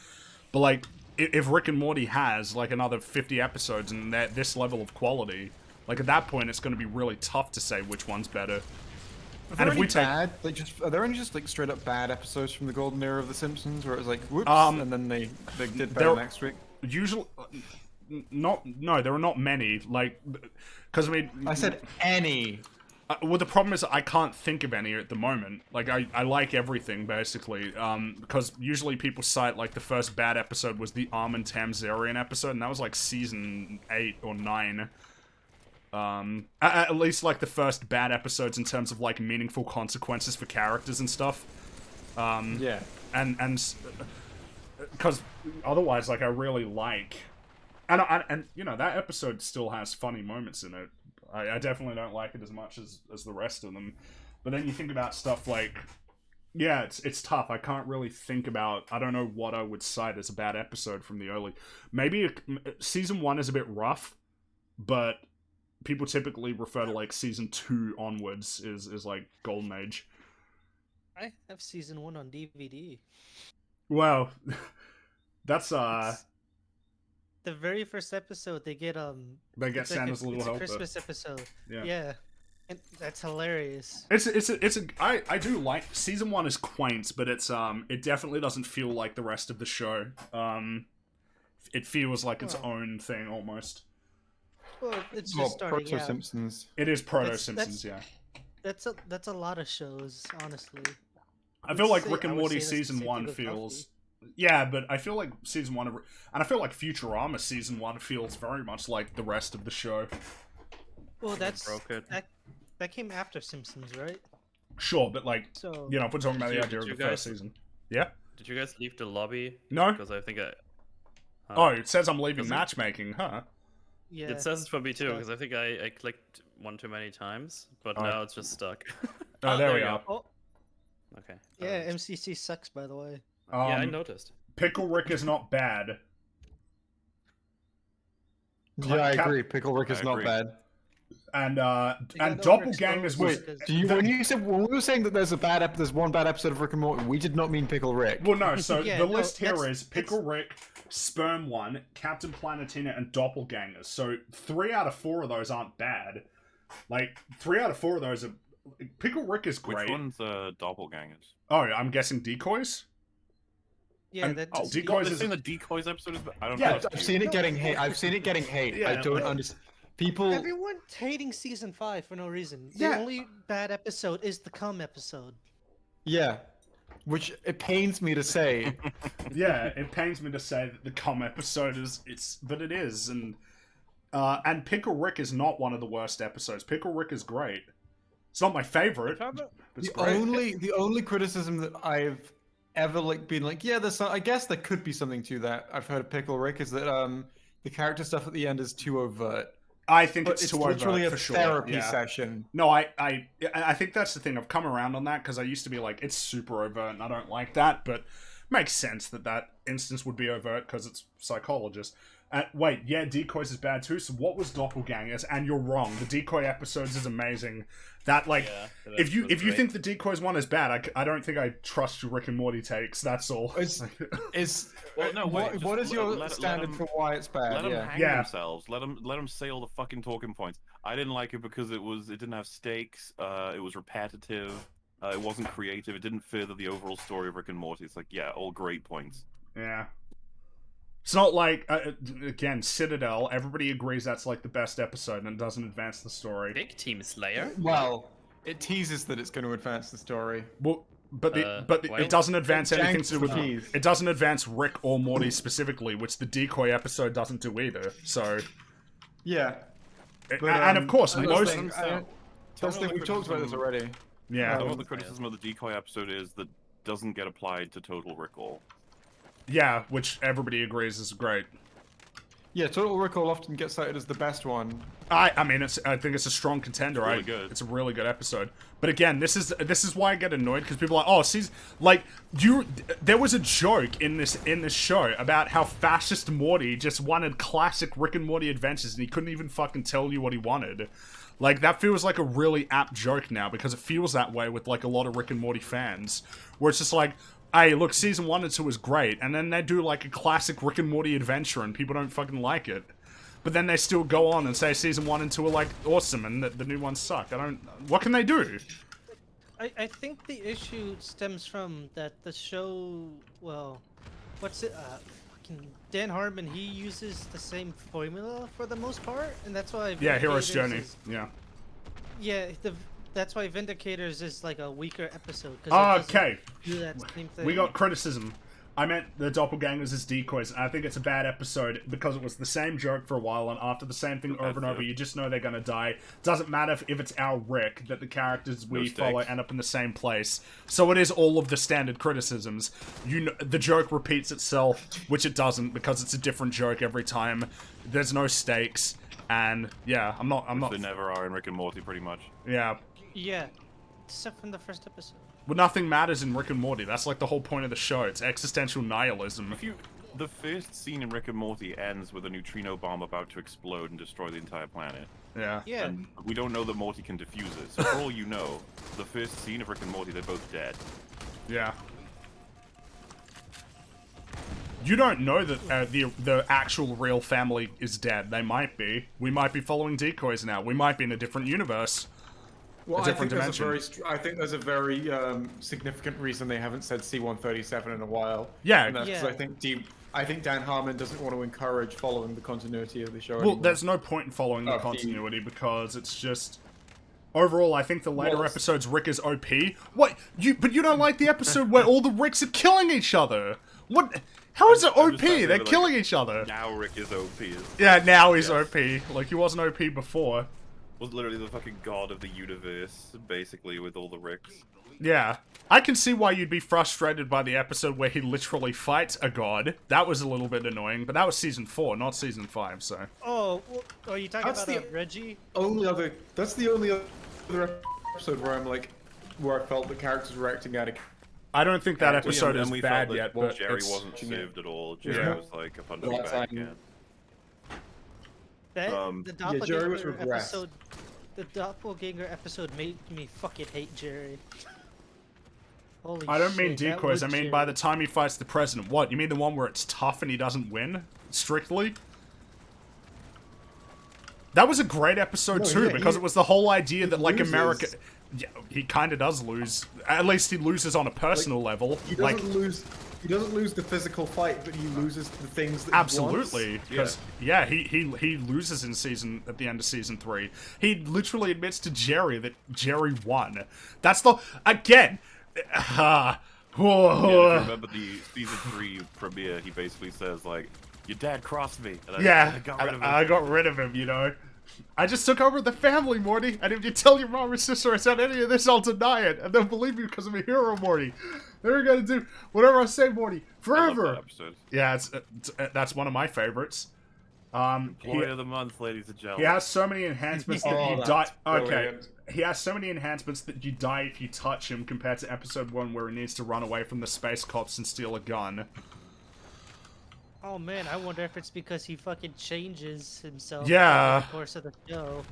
But, like, if Rick and Morty has, like, another 50 episodes and they're this level of quality, like, at that point, it's gonna be really tough to say which one's better. Are And there if we any take- bad, like are there any just like straight up bad episodes from the golden era of The Simpsons where it was like whoops, and then they did better there- next week? Usually... no, there are not many, like... Because, I mean... I said any. Well, the problem is I can't think of any at the moment. Like, I like everything, basically. Because usually people cite, like, the first bad episode was the Armin Tamzarian episode, and that was, like, season 8 or 9. At least, like, the first bad episodes in terms of, like, meaningful consequences for characters and stuff. Yeah. And because otherwise, like, I really like... And you know, that episode still has funny moments in it. I definitely don't like it as much as the rest of them. But then you think about stuff like... Yeah, it's tough. I can't really think about... I don't know what I would cite as a bad episode from the early... Maybe season 1 is a bit rough, but people typically refer to, like, season 2 onwards is like, golden age. I have season 1 on DVD. Well, that's, It's the very first episode, they get They get it's like Santa's Little it's Helper. a Christmas episode. Yeah. Yeah, and that's hilarious. I do like season 1 is quaint, but it definitely doesn't feel like the rest of the show. It feels like its Well. own thing almost. Well, it's just Well, starting Proto out. Simpsons. It is proto That's- Simpsons, yeah. That's a lot of shows, honestly. I feel like say- Rick and I would Morty say that's the season same 1 thing with feels. Yeah, but I feel like season 1 and I feel like Futurama season 1 feels very much like the rest of the show. Well, that's broke it. that came after Simpsons, right? Sure, but like, So you know, if we're talking about the Did idea of you the first guys- season. Yeah? Did you guys leave the lobby? No? Because I think Oh, it says I'm leaving Does it? matchmaking, huh? yeah, It says it for me too, So- because I think I clicked one too many times, but Oh. now it's just stuck. Oh, there we you are. Oh, Okay. yeah, MCC sucks, by the way. Yeah, I Um, noticed. Pickle Rick is not bad. Yeah, I Cap- agree. Pickle Rick is I not agree. bad. And Yeah, and those are Doppelgangers exposed was because- Do you, when we were saying that there's there's one bad episode of Rick and Morty, we did not mean Pickle Rick. well, no. So Yeah, the no, list here that's- is Pickle Rick, Sperm One, Captain Planetina, and Doppelgangers. So 3 out of 4 of those aren't bad. Like 3 out of 4 of those are. Pickle Rick is Which great. one's doppelgangers? Oh, I'm guessing decoys. Yeah, And- that's oh, just- Decoys They're is- saying the decoys episode is. I don't Yeah, know. I've seen it getting hate. I've seen it getting hate. Yeah, I don't no. understand. People. Everyone's hating season 5 for no reason. Yeah. The only bad episode is the cum episode. Yeah. Which it pains me to say. Yeah, it pains me to say that the cum episode but it is, and Pickle Rick is not one of the worst episodes. Pickle Rick is great. It's not my favorite. But it's great. The only criticism that I've ever been like, yeah, I guess there could be something to that. I've heard of Pickle Rick is that the character stuff at the end is too overt. I think But it's too literally overt a for sure. therapy Yeah. session. No, I think that's the thing. I've come around on that because I used to be like, it's super overt and I don't like that, but it makes sense that instance would be overt because it's psychologist. Wait, yeah, Decoys is bad too, so what was Doppelgangers? And you're wrong. The Decoy episodes is amazing. That, like, Yeah, if you that's great. think the Decoys one is bad, I don't think I trust your Rick and Morty takes, that's all. Is Well, no, wait, what just is your let standard 'em- for why it's bad? Let them Yeah. hang Yeah. themselves. Let them sail the fucking talking points. I didn't like it because it didn't have stakes. It was repetitive. It wasn't creative. It didn't further the overall story of Rick and Morty. It's like, yeah, all great points. Yeah. It's not like, again, Citadel, everybody agrees that's like the best episode and it doesn't advance the story. Big Team Slayer. Well, it teases that it's going to advance the story. Well, but well, it doesn't advance anything to do with Jeez. it. Doesn't advance Rick or Morty specifically, which the Decoy episode doesn't do either. So, Yeah. But, and of course, that's most the thing, Tell me that's the what thing, we've talked about this already. yeah, Some of the criticism of the Decoy episode is that doesn't get applied to Total Recall. yeah, which everybody agrees is great. Yeah, Total Recall often gets cited as the best one. I mean, I think it's a strong contender. It's really good. It's a really good episode. But again, this is why I get annoyed because people are like, oh, see, like there was a joke in this show about how fascist Morty just wanted classic Rick and Morty adventures and he couldn't even fucking tell you what he wanted. Like that feels like a really apt joke now because it feels that way with like a lot of Rick and Morty fans, where it's just like, hey, look, season 1 and 2 is great, and then they do like a classic Rick and Morty adventure and people don't fucking like it. But then they still go on and say season 1 and 2 are like awesome and the new ones suck. What can they do? I think the issue stems from that the show, well, what's it, fucking Dan Harmon, he uses the same formula for the most part, and that's why Yeah, Hero's Vindicators Journey. is- Yeah. Yeah, that's why Vindicators is like a weaker episode. 'Cause it doesn't Okay. do that same thing. We got criticism. I meant the Doppelgangers as decoys, and I think it's a bad episode because it was the same joke for a while, and after the same thing over and over, you just know they're gonna die. Doesn't matter if it's our Rick, that the characters we follow end up in the same place. So it is all of the standard criticisms. You know, the joke repeats itself, which it doesn't because it's a different joke every time. There's no stakes, and yeah, I'm not. They never are in Rick and Morty, pretty much. Yeah. Yeah, except from the first episode. Well, nothing matters in Rick and Morty. That's like the whole point of the show. It's existential nihilism. The first scene in Rick and Morty ends with a neutrino bomb about to explode and destroy the entire planet. Yeah. Yeah. And we don't know that Morty can defuse it. So for all you know, the first scene of Rick and Morty, they're both dead. Yeah. You don't know that the actual real family is dead. They might be. We might be following decoys now. We might be in a different universe. Well, A different I think there's a very significant reason they haven't said C-137 in a while. Yeah. And that's 'cause Yeah. I think Dan Harmon doesn't want to encourage following the continuity of the show. Well, anymore. there's no point in following the Oh, continuity because it's just... Overall, I think the later Well, episodes, Rick is OP. What? But you don't like the episode where all the Ricks are killing each other? What? How is it I'm OP? just trying to They're like, killing each other. Now Rick is OP. Yeah, now he's Yes. OP. Like, he wasn't OP before. Was literally the fucking god of the universe, basically, with all the Ricks. Yeah. I can see why you'd be frustrated by the episode where he literally fights a god. That was a little bit annoying, but that was season 4, not season 5, so... Oh, well, are you talking That's about the- Reggie? That's the only other episode where I felt the characters were acting out of. I don't think that episode And is we bad felt that yet, but Jerry it's... wasn't served at all. Jerry Yeah. was like a punching Well, bag that's again. That, Um, the Yeah, Jerry was Doppelganger regressed. episode, the Doppelganger episode made me fucking hate Jerry. Holy I don't mean shit, that decoys, was I mean Jerry. by the time he fights the president. What, you mean the one where it's tough and he doesn't win? Strictly? That was a great episode No, too, yeah, because it was the whole idea that, like, loses. America... Yeah, he kind of does lose. At least he loses on a personal level. He Like, doesn't lose. He doesn't lose the physical fight, but he loses the things that absolutely, he wants. because he loses at the end of season 3. He literally admits to Jerry that Jerry won. That's the again. Yeah, if you remember the season 3 premiere, he basically says like, "Your dad crossed me." And I got rid of him. I got rid of him, you know. I just took over the family, Morty, and if you tell your mom or sister I said any of this, I'll deny it, and they'll believe me because I'm a hero, Morty. They're gonna do whatever I say, Morty, I love forever. that episode. Yeah, that's one of my favorites. Employee of the month, ladies and He gentlemen. has so many enhancements that Oh, you that's die. Okay, brilliant. he has so many enhancements that you die if you touch him, compared to episode 1 where he needs to run away from the space cops and steal a gun. Oh man, I wonder if it's because he fucking changes himself Yeah. over the course of the show.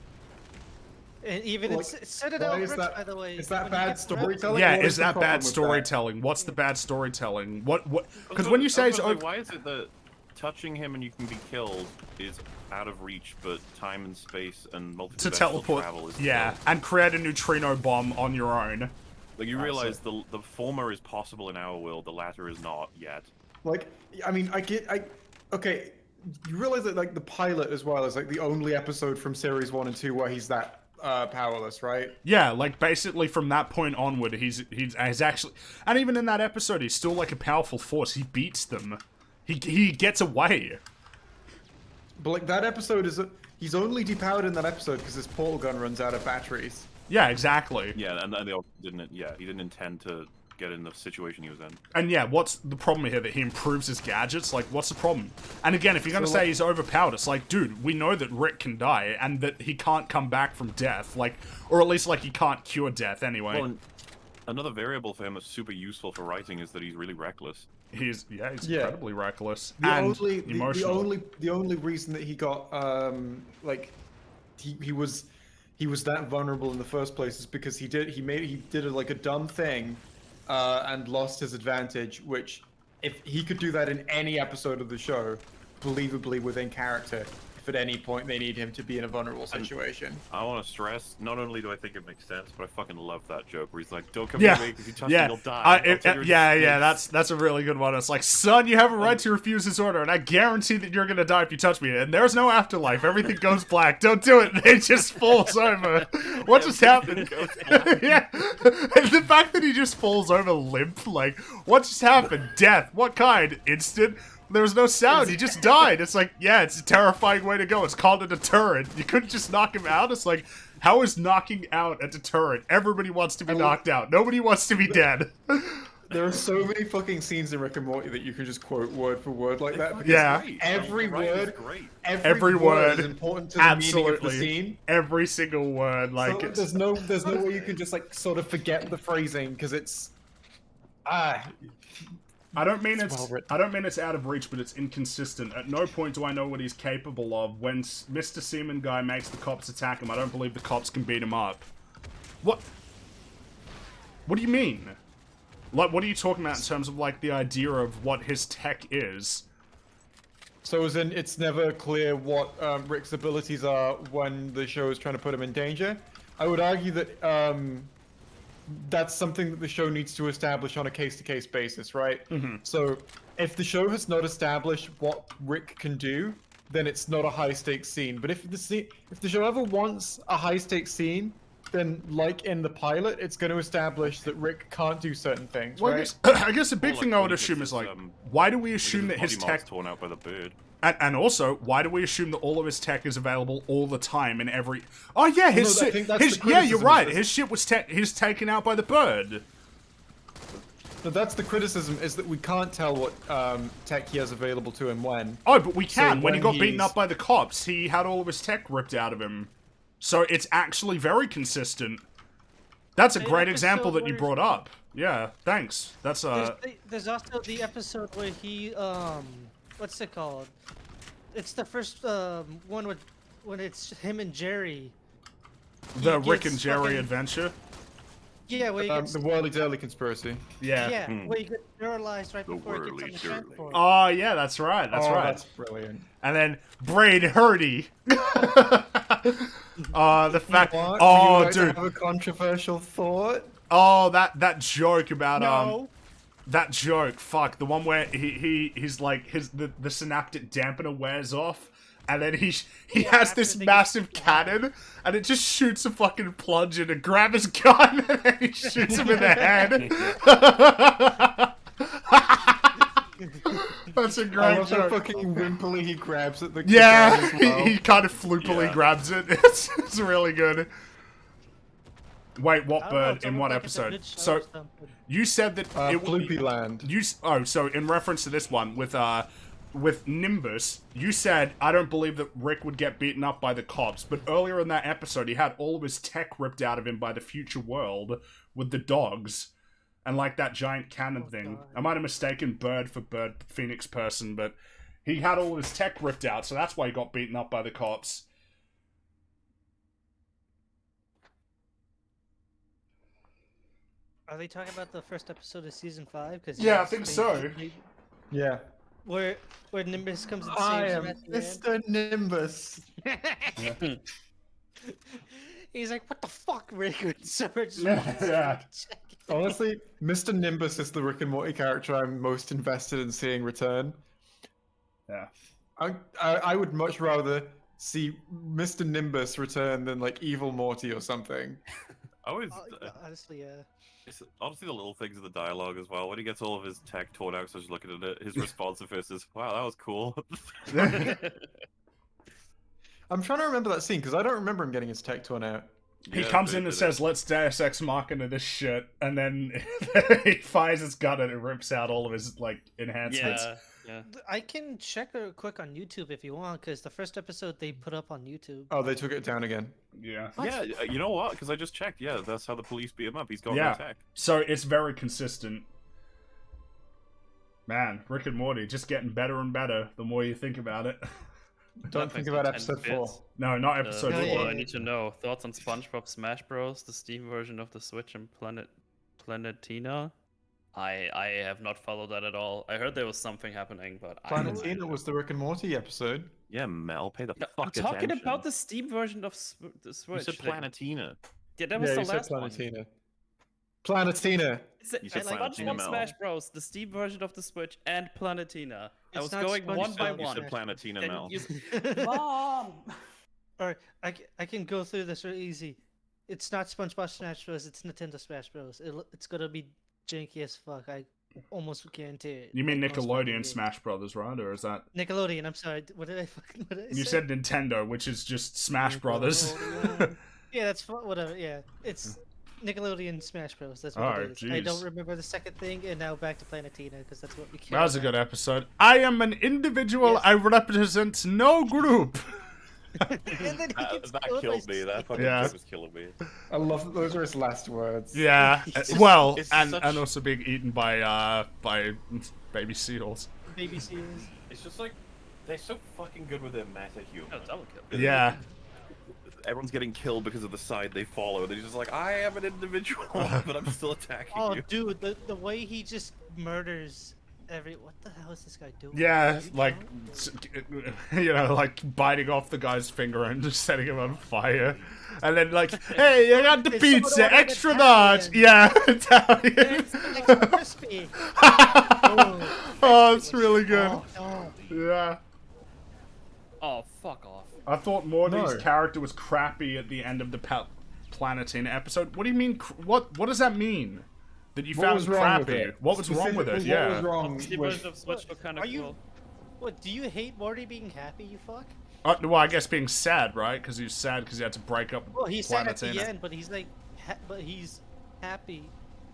And even Like, said it why out, is Rich, that- by the way. is that when he bad gets corrupted. storytelling? Yeah, What is the that problem bad with that? storytelling? What's the bad storytelling? What? I was Because when you say it's gonna over, why is it that touching him and you can be killed is out of reach, but time and space and to multidimensional teleport, travel is yeah, still- and create a neutrino bomb on your own. Like you realize the former is possible in our world, the latter is not yet. Like, I mean, okay, you realize that like the pilot as well is like the only episode from series 1 and 2 where he's that powerless, right? Yeah, like basically from that point onward, he's actually, and even in that episode, he's still like a powerful force. He beats them. He gets away. But like that episode he's only depowered in that episode because his portal gun runs out of batteries. Yeah, exactly. Yeah, and they also didn't. Yeah, he didn't intend to get in the situation he was in. And yeah, what's the problem here? That he improves his gadgets? Like, what's the problem? And again, if you're gonna So, say like- he's overpowered, it's like, dude, we know that Rick can die and that he can't come back from death. Like, or at least like he can't cure death anyway. Well, and another variable for him that's super useful for writing is that he's really reckless. He's Yeah. incredibly reckless The and only the emotional. only reason that he got like he was that vulnerable in the first place is because he did like a dumb thing and lost his advantage, which if he could do that in any episode of the show, believably within character, if at any point they need him to be in a vulnerable situation. I want to stress, not only do I think it makes sense, but I fucking love that joke where he's like, "Don't come Yeah, near me because you touch yeah, me, you'll die." I'll take your yeah. sticks." That's a really good one. It's like, son, you have a right to refuse his order, and I guarantee that you're gonna die if you touch me. And there's no afterlife. Everything goes black. Don't do it. And it just falls over. What just happened? Yeah, and the fact that he just falls over limp, like, what just happened? Death. What kind? Instant. There was no sound. He just died. It's like, yeah, it's a terrifying way to go. It's called a deterrent. You couldn't just knock him out. It's like, how is knocking out a deterrent? Everybody wants to be knocked out. Nobody wants to be dead. There are so many fucking scenes in Rick and Morty that you can just quote word for word like that. because Yeah. Great. Every Writing is word, great. Every word word. is important to the meaning of the Absolutely. scene. Every single word. Like, So it's, there's no way you can just like sort of forget the phrasing because it's I don't mean well written. I don't mean it's out of reach, but it's inconsistent. At no point do I know what he's capable of. When Mr. Seaman guy makes the cops attack him, I don't believe the cops can beat him up. What? What do you mean? Like, what are you talking about in terms of like the idea of what his tech is? So as in it's never clear what Rick's abilities are when the show is trying to put him in danger. I would argue that that's something that the show needs to establish on a case-to-case basis, right? Mm-hmm. So if the show has not established what Rick can do, then it's not a high-stakes scene. But if the show ever wants a high-stakes scene, then like in the pilot, it's going to establish that Rick can't do certain things, Well, right? I guess a big Well, thing like, I would when he assume gets is like, his, why do we Because assume that his body mark's tech, torn out by the bird. and also why do we assume that all of his tech is available all the time in every? Oh yeah, his No, I shit. think that's His, the yeah, you're criticism right. is- His shit was he's taken out by the bird. So that's the criticism, is that we can't tell what tech he has available to him when. Oh, but we can. When he when got beaten he's- up by the cops, he had all of his tech ripped out of him. So it's actually very consistent. That's a The great example episode that you where brought up. Yeah, thanks. That's There's also the episode where he what's it called? It's the first one with when it's him and Jerry. the he Rick gets and Jerry fucking- adventure. Yeah, where he gets The Whirly Daily Conspiracy. Yeah. yeah, where he gets neuralized right The before he gets on whirly the dirly. transport. Oh yeah, that's right. That's Oh, right. That's brilliant. And then Brain Hurdy. The fact. What? Oh, Would you like to dude. have a controversial thought? Oh, that joke about No. that joke. Fuck, the one where he's like the synaptic dampener wears off. And then he has after this they get massive cannon, and it just shoots a fucking plunge and grab his gun, and then he shoots him in the head. That's a I great love how joke. fucking wimpily he grabs at the Yeah, gun as well. he kind of floopily Yeah. grabs it. It's really good. Wait, what I don't know, bird it's in almost what like it's a episode? good show So or something. you said that Floopy Land. so in reference to this one with Nimbus, you said I don't believe that Rick would get beaten up by the cops, but earlier in that episode he had all of his tech ripped out of him by the future world with the dogs and like that giant cannon thing. God. I might have mistaken bird for bird phoenix person, but he had all of his tech ripped out, so that's why he got beaten up by the cops. Are they talking about the first episode of season 5? Cause Yeah, I think so. Yeah. Where Nimbus comes and I saves am him at the end. Mr. Nimbus. He's like, what the fuck, Rick? And Surge. Yeah. Honestly, Mr. Nimbus is the Rick and Morty character I'm most invested in seeing return. Yeah. I would much rather see Mr. Nimbus return than like Evil Morty or something. I always, Honestly, yeah. it's honestly the little things in the dialogue as well. When he gets all of his tech torn out, so just looking at it, his responsiveness is, "Wow, that was cool." I'm trying to remember that scene because I don't remember him getting his tech torn out. He Yeah, comes they in and did it. says, "Let's Deus Ex Machina this shit," and then he fires his gun and it rips out all of his like enhancements. Yeah. I can check real quick on YouTube if you want, because the first episode they put up on YouTube. Oh, they took it down again. Yeah. Yeah, you know what? Because I just checked. Yeah, that's how the police beat him up. He's got Yeah. no tech. So it's very consistent. Man, Rick and Morty just getting better and better the more you think about it. Don't think about episode 4. No, not episode Oh, What yeah, four. I need to know. Thoughts on SpongeBob Smash Bros, the Steam version of the Switch and Planetina? I have not followed that at all. I heard there was something happening, but Planetina was the Rick and Morty episode. Yeah, Mel, pay the No, fuck I'm talking attention. about the Steam version of the You Switch. said Planetina. Yeah, that was Yeah, the you said last one. Planetina. Planetina. You said Like Planetina, SpongeBob Mel. Smash Bros, the Steam version of the Switch, and Planetina. I It's was not going SpongeBob one by You one. said Planetina, Then Mel. you- Mom! Alright, I can go through this real easy. It's not SpongeBob Smash Bros. It's Nintendo Smash Bros. It's gonna be janky as fuck. I almost guarantee it. You mean like most fucking Nickelodeon games. Smash Brothers, right? Or is that Nickelodeon. I'm sorry. What did I you say? said Nintendo, which is just Smash Brothers? Nickelodeon. Yeah, that's whatever. Yeah, it's Nickelodeon Smash Bros. That's what Oh, it is. I don't jeez. remember the second thing, and now back to Planetina because that's what we care That was a about. good episode. I am an individual. Yes. I represent no group. And then he gets That killed by killed me. That fucking Yeah. joke was killing me. I love that those are his last words. Yeah. Well, it's and such- also being eaten by baby seals. Baby seals. It's just like they're so fucking good with their meta humor. Oh, double kill. Yeah. Everyone's getting killed because of the side they follow. They're just like, I am an individual, but I'm still attacking Oh, you. dude, the way he just murders what the hell is this guy doing? Yeah, You like, know? like biting off the guy's finger and just setting him on fire. And then like, hey, I got the Did someone pizza, order extra Italian? large. Yeah, Italian. It's extra crispy. Oh, it's really good. Oh, no. Yeah. Oh, fuck off. I thought Morty's No. character was crappy at the end of the Planetina episode. What do you mean? What does that mean? That you What found was wrong with crappy? it? What was wrong with it? Specifically, Yeah. What was wrong Steam with... version of Switch looked kind of Are you- cool. What, do you hate Morty being happy, you fuck? Well, I guess being sad, right? Because he was sad because he had to break up with Well, he's sad at the Planetina. end, but he's like, but he's happy.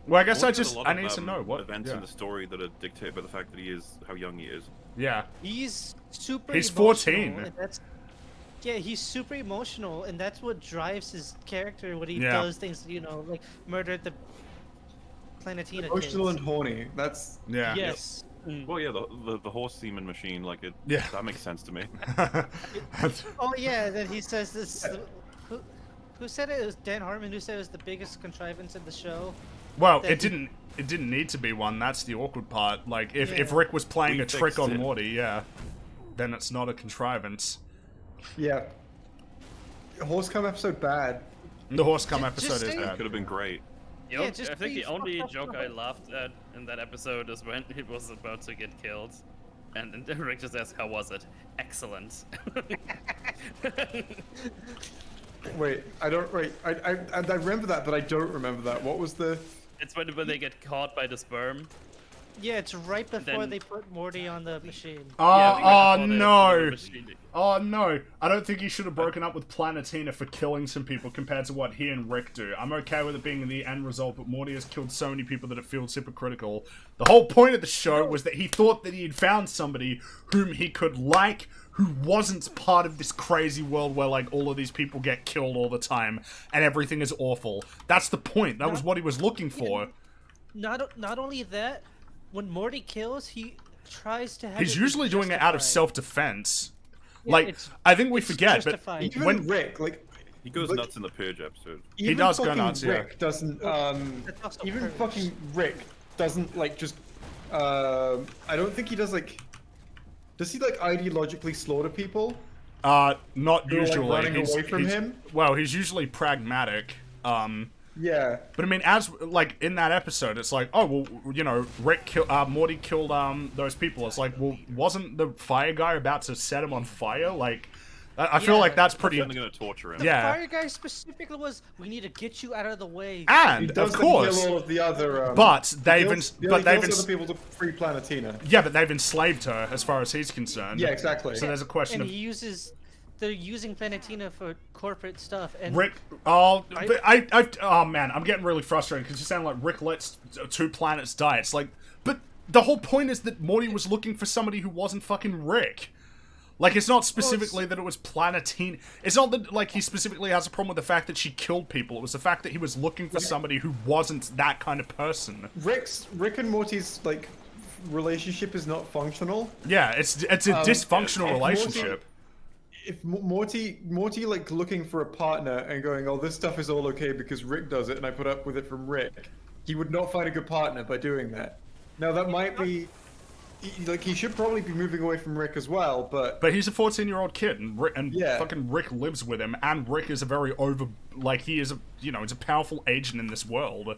Well, I guess Morty has a lot I of, need to know what. events Yeah. in the story that are dictated by the fact that he is how young he is. Yeah. He's super. He's emotional, 14. and that's, yeah, he's super emotional, and that's what drives his character when he Yeah. does things, you know, like murder the Planetina Emotional kids. and horny. That's... Yeah. Yes. Well, yeah, the horse semen machine, like it. Yeah. That makes sense to me. Oh yeah, then he says this. Who said it? It was Dan Harmon who said it was the biggest contrivance in the show. Well, that it didn't need to be one. That's the awkward part. Like if Yeah. Rick was playing We a trick fixed on it. Morty, yeah, then it's not a contrivance. Yeah. Horsecom episode bad. The Horsecom Just episode is say- bad. Could have been great. The Yeah, just I think be the only fucked up joke for I it. laughed at in that episode is when he was about to get killed. And then Rick just asked, how was it? Excellent. Wait, I don't. Wait, I remember that, but I don't remember that. What was the? It's when they get caught by the sperm. Yeah, it's right before Then- they put Morty on the machine. Oh, Yeah, oh before they no! open the machine. Oh no! I don't think he should have broken up with Planetina for killing some people compared to what he and Rick do. I'm okay with it being the end result, but Morty has killed so many people that it feels hypocritical. The whole point of the show was that he thought that he had found somebody whom he could like, who wasn't part of this crazy world where, like, all of these people get killed all the time and everything is awful. That's the point. That was what he was looking for. Not only that, when Morty kills, he tries to have. He's it be usually doing it out of justified. self-defense. Yeah, Like, it's- I think we it's forget, but justified. Even when Rick, like, He goes Look- nuts in the Purge episode. even does go fucking nuts, yeah. Rick doesn't. That's also Even Purge. fucking Rick doesn't like just. I don't think he does like. Does he like ideologically slaughter people? not Who are, like, usually. running He's- away from he's- him? Well, he's usually pragmatic. Yeah. But I mean, as like in that episode, it's like, oh well, you know, Morty killed those people. It's like, well, wasn't the fire guy about to set him on fire? Like, I feel Yeah. like that's pretty. They're gonna torture him. The Yeah. fire guy specifically was, we need to get you out of the way. He And does of then course, kill all of the other. but they've kills, ins- but they've kills ins- other people to free Planetina. yeah, but they've enslaved her as far as he's concerned. Yeah, exactly. So there's a question And of he uses, they're using Planetina for corporate stuff. And Rick. Oh, but oh man, I'm getting really frustrated because you sound like Rick lets 2 planets die. It's like, but the whole point is that Morty was looking for somebody who wasn't fucking Rick. Like, it's not specifically that it was Planetina. It's not that, like, he specifically has a problem with the fact that she killed people. It was the fact that he was looking for somebody who wasn't that kind of person. Rick and Morty's like relationship is not functional. Yeah, it's a dysfunctional if relationship. If Morty like looking for a partner and going, oh, this stuff is all okay because Rick does it and I put up with it from Rick, he would not find a good partner by doing that. Now that might be, he should probably be moving away from Rick as well, but But he's a 14-year-old kid, and Yeah. fucking Rick lives with him, and Rick is a very he is a, you know, he's a powerful agent in this world.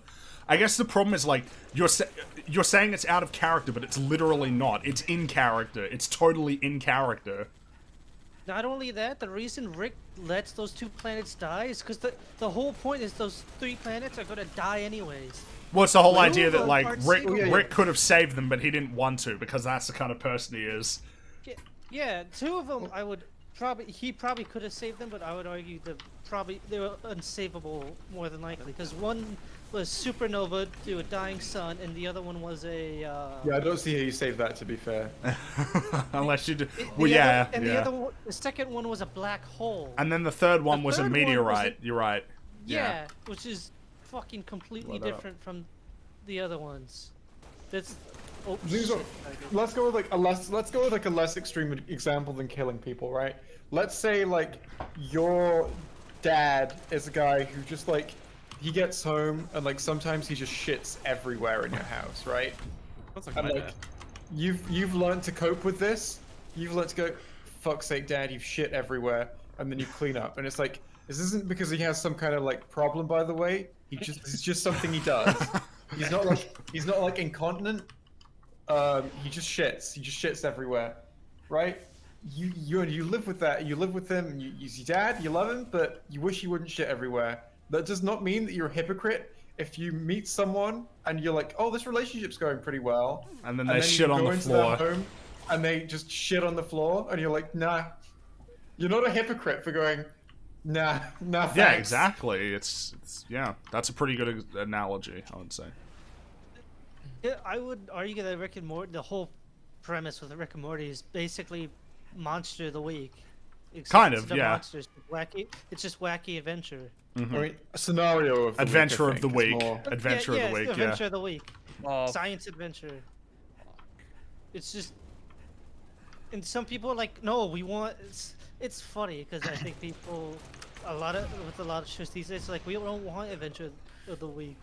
I guess the problem is, like, you're saying it's out of character, but it's literally not. It's in character. It's totally in character. not only that, the reason Rick lets those 2 planets die is because the whole point is those 3 planets are gonna die anyways. Well, it's the whole Well, idea that, like, parts Rick, sequel. Rick could have saved them, but he didn't want to, because that's the kind of person he is. Yeah, 2 of them he probably could have saved them, but I would argue they were unsavable more than likely because one was supernova to a dying sun, and the other one was a. yeah, I don't see how you save that. To be fair, Unless you do. the Well, other- yeah, and yeah. the second one was a black hole. And then the third one was a third one was meteorite. You're right. yeah, which is fucking completely Blow that up. different from the other ones. That's. Oh, These shit. are- let's go with like a less extreme example than killing people, right? Let's say like your dad is a guy who just like he gets home and like sometimes he just shits everywhere in your house, right? That's like And my like dad. you've learned to cope with this. You've learned to go, fuck's sake, Dad, you've shit everywhere, and then you clean up. And it's like this isn't because he has some kind of like problem, by the way. It's just something he does. He's not like incontinent. He just shits. He just shits everywhere, right? You live with that. You live with him. He's your dad. You love him, but you wish he wouldn't shit everywhere. That does not mean that you're a hypocrite. If you meet someone and you're like, oh, this relationship's going pretty well, And then they you shit on go the into their floor. home and they just shit on the floor, and you're like, nah, you're not a hypocrite for going, nah, thanks. Yeah, exactly. It's yeah. That's a pretty good analogy, I would say. Yeah, I would argue that Rick and Morty, the whole premise with Rick and Morty is basically Monster of the Week. Except Kind of, instead yeah. Monsters, wacky. It's just wacky adventure. I mean, a scenario of the Adventure week, I of the think, is week. more- Adventure yeah, of the week. it's Yeah. Adventure of the Week. Oh, Science adventure. It's just, and some people are like, no, we want. It's funny because I think people, with a lot of shows these days, like we don't want Adventure of the Week.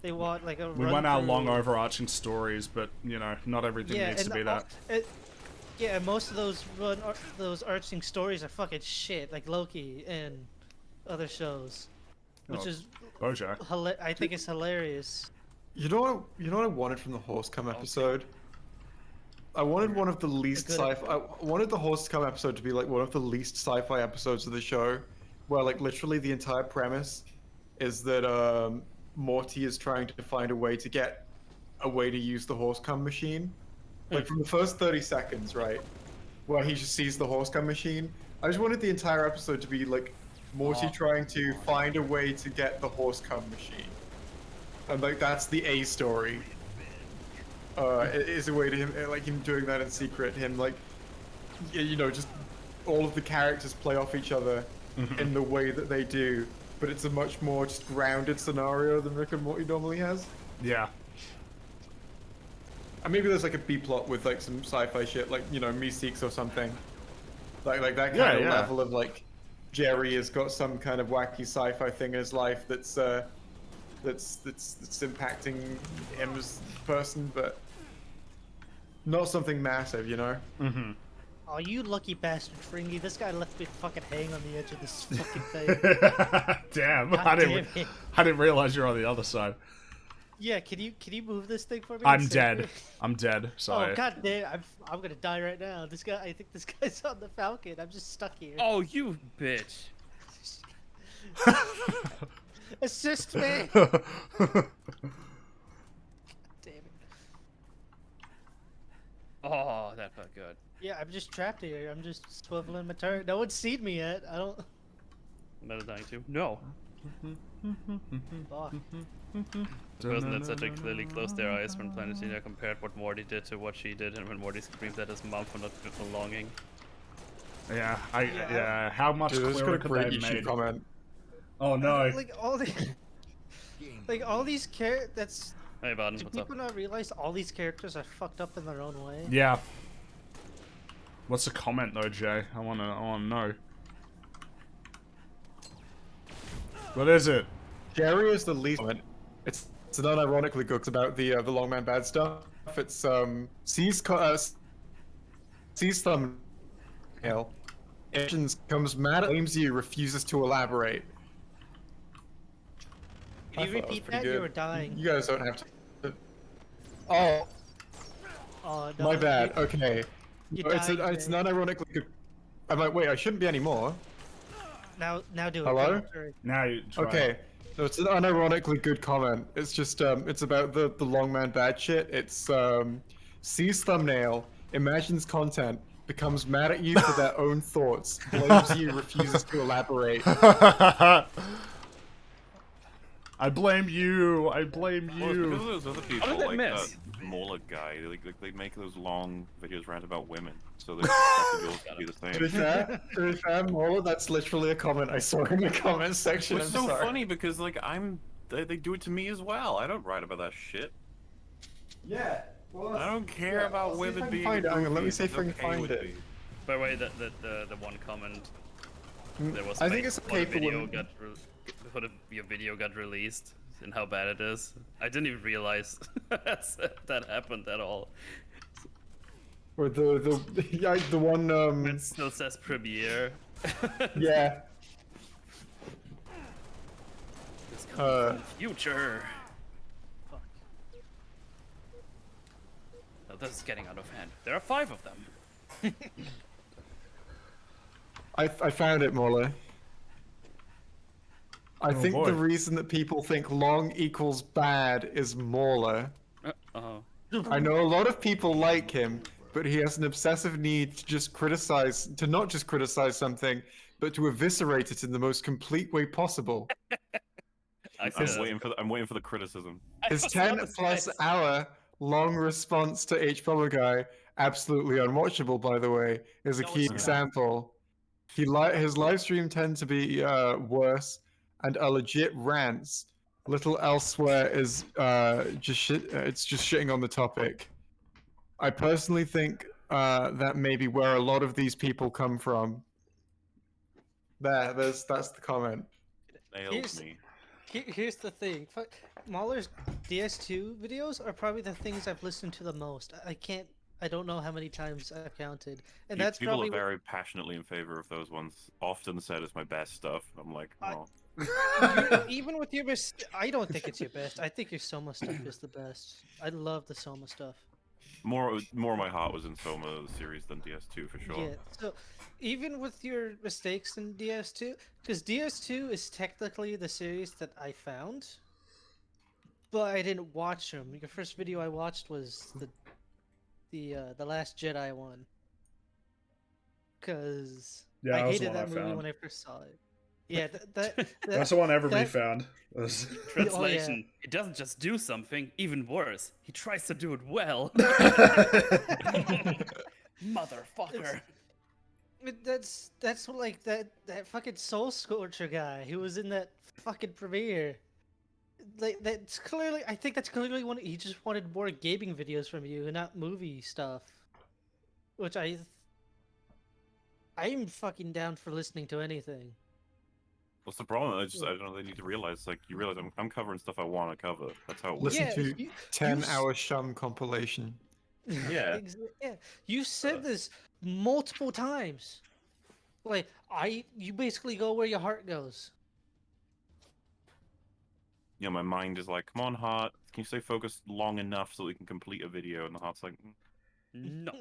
They want like a. We run want our through. long overarching stories, but you know, not everything needs to and be that. Yeah, and most of those arching stories are fucking shit, like Loki and other shows, which Oh, is Bojack. I think it's hilarious. You know what I wanted from the Horsecome episode? I wanted one of the least good sci-fi. I wanted the Horsecome episode to be like one of the least sci-fi episodes of the show, where like literally the entire premise is that Morty is trying to find a way to get a way to use the Horsecome machine. Like from the first 30 seconds, right, where he just sees the Horsecome machine. I just wanted the entire episode to be like Morty trying to find a way to get the Horsecome machine, and like that's the A story. Is a way to him, like him doing that in secret. Him like, you know, just all of the characters play off each other in the way that they do, but it's a much more just grounded scenario than Rick and Morty normally has. Yeah. And maybe there's like a B plot with like some sci-fi shit, like you know, Mystiques or something, like that kind of level of like Jerry has got some kind of wacky sci-fi thing in his life that's impacting him as a person, but not something massive, you know. Mm-hmm. Oh, you lucky bastard, Fringy! This guy left me fucking hang on the edge of this fucking thing. Damn, God I damn it. I didn't realize you're on the other side. Yeah, can you move this thing for me? I'm and save dead. me? I'm dead. Sorry. Oh god damn! I'm gonna die right now. This guy, I think this guy's on the Falcon. I'm just stuck here. Oh, you bitch. Assist me! Damn it. Oh, that felt good. Yeah, I'm just trapped here. I'm just swiveling my turret. No one's seen me yet. I don't. Am I dying too? No. Fuck. The person that said they clearly closed their eyes when Planetina compared what Morty did to what she did, and when Morty screamed at his mom for not belonging. Yeah, yeah. How much Dude, that's got clearer a could great they have YouTube made? comment. Oh no. Like all these characters. That's. Hey, Baden, Do what's up? people not realize all these characters are fucked up in their own way? Yeah. What's the comment though, Jay? I wanna know. What is it? Jerry is the least. It's not ironically good. It's about the long man bad stuff. It's C's thumbnail. Engines comes mad, blames you, refuses to elaborate. Can you I thought that was repeat pretty that? good. You were dying. You guys don't have to. Oh, Oh no. my bad. You, Okay. you No, it's died, it's Jay. not ironically good. I'm like, wait, I shouldn't be anymore. Now do it. Hello? Sorry. Now you try. Okay. No, it's an unironically good comment. It's just it's about the long man bad shit. It's sees thumbnail, imagines content, becomes mad at you for their own thoughts, blames you, refuses to elaborate. I blame you. I blame Well, it's because of you. those other people, did that like miss? that Mola guy. They make those long videos rant about women, so they expect the girls to be the To be same. fair, Mola, that's literally a comment I saw in the comment section. It's I'm so sorry. funny because like they do it to me as well. I don't write about that shit. Yeah. Well, I don't care yeah, about I'll see if I women can being. find it. Hang on, let me goofies. see if I It's can okay find with it. me. By the way, the one comment there was. I like, think it's before the okay for video women. before your video got released and how bad it is. I didn't even realize that happened at all. Or the one It still says premiere. yeah. It's coming Uh, from the future. Fuck. Oh, this is getting out of hand. There are 5 of them. I found it, Mola. I think boy. the reason that people think long equals bad is Mola. Oh. I know a lot of people like him, but he has an obsessive need to just criticize, to not just criticize something, but to eviscerate it in the most complete way possible. I I'm waiting for the criticism. His 10+ hour long response to H Bubble Guy, absolutely unwatchable, by the way, is a No, key it's not. example. His live stream tend to be worse and are legit rants. Little elsewhere is just shit. It's just shitting on the topic. I personally think that may be where a lot of these people come from. That's the comment. Nailed Here's- me. Here's the thing. Fuck, Mahler's DS2 videos are probably the things I've listened to the most. I can't I don't know how many times I've counted, and Pe- that's People probably are very passionately in favor of those ones. Often said it's my best stuff. I'm like, I- oh. even with your best. I don't think it's your best. I think your Soma stuff is the best. I love the Soma stuff. More of my heart was in Soma the series than DS2 for sure. Yeah. So even with your mistakes in DS2, because DS2 is technically the series that I found, but I didn't watch them. Your first video I watched was the Last Jedi one, because Yeah, I that was the hated one I that movie found. when I first saw it. Yeah, that That's the one everybody that- found. Translation: He doesn't just do something. Even worse, he tries to do it well. Motherfucker. But that's what, like that fucking Soul Scorcher guy who was in that fucking premiere. Like that's clearly, I think that's clearly one. He just wanted more gaming videos from you and not movie stuff. Which I'm fucking down for listening to anything. What's the problem? I don't know. They need to realize, like, you realize I'm covering stuff I want to cover. That's how it works. Listen Yeah, to you- 10-hour Shum compilation. Yeah. Yeah. You said this multiple times. Like you basically go where your heart goes. You know, my mind is like, come on, heart. Can you stay focused long enough so we can complete a video? And the heart's like, No.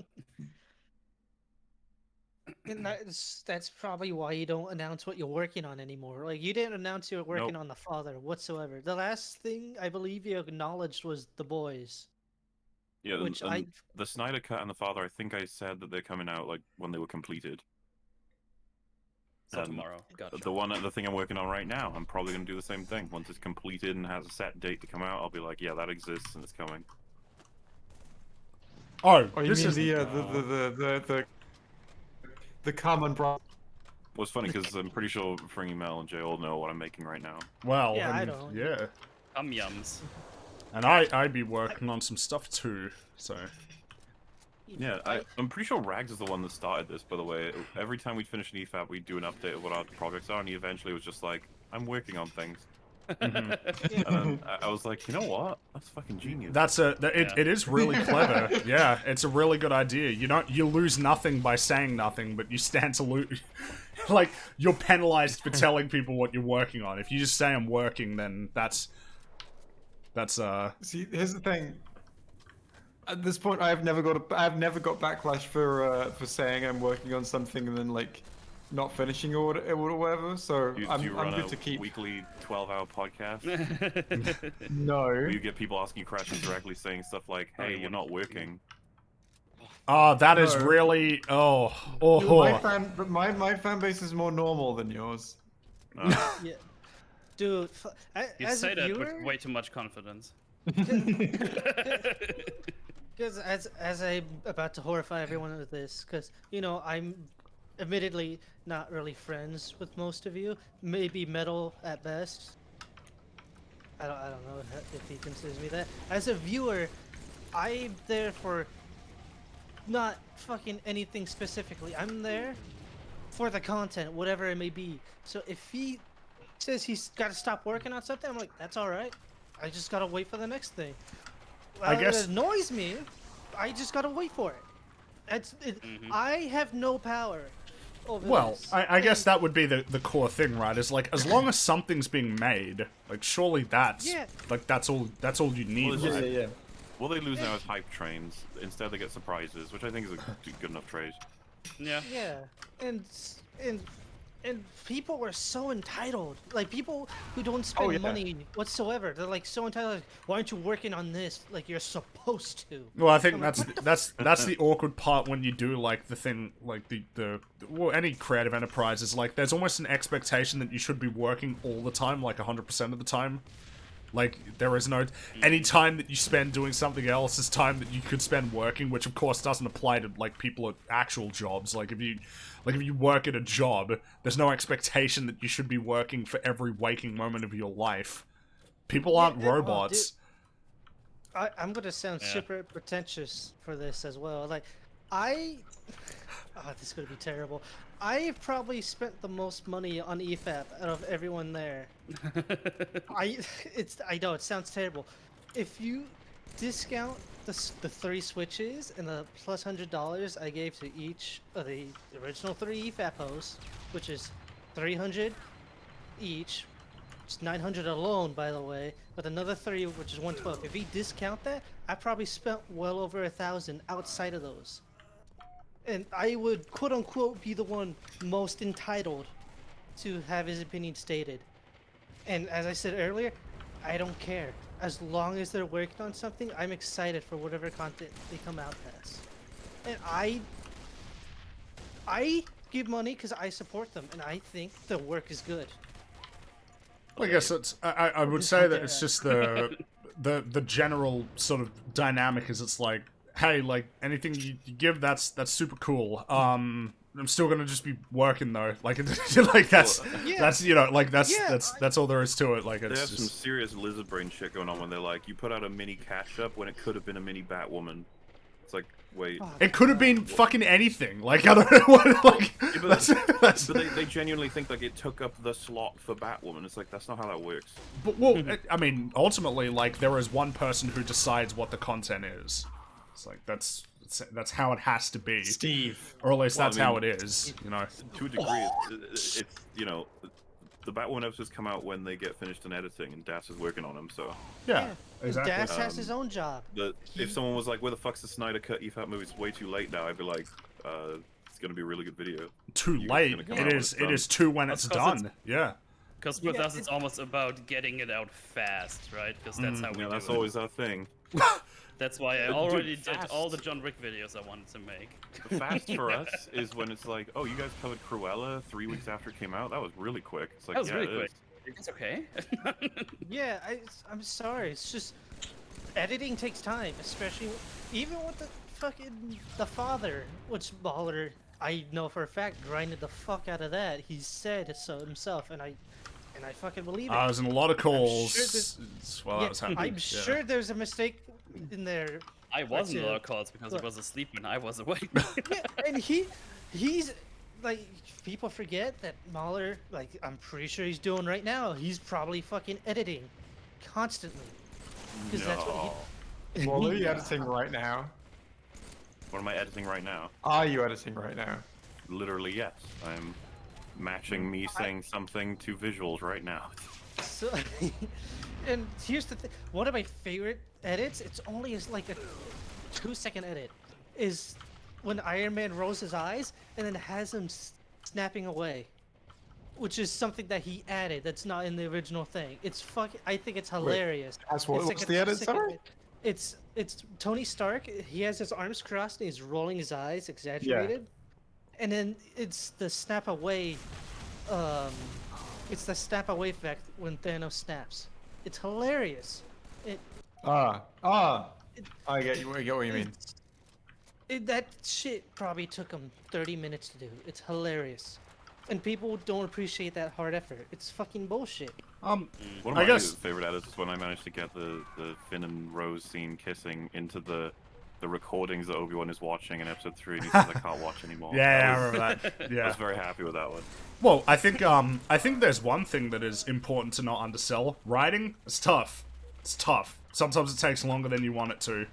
And that's probably why you don't announce what you're working on anymore. Like you didn't announce you were working Nope. on The Father whatsoever. The last thing I believe you acknowledged was The Boys, yeah. which And the Snyder Cut and the Father, I think I said that they're coming out like when they were completed. So Um, tomorrow. Gotcha. The thing I'm working on right now, I'm probably gonna do the same thing. Once it's completed and has a set date to come out, I'll be like, yeah, that exists and it's coming. Oh, Oh, you this mean is the common bra? Well, it's funny because I'm pretty sure Fringy Mel and Jay all know what I'm making right now. well, Yeah, I and- don't. yeah, Yums. and I'd be working on some stuff too. So Yeah, I'm pretty sure Rags is the one that started this, by the way. Every time we'd finish an EFAP, we'd do an update of what our projects are, and he eventually was just like, I'm working on things. And then I was like, you know what? That's fucking genius. it is really clever. Yeah, it's a really good idea. You lose nothing by saying nothing, but you stand to lose. Like you're penalized for telling people what you're working on. If you just say I'm working, then that's See, here's the thing. At this point, I've never got backlash for saying I'm working on something and then like not finishing or whatever. So Do you I'm run good a to keep. weekly 12-hour podcast? No. Where you get people asking you questions directly, saying stuff like, "Hey, you're not working." that is No. really My fan base is more normal than yours. Yeah, dude. You As say a that viewer, with way too much confidence. because as I'm about to horrify everyone with this, because I'm admittedly not really friends with most of you. Maybe Metal at best. I don't know if he considers me that. As a viewer, I'm there for not fucking anything specifically. I'm there for the content, whatever it may be. So if he says he's got to stop working on something, I'm like, that's all right. I just gotta wait for the next thing. I guess- It annoys me. I just gotta wait for it. I have no power over well. this. I guess And- that would be the core thing, right? Is like as long as something's being made, like surely that's Yeah. like that's all you need, Well, it's right? just- What they lose now is hype trains. Instead, they get surprises, which I think is a good enough trade. Yeah. Yeah, and people are so entitled. Like people who don't spend yeah. money whatsoever, they're like so entitled. Like, why aren't you working on this? Like you're supposed to. Well, I think I'm like, that's the awkward part when you do like the thing like the well, any creative enterprise is like there's almost an expectation that you should be working all the time, like 100% of the time. Like there is no any time that you spend doing something else is time that you could spend working, which of course doesn't apply to like people at actual jobs. Like if you work at a job, there's no expectation that you should be working for every waking moment of your life. People aren't Yeah, robots. I'm gonna sound Yeah. super pretentious for this as well. Like this is gonna be terrible. I've probably spent the most money on EFAP out of everyone there. I know it sounds terrible. If you discount the 3 switches and the plus $100 I gave to each of the original 3 EFAPOs, which is 300 each. It's 900 alone, by the way, with another 3, which is 112. If we discount that, I probably spent well over 1,000 outside of those. And I would, quote unquote, be the one most entitled to have his opinion stated. And as I said earlier, I don't care. As long as they're working on something, I'm excited for whatever content they come out as. And I give money because I support them, and I think the work is good. I guess it's. I would say that it's just the general sort of dynamic is it's like, hey, like anything you give, that's super cool. I'm still gonna just be working though. Like, like that's you know, like that's all there is to it. Like, They it's have some just. serious lizard brain shit going on when they're like, you put out a mini catch up when it could have been a mini Batwoman. It's like, wait. Fuck. It could have been fucking anything. Like, I don't know what. Like, Yeah, that's. But they genuinely think like it took up the slot for Batwoman. It's like that's not how that works. But, well, I mean, ultimately, like, there is one person who decides what the content is. It's like that's how it has to be, Steve. or at least Well, I that's how it mean- is. You know. To a degree, it's you know, the Batwoman episodes come out when they get finished in editing, and Das is working on them. So Yeah. 'Cause Exactly. Das has his own job. if someone was like, "Where the fuck's the Snyder Cut EFAP movie? It's way too late now," I'd be like, "It's gonna be a really good video." Too You're late. gonna come It out is. with It some- is too when That's it's 'cause it's- done. Yeah. Because with us, it's almost about getting it out fast, right? Because that's how we Yeah, do that's it. always our thing. That's why I Dude, already did fast. all the John Wick videos I wanted to make. Fast for us is when it's like, "Oh, you guys covered Cruella 3 weeks after it came out. That was really quick." It's like, That was yeah, really it quick. is. It's okay. Yeah, I'm sorry. It's just editing takes time, especially even with the father, which Baller I know for a fact grinded the fuck out of that. He said so himself, and I fucking believe it. I was in a lot of calls there's- while that was happening. I'm Yeah. sure there's a mistake in there. I wasn't too. a lot of calls because he Look. was asleep when I was awake. Yeah, and he's like, people forget that Mahler, like, I'm pretty sure he's doing right now. He's probably fucking editing constantly. Because that's what he. Well, are you editing right now? What am I editing right now? Are you editing right now? Literally, yes. I'm matching me saying something to visuals right now. So, and here's the thing. One of my favorite edits, it's only like a 2-second edit, is when Iron Man rolls his eyes and then has him snapping away. Which is something that he added that's not in the original thing. It's fucking, I think it's hilarious. That's what- It's what's a the edit, 2-second sorry? edit. It's Tony Stark. He has his arms crossed and he's rolling his eyes, exaggerated. And then it's the snap away. It's the snap away effect when Thanos snaps. It's hilarious. I get what you mean. That shit probably took him 30 minutes to do. It's hilarious. And people don't appreciate that hard effort. It's fucking bullshit. One of I my guess- favorite edits is when I managed to get the Finn and Rose scene kissing into the recordings that Obi-Wan is watching in episode 3, and he says, "I can't watch anymore." Yeah, I That was- remember that. I Yeah. was very happy with that one. Well, I think there's one thing that is important to not undersell. Writing, it's tough. It's tough. Sometimes it takes longer than you want it to.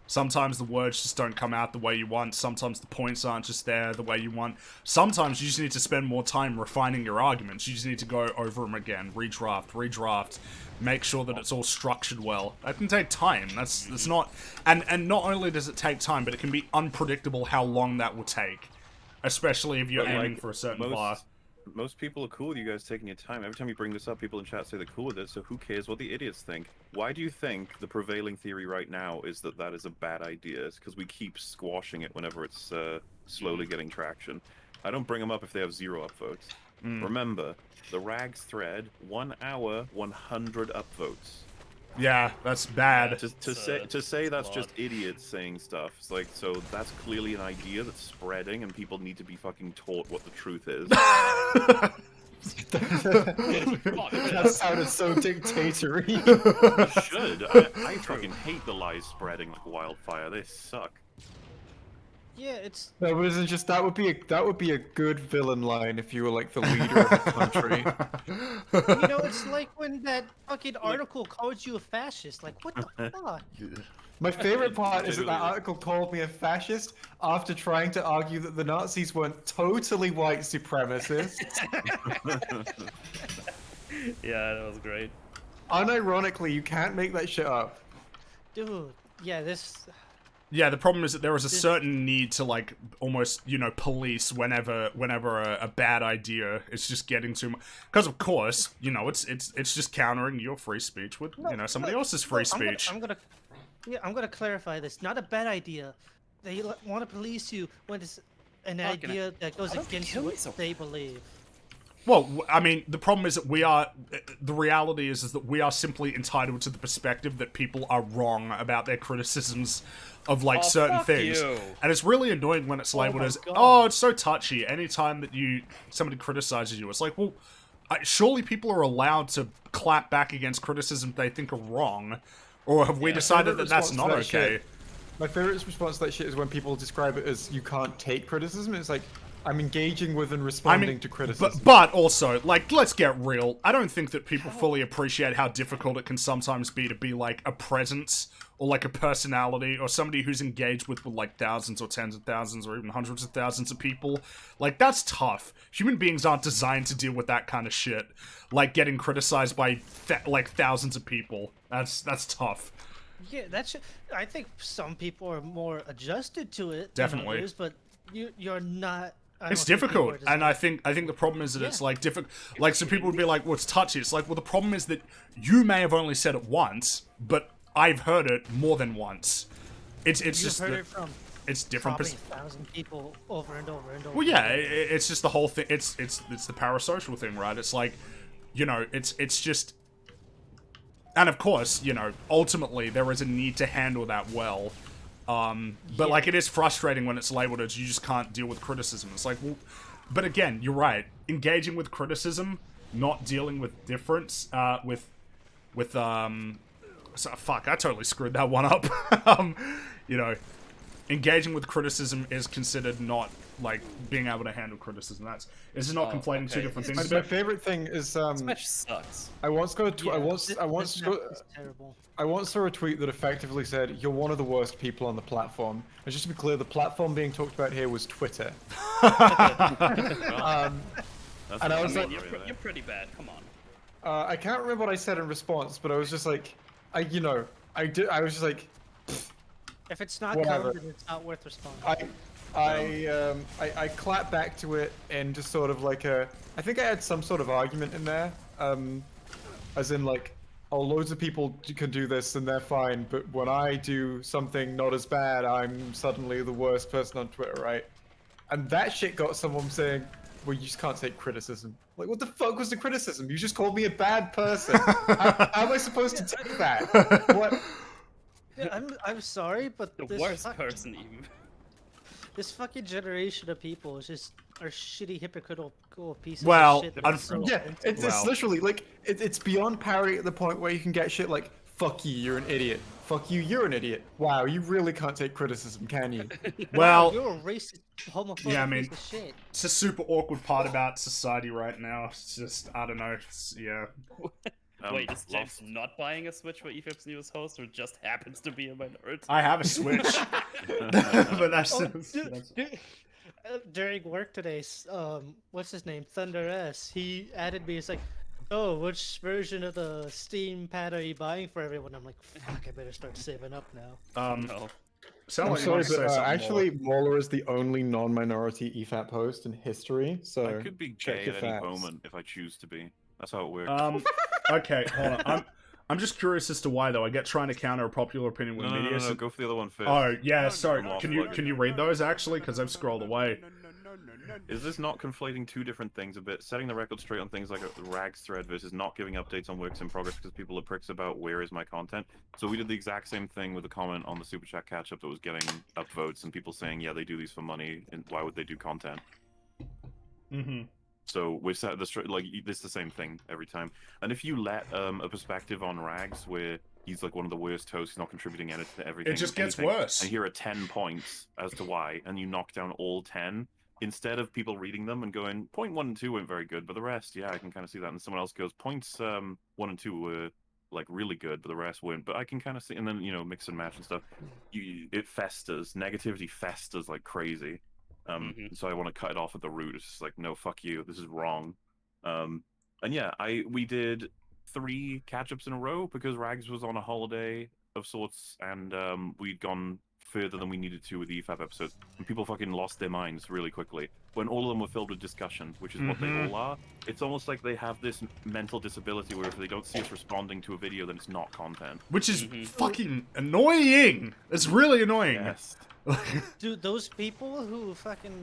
Sometimes the words just don't come out the way you want. Sometimes the points aren't just there the way you want. Sometimes you just need to spend more time refining your arguments. You just need to go over them again, redraft, make sure that it's all structured well. That can take time. That's not, and not only does it take time, but it can be unpredictable how long that will take, especially if you're But, aiming like, for a certain bar. Most people are cool with you guys taking your time. Every time you bring this up, people in chat say they're cool with it, so who cares what the idiots think? Why do you think the prevailing theory right now is that that is a bad idea? It's because we keep squashing it whenever it's slowly getting traction. I don't bring them up if they have 0 upvotes. Remember, the Rags thread, 1 hour, 100 upvotes. Yeah, that's bad. To say that's lot. just idiots saying stuff. It's like, so that's clearly an idea that's spreading, and people need to be fucking taught what the truth is. That sounded so dictatory. You should. I fucking hate the lies spreading like wildfire. They suck. Yeah, it's No, but isn't just that would be a good villain line if you were like the leader of a country. you know, it's like when that fucking article calls you a fascist. Like, what the fuck? My favorite part is that Literally. article called me a fascist after trying to argue that the Nazis weren't totally white supremacists. Yeah, that was great. Unironically, you can't make that shit up. Dude, yeah, this. Yeah, the problem is that there is a certain need to like almost, you know, police whenever a bad idea is just getting too much. Because of course, you know, it's just countering your free speech with you know somebody else's free speech. I'm gonna clarify this. Not a bad idea. They want to police you when it's an Fucking idea that goes don't against kill me what so- they believe. Well, I mean, the problem is that the reality is that we are simply entitled to the perspective that people are wrong about their criticisms of, like, Oh, certain fuck things. you. And it's really annoying when it's labeled my as, God. oh, it's so touchy. Anytime that somebody criticizes you, it's like, well, surely people are allowed to clap back against criticism they think are wrong. Or have we decided that that's not Response to that okay? shit. My favorite response to that shit is when people describe it as you can't take criticism. It's like, I'm engaging with and responding to criticism. But also, like, let's get real. I don't think that people fully appreciate how difficult it can sometimes be, like, a presence or, like, a personality or somebody who's engaged with like, thousands or tens of thousands or even hundreds of thousands of people. Like, that's tough. Human beings aren't designed to deal with that kind of shit. Like, getting criticized by, like, thousands of people. That's tough. Yeah, I think some people are more adjusted to it. Definitely. Than others, but you're not. I It's don't think people are difficult, and designed- I think the problem is that it's Yeah. like difficult. Like, some people would be like, "Well, it's touchy." It's like, well, the problem is that you may have only said it once, but I've heard it more than once. It's You've just heard that it from it's different. probably 1,000 people over and over and over. Well, yeah, it's just the whole thing. It's the parasocial thing, right? It's like, you know, it's just, and of course, you know, ultimately there is a need to handle that well. But like, it is frustrating when it's labeled as you just can't deal with criticism. It's like, well, but again, you're right. Engaging with criticism, not dealing with difference, so, fuck, I totally screwed that one up. You know, engaging with criticism is considered not like being able to handle criticism. It's not Oh, conflating two okay. different My, things. my favorite thing is This match sucks. I once got a Yeah, I once this- I once this got, map is terrible. I once saw a tweet that effectively said, "You're one of the worst people on the platform." And just to be clear, the platform being talked about here was Twitter. That's And I what was mean, like- right there. You're pretty bad. Come on. I can't remember what I said in response, but I was just like, I was just like, If it's not Whatever. counted, it's not worth responding. I clapped back to it in just sort of like I think I had some sort of argument in there, as in like, oh, loads of people can do this and they're fine, but when I do something not as bad, I'm suddenly the worst person on Twitter, right? And that shit got someone saying, well, you just can't take criticism. Like, what the fuck was the criticism? You just called me a bad person. How am I supposed to take that? What? Yeah, I'm sorry, but The this worst fuck- person, even. This fucking generation of people is just are shitty hypocritical pieces Well, of shit. that are so Yeah, offensive. it's Well. literally like it's beyond parody at the point where you can get shit like "fuck you, you're an idiot," "fuck you, you're an idiot." Wow, you really can't take criticism, can you? Well, You're a racist, homophobic Yeah, I mean- piece of shit. it's a super awkward part about society right now. It's just, I don't know. Yeah. Wait, is James Lost. not buying a Switch for eFip's newest host, or just happens to be a minority? I have a Switch. But that's, Oh, that's- dude, during work today, what's his name? Thunder S. He added me. It's like, oh, which version of the Steam pad are you buying for everyone? I'm like, fuck, I better start saving up now. No. sound I'm like you sorry, wanted to say but something actually, more. Mauler is the only non-minority EFAP host in history, so I could be check gay your at any facts. moment if I choose to be. That's how it works. Okay, hold on. I'm just curious as to why though. I get trying to counter a popular opinion with no, media. so- go for the other one first. Oh yeah, sorry. I'm off, Can you like- read those actually? Because I've scrolled away. Is this not conflating two different things a bit? Setting the record straight on things like a rags thread versus not giving updates on works in progress because people are pricks about where is my content. So we did the exact same thing with a comment on the super chat catch up that was getting upvotes and people saying, yeah, they do these for money, and why would they do content? Mm-hmm. So we've set the like this is the same thing every time. And if you let a perspective on rags where he's like one of the worst hosts. He's not contributing anything to everything. It just gets anything. worse. And here are 10 points as to why, and you knock down all 10. Instead of people reading them and going, point 1 and 2 weren't very good, but the rest, yeah, I can kind of see that. And someone else goes, points 1 and 2 were like really good, but the rest weren't. But I can kind of see, and then mix and match and stuff. It festers. Negativity festers like crazy. So I want to cut it off at the root. It's just like, no, fuck you. This is wrong. And yeah, we did 3 catch-ups in a row because Rags was on a holiday of sorts, and we'd gone further than we needed to with the EFAP episodes, and people fucking lost their minds really quickly when all of them were filled with discussion, which is what they all are. It's almost like they have this mental disability where if they don't see us responding to a video, then it's not content. Which is fucking annoying. It's really annoying. Yes. Dude, those people who fucking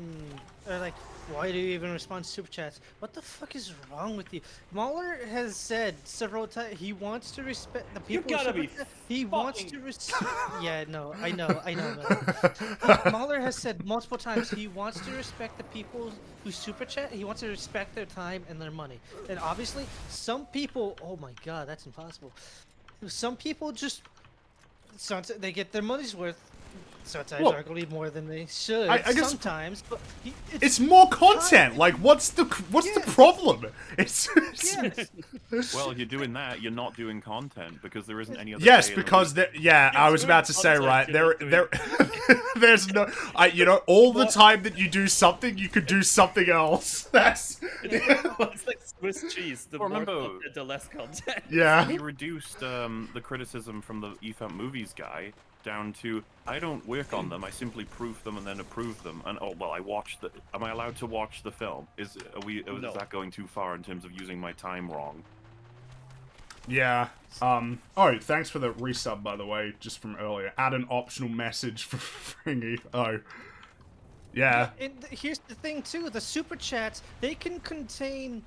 are like, why do you even respond to super chats? What the fuck is wrong with you? Mahler has said several times he wants to respect the people. gotta who be super chat. He wants fucking- to respect. Yeah, no, I know. Man. Mahler has said multiple times he wants to respect the people who super chat. He wants to respect their time and their money. And obviously, some people. Oh my god, that's impossible. Some people just. Sometimes they get their money's worth. Sometimes Well, arguably more than they should. I guess- sometimes, but It's more content. Like, what's the problem? It's yes. Well, if you're doing that, you're not doing content because there isn't any other. yes, day in the because week. I was doing about to say, content, right, you're there not there's no all the time that you do something, you could do something else. That's It's like Swiss cheese. The more Remember- content, the less content. yeah. We reduced the criticism from the EFAP movies guy down to I don't work on them. I simply proof them and then approve them. And I watched the. Am I allowed to watch the film? Is No. that going too far in terms of using my time wrong? Yeah. Oh, thanks for the resub, by the way, just from earlier. Add an optional message for Fringy. Oh. Yeah. And here's the thing too: the super chats they can contain,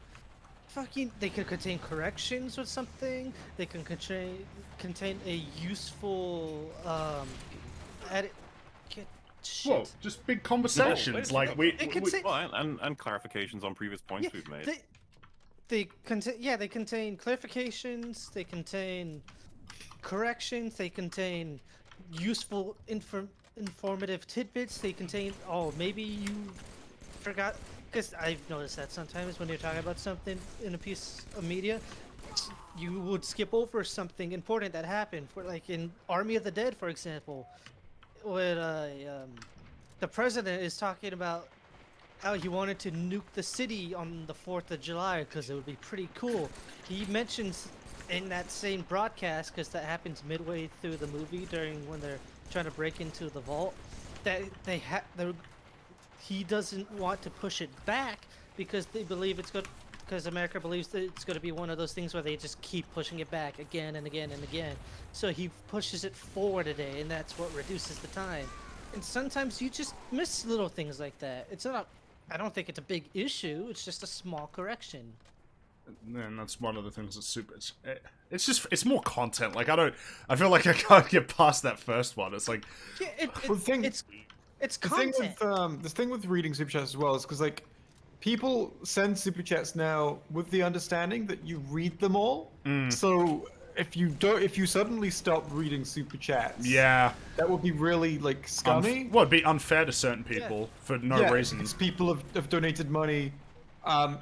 they can contain corrections or something. They can contain a useful edit. Shit. Whoa, just big conversations. Like we, It can we- say- Well, and clarifications on previous points we've made. They contain clarifications. They contain corrections. They contain useful informative tidbits. They contain. Oh, maybe you forgot. Because I've noticed that sometimes when you're talking about something in a piece of media, you would skip over something important that happened. For like in Army of the Dead, for example, when the president is talking about how he wanted to nuke the city on the 4th of July because it would be pretty cool. He mentions in that same broadcast, because that happens midway through the movie during when they're trying to break into the vault, that he doesn't want to push it back because they believe it's good. Because America believes that it's going to be one of those things where they just keep pushing it back again and again and again. So he pushes it forward a day, and that's what reduces the time. And sometimes you just miss little things like that. It's not. I don't think it's a big issue. It's just a small correction. and that's one of the things that's super. It's more content. Like I feel like I can't get past that first one. It's like, Yeah, Well, the thing- it's The content. thing with the thing with reading super chats as well is because like people send super chats now with the understanding that you read them all. So if you suddenly stop reading super chats, yeah, that would be really like scummy. well, it'd be unfair to certain people for no yeah, reason. because people have donated money,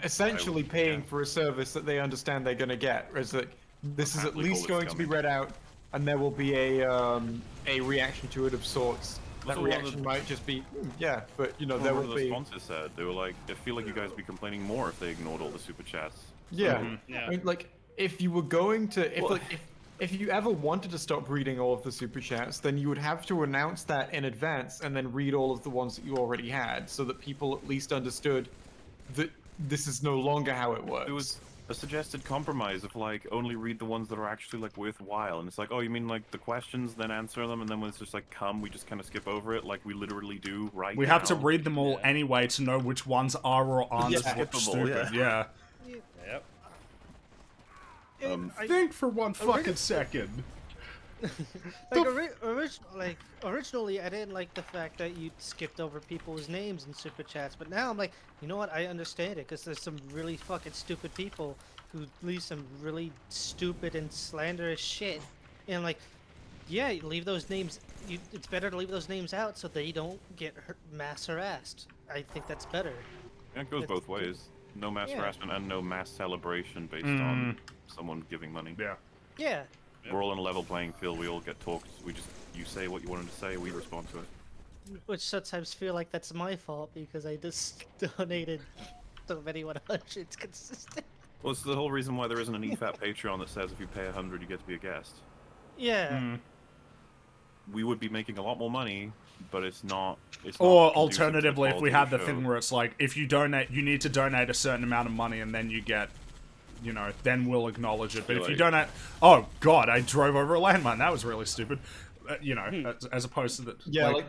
essentially paying for a service that they understand they're gonna get. Whereas like this is at Apparently least call it going to be scummy. read out, and there will be a reaction to it of sorts. That Also, one of reaction the- might just be, yeah, but you know Well, there one of will the be. sponsors said they were like, I feel like you guys would be complaining more if they ignored all the super chats. Yeah. Yeah. I mean, like, if you were going to, Well- if you ever wanted to stop reading all of the super chats, then you would have to announce that in advance and then read all of the ones that you already had, so that people at least understood that this is no longer how it works. It was a suggested compromise of like only read the ones that are actually like worthwhile, and it's like, oh, you mean like the questions, then answer them, and then when it's just like we just kind of skip over it, like we literally do right We now. have to read them all anyway to know which ones are or aren't Yeah. skippable. Skippable, Stupid. Yeah. Yep. And I- Think for one fucking second. originally I didn't like the fact that you skipped over people's names in super chats, but now I'm like, you know what, I understand it, because there's some really fucking stupid people who leave some really stupid and slanderous shit, And like, yeah, you leave those names. It's better to leave those names out so they don't get mass harassed. I think that's better. Yeah, it goes That's- both ways. No mass Yeah. harassment and no mass celebration based on someone giving money. Yeah. Yeah. We're all in a level playing field. We all get talked. You say what you wanted to say. We respond to it. Which sometimes feel like that's my fault because I just donated so many 100s consistent. Well, it's the whole reason why there isn't an EFAP Patreon that says if you pay 100, you get to be a guest. Yeah. We would be making a lot more money, but it's not. It's Or not conducive to the alternatively, if we quality had of the show. thing where it's like, if you donate, you need to donate a certain amount of money, and then you get, you know, then we'll acknowledge it. But if you Like- donate, oh god, I drove over a landmine. That was really stupid. You know, as opposed to the Yeah, like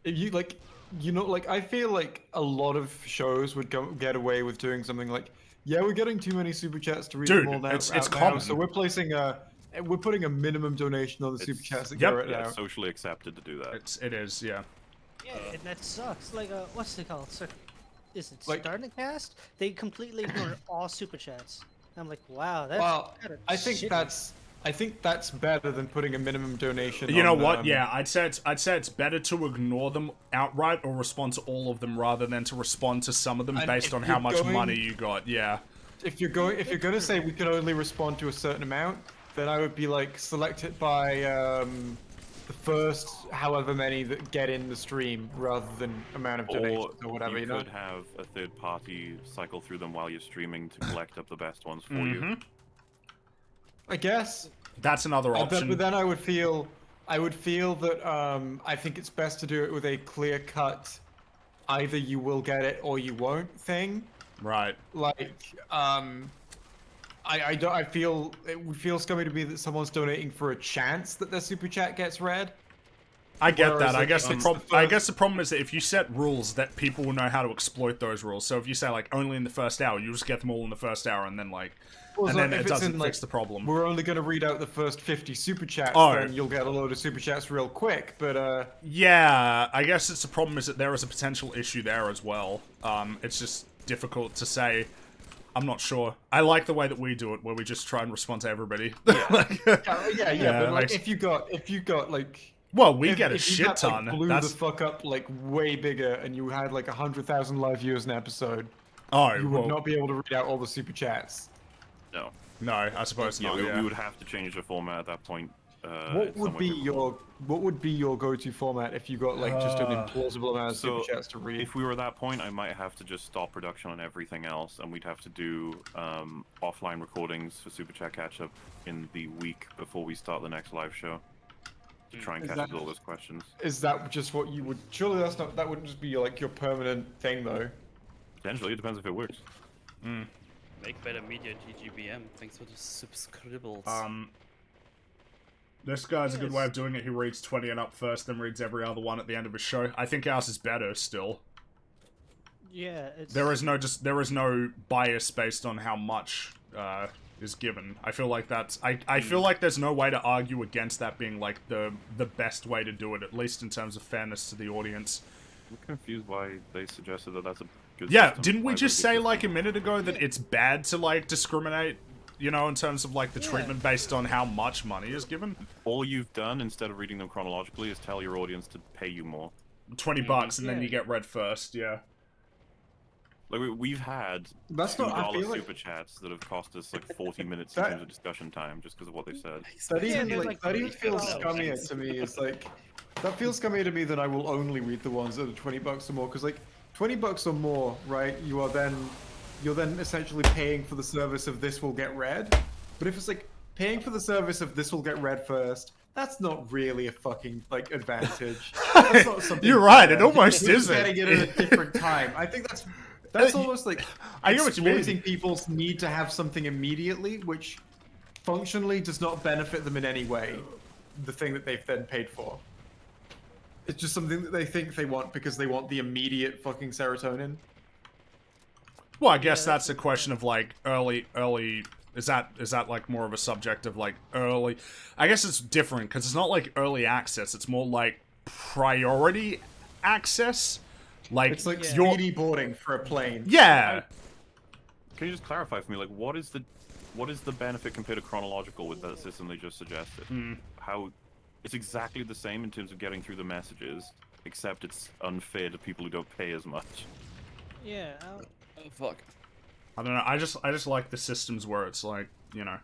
if you like, you know, like I feel like a lot of shows would get away with doing something like, yeah, we're getting too many super chats to read Dude, them all now. it's out now, common. So we're putting a minimum donation on the super chats that Yep. go right Yeah, now. it's socially accepted to do that. it is, yeah. Yeah, and that sucks. Like, what's it called? Is it Like- Starting Cast? They completely ignore all super chats. I'm like, wow, that's Well, kinda I think shitty. that's better than putting a minimum donation. You know on, what? Yeah, I'd say it's better to ignore them outright or respond to all of them rather than to respond to some of them And based if on how you're much going- money you got. Yeah. If you're gonna say we can only respond to a certain amount, then I would be like select it by the first however many that get in the stream rather than amount of donations or whatever. You know. could have a third party cycle through them while you're streaming to collect up the best ones for Mm-hmm. you. I guess. That's another option. But then I would feel that I think it's best to do it with a clear cut, either you will get it or you won't thing. Right. Like, I feel it would feel scummy to me that someone's donating for a chance that their super chat gets read. I get Whereas that. I if guess the it's problem. the I first- guess the problem is that if you set rules, that people will know how to exploit those rules. So if you say like only in the first hour, you just get them all in the first hour, and then like, Well, and so then if it it's doesn't in, fix like, the problem. We're only going to read out the first 50 super chats, Oh. then you'll get a load of super chats real quick. But Yeah, I guess it's the problem is that there is a potential issue there as well. It's just difficult to say. I'm not sure. I like the way that we do it, where we just try and respond to everybody. Like, yeah, but like like- if you got like. well, we If- get a if you shit got, like, ton. blew That's the fuck up like way bigger, and you had like 100,000 live viewers an episode. oh You well, would not be able to read out all the super chats. No. no, I suppose Yeah, not. we, Yeah. we would have to change the format at that point. What would be your go-to format if you got like just an implausible amount of So, super chats to read? If we were at that point, I might have to just stop production on everything else, and we'd have to do offline recordings for Super Chat catch-up in the week before we start the next live show to try and Is catch that- up with all those questions. Is that just what you would? Surely that wouldn't just be like your permanent thing though. Potentially, it depends if it works. Make better media, GGBM. Thanks for the subscribbles. This guy's a good Yes. way of doing it. He reads 20 and up first, then reads every other one at the end of his show. I think ours is better still. Yeah, it's There is no bias based on how much is given. I feel like that's I feel like there's no way to argue against that being like the best way to do it, at least in terms of fairness to the audience. I'm confused why they suggested that that's a good Yeah, system. didn't we Why is it just good say system? like a minute ago that it's bad to like discriminate, you know, in terms of like the Yeah. treatment based on how much money is given? All you've done, instead of reading them chronologically, is tell your audience to pay you more. $20 and then Yeah. you get read first, yeah. Like we've had That's not. I $2 feel like super chats that have cost us like 40 minutes That- in terms of discussion time just because of what they said. that Yeah, even they're like, like that even feels $30. scummier to me. It's like that feels scummier to me than I will only read the ones that are $20 or more. Because like $20 or more, right? You're then essentially paying for the service of this will get read. But if it's like paying for the service of this will get read first, that's not really a fucking like advantage. That's not something You're right, it fair. almost You're isn't. getting it at a different time. I think that's almost like I get what you mean. exploiting people's need to have something immediately, which functionally does not benefit them in any way. The thing that they've then paid for. It's just something that they think they want because they want the immediate fucking serotonin. Well, I guess Yeah. that's a question of like early. Is that like more of a subject of like early? I guess it's different because it's not like early access. It's more like priority access. Like It's like Yeah. your speedy boarding for a plane. yeah. Can you just clarify for me, like, what is the what is the benefit compared to chronological with that system they just suggested? How it's exactly the same in terms of getting through the messages, except it's unfair to people who don't pay as much. Yeah. Oh, fuck. I don't know. I just like the systems where it's like, you know,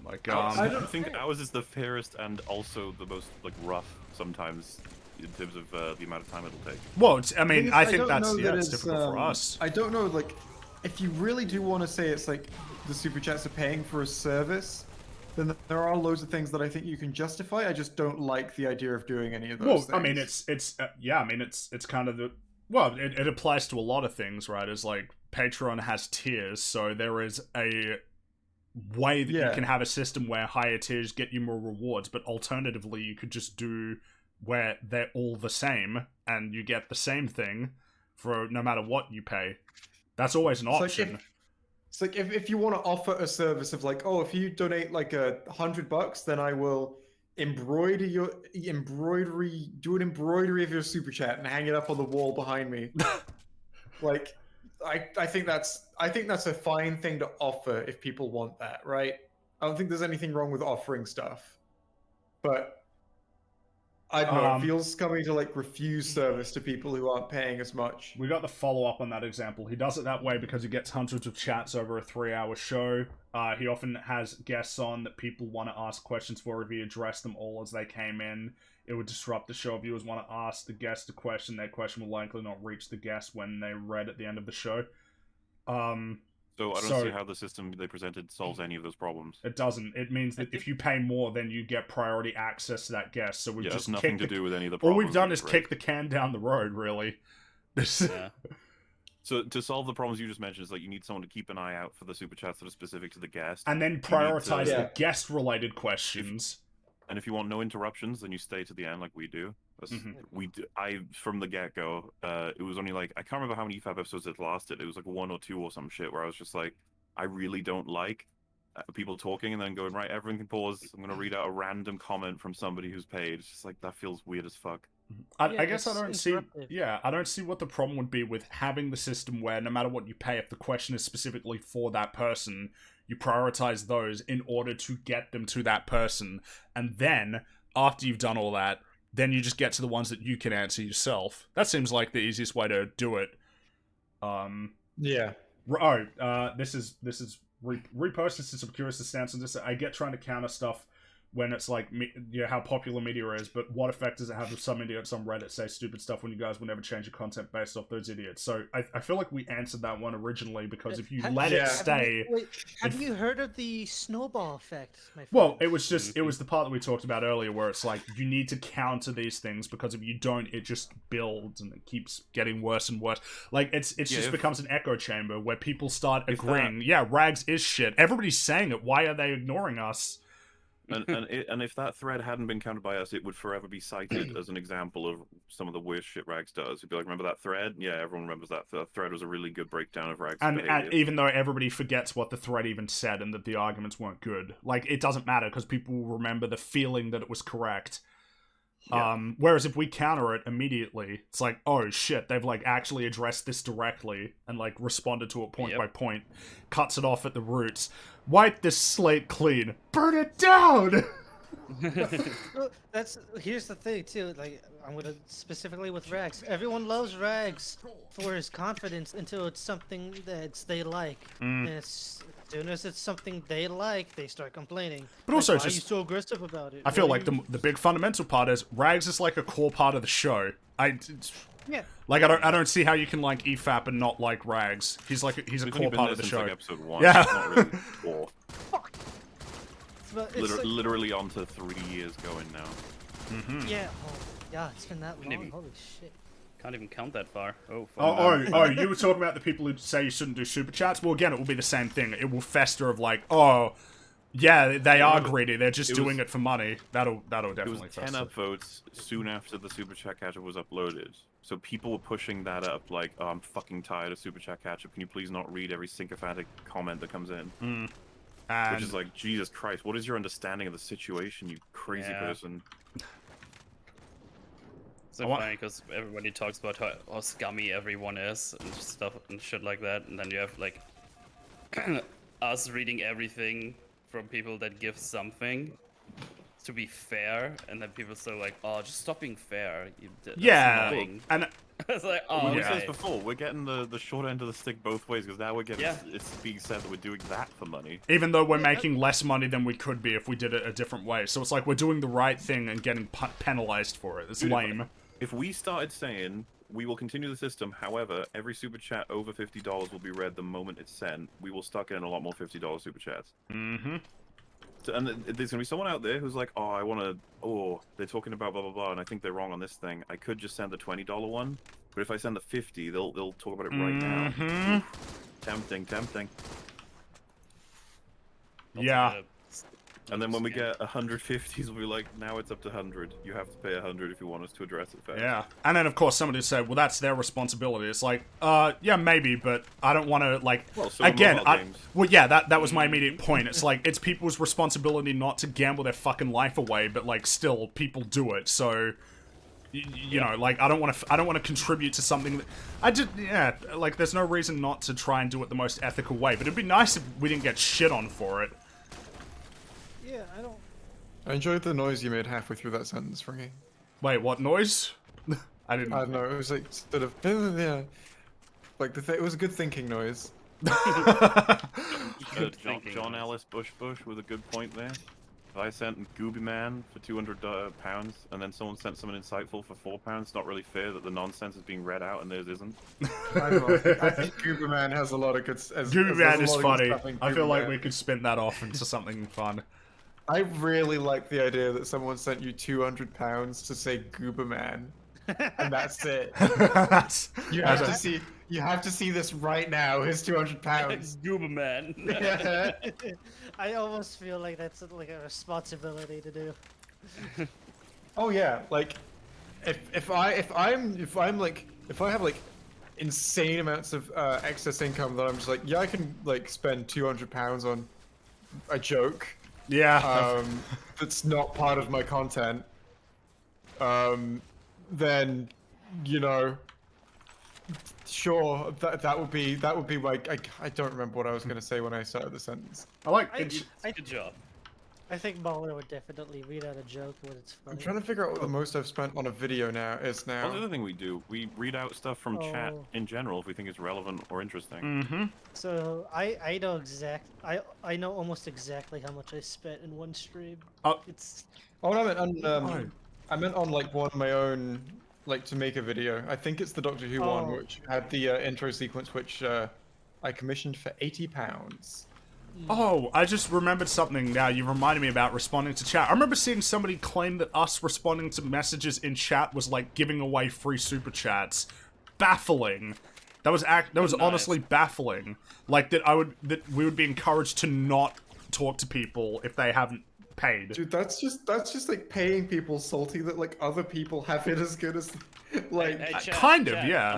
like I don't think ours is the fairest and also the most like rough sometimes in terms of the amount of time it'll take. Well, I mean, Thing is, I think don't that's know yeah, that it's difficult for us. I don't know, like, if you really do want to say it's like the super chats are paying for a service, then there are loads of things that I think you can justify. I just don't like the idea of doing any of those Well, things. I mean, it's yeah, I mean, it's kind of the well, it applies to a lot of things, right? It's like Patreon has tiers, so there is a way that you Yeah. can have a system where higher tiers get you more rewards, but alternatively, you could just do where they're all the same and you get the same thing for no matter what you pay. That's always an It's like option. It's like if you want to offer a service of like, oh, if you donate like $100, then I will do an embroidery of your super chat and hang it up on the wall behind me. Like, I think that's a fine thing to offer if people want that, right? I don't think there's anything wrong with offering stuff, but I don't know. It feels scummy to like refuse service to people who aren't paying as much. We got the follow-up on that example. He does it that way because he gets hundreds of chats over a 3-hour show. He often has guests on that people want to ask questions for. If he addressed them all as they came in, it would disrupt the show. Viewers want to ask the guest a question. Their question will likely not reach the guest when they read at the end of the show. So I don't So- see how the system they presented solves any of those problems. It doesn't. It means that if you pay more, then you get priority access to that guest. So we've Yeah, just it's nothing kicked to the- do with any of the All problems. we've done that is you kick the can down the road, really. This- Yeah. So to solve the problems you just mentioned, is like you need someone to keep an eye out for the super chats that are specific to the guest. And then You need to- prioritize Yeah. the guest-related questions. And if you want no interruptions, then you stay to the end like we do. That's, I from the get go, it was only like I can't remember how many EFAP episodes it lasted. It was like 1 or 2 or some shit where I was just like, I really don't like people talking and then going right. Everyone can pause. I'm gonna read out a random comment from somebody who's paid. It's just like that feels weird as fuck. I Yeah, guess I it's don't see. interruptive. Yeah, I don't see what the problem would be with having the system where no matter what you pay, if the question is specifically for that person, you prioritize those in order to get them to that person, and then after you've done all that, then you just get to the ones that you can answer yourself. That seems like the easiest way to do it. Yeah. This is repost. This is some curious stance on this. I get trying to counter stuff when it's like, how popular media is, but what effect does it have if some idiots on Reddit say stupid stuff when you guys will never change your content based off those idiots? So I feel like we answered that one originally because if you let it Yeah. stay... Have you heard of the snowball effect, my friend? Well, it was the part that we talked about earlier where it's like, you need to counter these things because if you don't, it just builds and it keeps getting worse and worse. Like, it just becomes an echo chamber where people start agreeing, yeah, Rags is shit. Everybody's saying it. Why are they ignoring us? And if that thread hadn't been counted by us, it would forever be cited as an example of some of the worst shit Rags does. It'd be like, remember that thread? Yeah, everyone remembers that. That thread was a really good breakdown of Rags' And behavior. even though everybody forgets what the thread even said and that the arguments weren't good, like, it doesn't matter because people will remember the feeling that it was correct. Yeah. Whereas if we counter it immediately, it's like, oh shit, they've like actually addressed this directly and like responded to it point by point, cuts it off at the roots. Wipe this slate clean, burn it down. Well, here's the thing too. Like, I'm gonna specifically with Rags. Everyone loves Rags for his confidence until it's something that they like. And as soon as it's something they like, they start complaining. But Like, also why are just- you so aggressive about it? I feel Why like are you-" the big fundamental part is Rags is like a core part of the show. Yeah. Like I don't see how you can like EFAP and not like Rags. He's a He's only core been part there of the since, show. like, episode 1. Yeah. It's not really core. But it's like, Literally on to 3 years going now. yeah. Oh, yeah. It's been that long. even- Holy shit. Can't even count that far. Oh, fuck. Oh, you were talking about the people who say you shouldn't do super chats? Well, again, it will be the same thing. It will fester of like, oh, yeah, they are greedy. They're just it doing was- it for money. That'll It was definitely 10 fester. upvotes soon after the Super Chat Catch-up was uploaded. So people were pushing that up like, oh, I'm fucking tired of Super Chat Catch-up. Can you please not read every sycophantic comment that comes in? And Which is like, Jesus Christ, what is your understanding of the situation, you crazy Yeah. person? It's so funny because everybody talks about how scummy everyone is and stuff and shit like that, and then you have like us reading everything from people that give something to be fair, and then people say like, "Oh, just stop being fair." That's Yeah, annoying. and It's like, oh, We Yeah. said okay. this before, we're getting the short end of the stick both ways, because now we're getting, Yeah. it's being said that we're doing that for money. even though we're making less money than we could be if we did it a different way. So it's like we're doing the right thing and getting penalized for it. It's Dude, lame. If we started saying, we will continue the system, however, every super chat over $50 will be read the moment it's sent, we will start getting a lot more $50 super chats. Mm-hmm. And there's going to be someone out there who's like, oh, I want to, oh, they're talking about blah, blah, blah, and I think they're wrong on this thing. I could just send the $20 one, but if I send the 50, they'll talk about it right now. Mm-hmm. Tempting, tempting. Yeah. And then when we get 150s, we'll be like, now it's up to 100. You have to pay 100 if you want us to address it fast. Yeah. And then, of course, somebody said, well, that's their responsibility. It's like, yeah, maybe, but I don't want to, like... Well, so are again, mobile games. well, yeah, that was my immediate point. It's like, it's people's responsibility not to gamble their fucking life away, but, like, still, people do it, so... You know, like, I don't want to contribute to something that... yeah, like, there's no reason not to try and do it the most ethical way, but it'd be nice if we didn't get shit on for it. Yeah, I don't. I enjoyed the noise you made halfway through that sentence, Frankie. Wait, what noise? I didn't... I don't know, it was like sort of yeah, like it was a good thinking noise. Good John, thinking, John guys. Ellis Bush with a good point there. If I sent Gooby Man for £200 and then someone sent someone insightful for £4, it's not really fair that the nonsense is being read out and theirs isn't. I don't know. I think Gooberman has a lot of good. Gooby Man is funny. I feel like we could spin that off into something fun. I really like the idea that someone sent you £200 to say Gooberman, and that's it. That's... You have to see. You have to see this right now. Here's £200. Goober man. Yeah. I almost feel like that's like a responsibility to do. Oh yeah, like if I have like insane amounts of excess income that I'm just like, yeah, I can like spend £200 on a joke Yeah. that's not part of my content, then you know, sure, that would be like I don't remember what I was gonna say when I started the sentence. I like... Good job. I think Baller would definitely read out a joke when it's funny. I'm trying to figure out what the most I've spent on a video now is Well, the now. other thing we do, we read out stuff from chat Oh. in general if we think it's relevant or interesting. Mm-hmm. So I know I know almost exactly how much I spent in one stream. Oh. It's Oh, no, I meant on like one of my own, like to make a video. I think it's the Doctor Who one, Oh. which had the intro sequence, which I commissioned for £80. Oh, I just remembered something now. You reminded me about responding to chat. I remember seeing somebody claim that us responding to messages in chat was like giving away free super chats. Baffling. That was Nice. honestly baffling. Like that we would be encouraged to not talk to people if they haven't paid. Dude, that's just like paying people salty that like other people have it as good as like. Hey, chat, kind of, chat, yeah.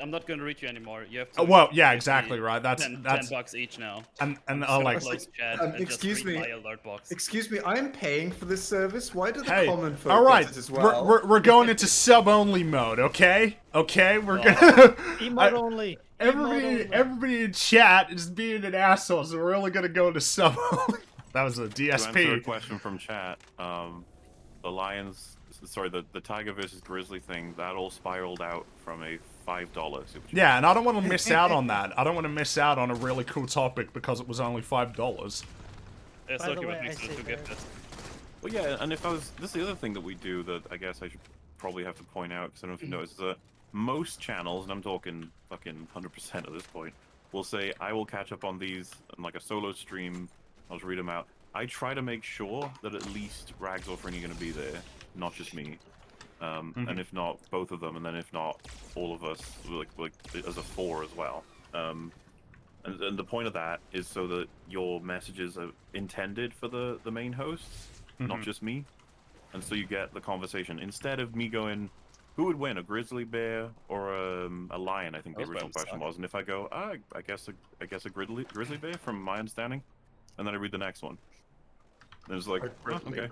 I'm not going to reach you anymore. You have to. Well, yeah, give me exactly, right. That's 10 bucks each now. and I'm oh, just like gonna close chat and excuse just read me. my alert box. Excuse me, I'm paying for this service. Why do the hey, common folk all right, get it as well? we're going into sub only mode, okay? Okay, we're Oh. gonna. emote only. Everybody, Emote only. everybody in chat is being an asshole, so we're only gonna go into sub only. That was a To answer a DSP. question from chat, the Lions, sorry, the Tiger versus Grizzly thing, that all spiraled out from a $5 super chat. Yeah, and I don't want to miss out on that. I don't want to miss out on a really cool topic because it was only $5. It's By the okay way, with me I to say get there. this. Well, yeah, and if I was, this is the other thing that we do that I guess I should probably have to point out, because I don't know if you noticed, is that most channels, and I'm talking fucking 100% at this point, will say, I will catch up on these in like a solo stream, I'll just read them out. I try to make sure that at least Rags or Fringy are going to be there, not just me. And if not, both of them, and then if not, all of us, like as a 4 as well. And the point of that is so that your messages are intended for the main hosts, not just me. And so you get the conversation. Instead of me going, who would win, a grizzly bear or a lion, I think the Those original ones question suck. was. And if I go, I guess a grizzly bear from my understanding, and then I read the next one. And it's like, okay.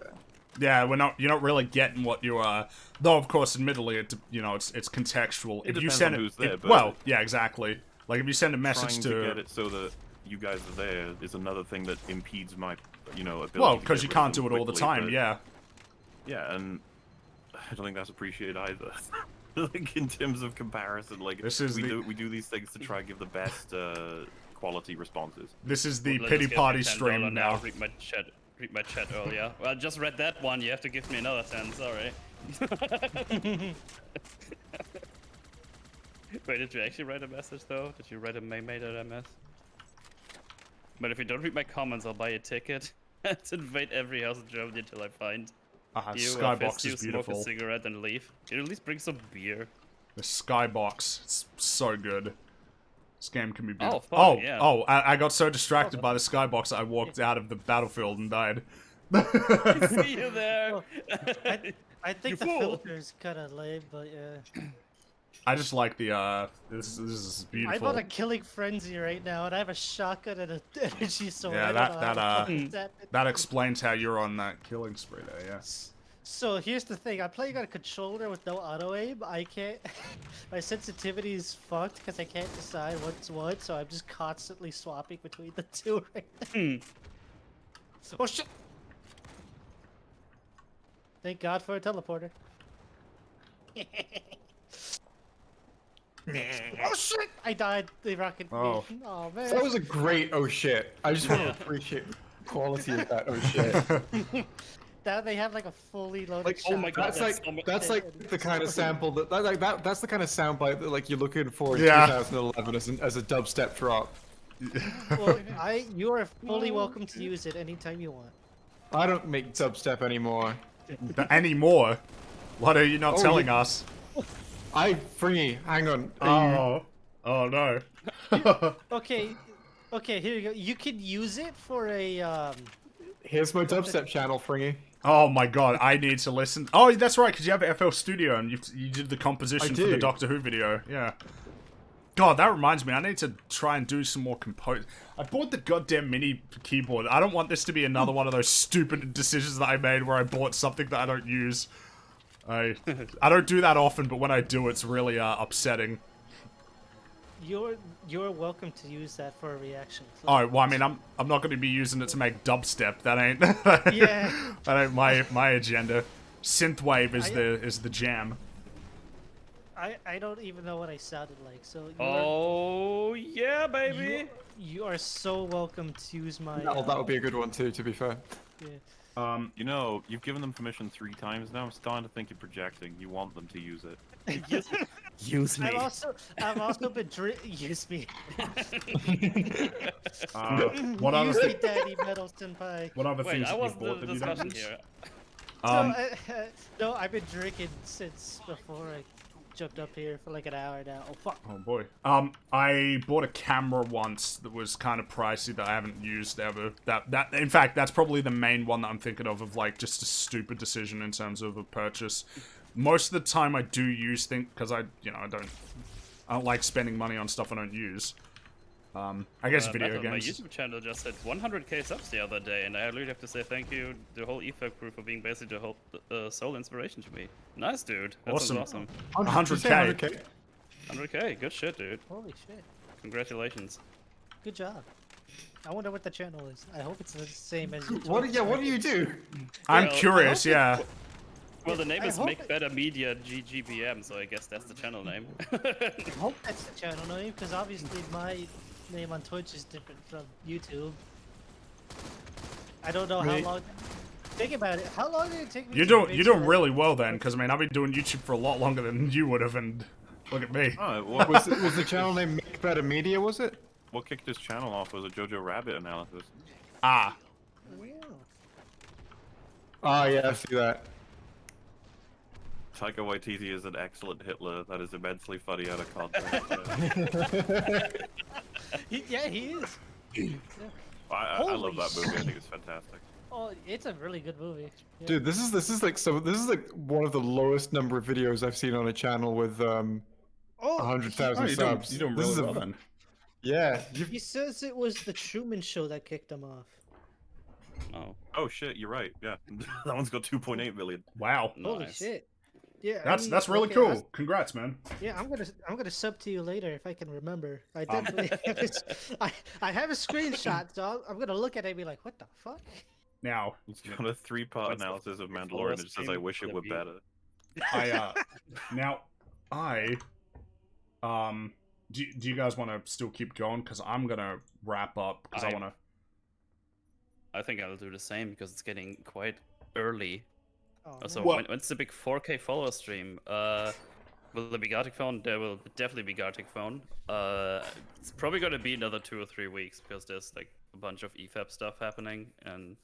Yeah, you're not really getting what you are. Though, of course, admittedly, it's contextual. It if you depends send on it, who's there, but- well, yeah, exactly. Like if you send a message Trying to get to, it so that you guys are there is another thing that impedes my, ability. Well, to because get you rid of can't them do it all the quickly, time. but- Yeah. Yeah, and I don't think that's appreciated either. Like in terms of comparison, like This is we the- do these things to try and give the best quality responses. This is the Well, pity just give me party $10 stream now. Read my chat earlier. Well, I just read that one. You have to give me another 10. Sorry. Wait, did you actually write a message though? Did you write a MS? But if you don't read my comments, I'll buy a ticket and invade every house in Germany until I find you. Skybox you is smoke beautiful. a cigarette and leave. Can you at least bring some beer? The Skybox, it's so good. This game can be Oh, beautiful. fuck, yeah. I got so distracted by the Skybox I walked out of the battlefield and died. See you there. Well, I think the fool. filter's kind of lame, but yeah. I just like the this is I'm beautiful. on a killing frenzy right now, and I have a shotgun and an energy sword. Yeah, I don't know how the fuck Hmm. that That explains how you're on that killing spree there, yeah. So here's the thing: I'm playing on a controller with no auto aim. I can't. My sensitivity is fucked because I can't decide what's what. So I'm just constantly swapping between the two. Right now. Oh shit! Thank God for a teleporter. Oh shit! I died. They rocket Oh. me. Oh man. That was a great oh shit. I just want to appreciate the quality of that oh shit. Now they have like a fully loaded. Like, oh my God, that's that's like so much- the kind of sample that's the kind of soundbite that like you're looking for in Yeah. 2011 as a dubstep drop. Well, you are fully welcome to use it anytime you want. I don't make dubstep anymore. Anymore? What are you not Oh, telling you- us? Fringy, hang on. Are you- Oh no. Okay, here you go. You can use it for a Here's my dubstep channel, Fringy. Oh my god, I need to listen. Oh, that's right, because you have FL Studio and you did the composition for the do. Doctor Who video. Yeah. God, that reminds me, I need to try and do some more compose. I bought the goddamn mini keyboard. I don't want this to be another one of those stupid decisions that I made where I bought something that I don't use. I don't do that often, but when I do, it's really upsetting. You're welcome to use that for a reaction. So- Oh, well, I mean, I'm not going to be using it to make dubstep. That ain't. Yeah. That ain't my agenda. Synthwave is the jam. I don't even know what I sounded like. So Oh yeah, baby. you are so welcome to use my. Oh, that would be a good one too, to be fair. Yeah. You've given them permission 3 times now. I'm starting to think you're projecting. You want them to use it. Use me. I've also been use me. What other Use me, thing? Daddy Metal Senpai. What other Wait, things I have you wasn't bought in that the you don't discussion use? here. No, I've been drinking since before I jumped up here for like an hour now. Oh fuck. Oh boy. I bought a camera once that was kind of pricey that I haven't used ever. That in fact, that's probably the main one that I'm thinking of like just a stupid decision in terms of a purchase. Most of the time I do use things because I don't like spending money on stuff I don't use. I guess video Metal, my games. YouTube channel just hit 100k subs the other day, and I really have to say thank you, the whole EFAC crew, for being basically the whole sole inspiration to me. Nice, dude. That Awesome. sounds awesome. 100K. 100k, good shit, dude. Holy shit. Congratulations. Good job. I wonder what the channel is. I hope it's the same as. What do you do? I'm Well, curious, yeah. Well, the name I is hope Make it- Better Media GGBM, so I guess that's the channel name. I hope that's the channel name, because obviously my name on Twitch is different from YouTube. I don't know Really? how long. Think about it. How long did it take me? You're to doing convince you're doing you really well then, because I mean I've been doing YouTube for a lot longer than you would have, and look at me. Oh, what, Was the channel name Make Better Media? Was it? what kicked this channel off was a Jojo Rabbit analysis. Ah, that? Yeah. Oh yeah, I see that. Taika Waititi is an excellent Hitler. That is immensely funny out of context. Yeah, he is. I Holy love that movie. I think it's fantastic. Oh, it's a really good movie. Yeah. Dude, this is like one of the lowest number of videos I've seen on a channel with Oh, 100,000 subs. This is a- then. Yeah, he says it was the Truman Show that kicked him off. Oh, Oh shit, you're right. Yeah, that one's got 2.8 million. Wow. Holy nice. shit. Yeah, That's really okay, cool. Congrats, man. Yeah, I'm gonna sub to you later if I can remember. I definitely I have a screenshot, so I'm gonna look at it and be like, what the fuck? Now, It's got a 3-part What's the analysis of follow Mandalorian that says, "I stream wish it for were the view? better." do you guys want to still keep going? Because I'm gonna wrap up because I I- want to. I think I'll do the same because it's getting quite early. Oh, So no. Well- when's the big 4K follower stream? Will there be Gartic Phone? There will definitely be Gartic Phone. It's probably gonna be another 2 or 3 weeks because there's like a bunch of EFAP stuff happening, and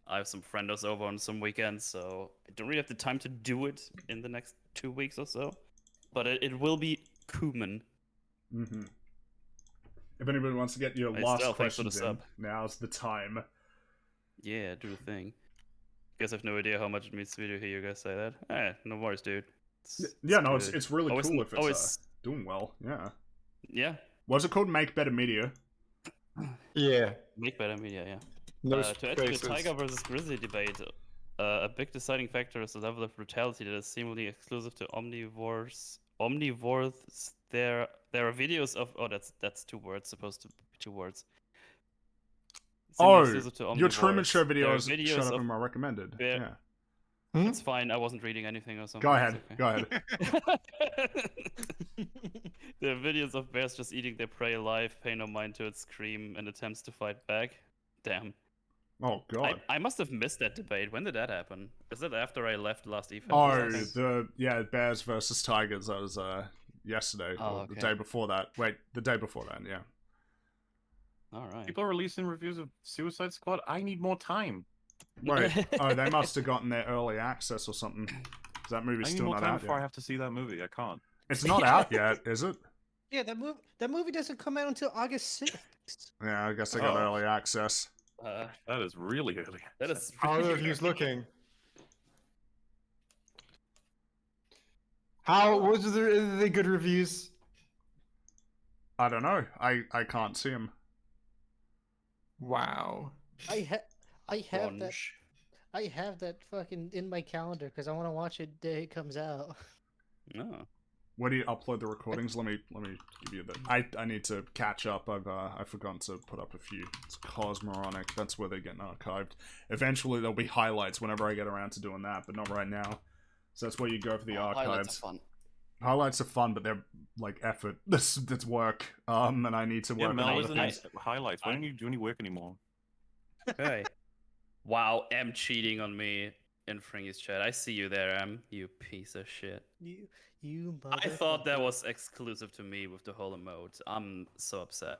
I have some friendos over on some weekends, so I don't really have the time to do it in the next 2 weeks or so. But it will be Kuman. Mm-hmm. If anybody wants to get your Hey, last Stealth, thanks for the questions in, sub. now's the time. Yeah, do the thing. Guess I have no idea how much it means to me to hear you guys say that. Eh, no worries, dude. Yeah, no, good. it's really Always- cool if it's always- doing well. Yeah. Yeah, What's it called? Make Better Media. Yeah. make better media, yeah. No To add to the spaces. Tiger versus Grizzly debate, a big deciding factor is the level of brutality that is seemingly exclusive to omnivores. Omnivores, there are videos of that's 2 words, supposed to be 2 words. Seemingly Oh, exclusive to your Truman omnivores. Show There are videos showed up of- in my recommended. Yeah. Yeah. It's fine. I wasn't reading anything or something. Go it's ahead. okay. Go ahead. There are videos of bears just eating their prey alive, pay no mind to its scream and attempts to fight back. Damn. Oh god. I must have missed that debate. When did that happen? Is that after I left last EFAP? Oh, Bears versus Tigers. That was yesterday Oh, or the okay. day before that. Wait, the day before that. Yeah. All right. People are releasing reviews of Suicide Squad. I need more time. Wait. Oh, they must have gotten their early access or something. 'Cause that movie's I need still more not time out before I yet. have to see that movie. I can't. It's not out yet, is it? Yeah, that movie doesn't come out until August 6th. Yeah, I guess I got Oh. early access. That is really early. That is. How are the reviews looking? How was are they good reviews? I don't know. I can't see him. Wow. I have that Grunge. I have that fucking in my calendar because I want to watch it the day it comes out. No. Where do you upload the recordings? Let me give you the. I need to catch up. I've forgotten to put up a few. It's Cosmoronic. That's where they're getting archived. Eventually there'll be highlights whenever I get around to doing that, but not right now. So that's where you go for the Highlights are archives. fun. Highlights are fun, but they're like effort. That's work. And I need to Yeah, work Mel, on was other the things. nice highlights. Why don't you do any work anymore? Okay. Wow, M cheating on me in Fringy's chat. I see you there, M. You piece of shit. You I thought that motherfucker. was exclusive to me with the whole emote. I'm so upset.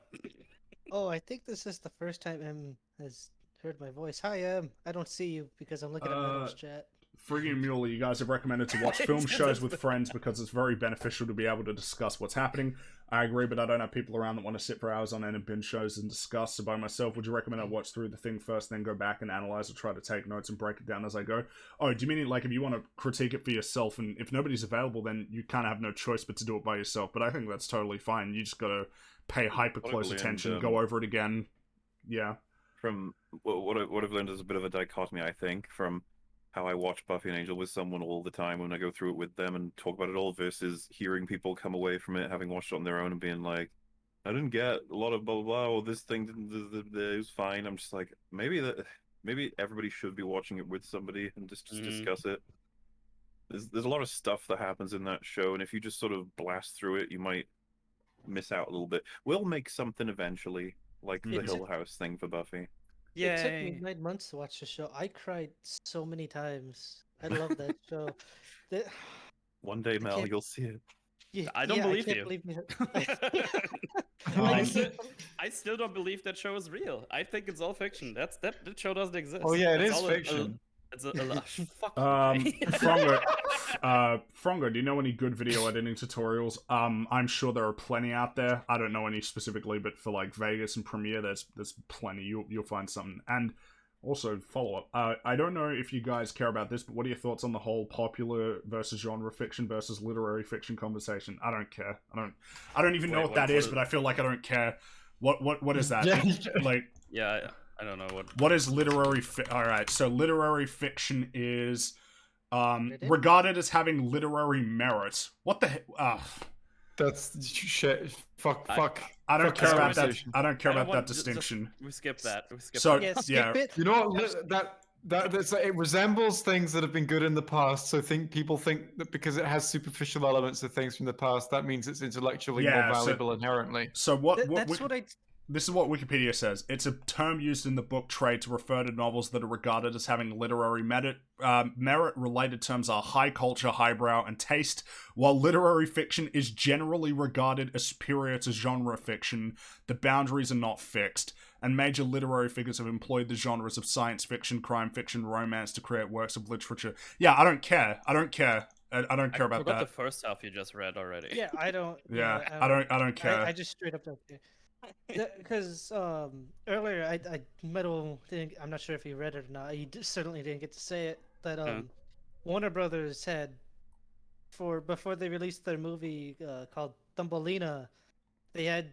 Oh, I think this is the first time M has heard my voice. Hi, M. I don't see you because I'm looking at Meadow's chat. Friggy and Muley, you guys have recommended to watch film shows with friends because it's very beneficial to be able to discuss what's happening. I agree, but I don't have people around that want to sit for hours on end and binge shows and discuss. So by myself, would you recommend I watch through the thing first, then go back and analyze or try to take notes and break it down as I go? Oh, do you mean like if you want to critique it for yourself and if nobody's available, then you kind of have no choice but to do it by yourself? But I think that's totally fine. You just got to pay hyper close Totally, attention, and, go over it again. Yeah. From what I've learned is a bit of a dichotomy, I think, from how I watch Buffy and Angel with someone all the time when I go through it with them and talk about it all versus hearing people come away from it having watched it on their own and being like, I didn't get a lot of blah blah blah, or this thing didn't, it was fine. I'm just like, maybe everybody should be watching it with somebody and just discuss it. There's a lot of stuff that happens in that show, and if you just sort of blast through it, you might miss out a little bit. We'll make something eventually, like the It Hill House thing for Buffy. It took me 9 months to watch the show. I cried so many times. I love that show. The- One day, Mel, can't- you'll see it. yeah, I don't yeah, believe can't you. believe me. I still don't believe that show is real. I think it's all fiction. That show doesn't exist. Oh yeah, it It's is all fiction. It's a fuck. Frongo, do you know any good video editing tutorials? I'm sure there are plenty out there. I don't know any specifically, but for like Vegas and Premiere, there's plenty. You'll find something. And also follow up. I don't know if you guys care about this, but what are your thoughts on the whole popular versus genre fiction versus literary fiction conversation? I don't care. I don't even know Wait, what that what is, is- but I feel like I don't care. What is that? Yeah. Like. Yeah, I don't know what. What is literary all right, so literary fiction is Credited? regarded as having literary merit. What the heck? That's shit. Fuck. I don't Fuck care this about that. conversation. I don't care I don't about that want- just- distinction. We skip that. We skip So- that. Yeah, skip yeah. it. You know what? It resembles things that have been good in the past. So people think that because it has superficial elements of things from the past, that means it's intellectually Yeah, more so- valuable inherently. So what? That's what I. This is what Wikipedia says. It's a term used in the book trade to refer to novels that are regarded as having literary merit. Merit-related terms are high culture, highbrow, and taste, while literary fiction is generally regarded as superior to genre fiction. The boundaries are not fixed, and major literary figures have employed the genres of science fiction, crime fiction, romance to create works of literature. Yeah, I don't care. I don't care about forgot that. the first half you just read already. Yeah, I don't. Yeah, I don't care. I just straight up don't care. Because earlier Metal didn't. I'm not sure if he read it or not. He certainly didn't get to say it. That Warner Brothers had before they released their movie called Thumbelina, they had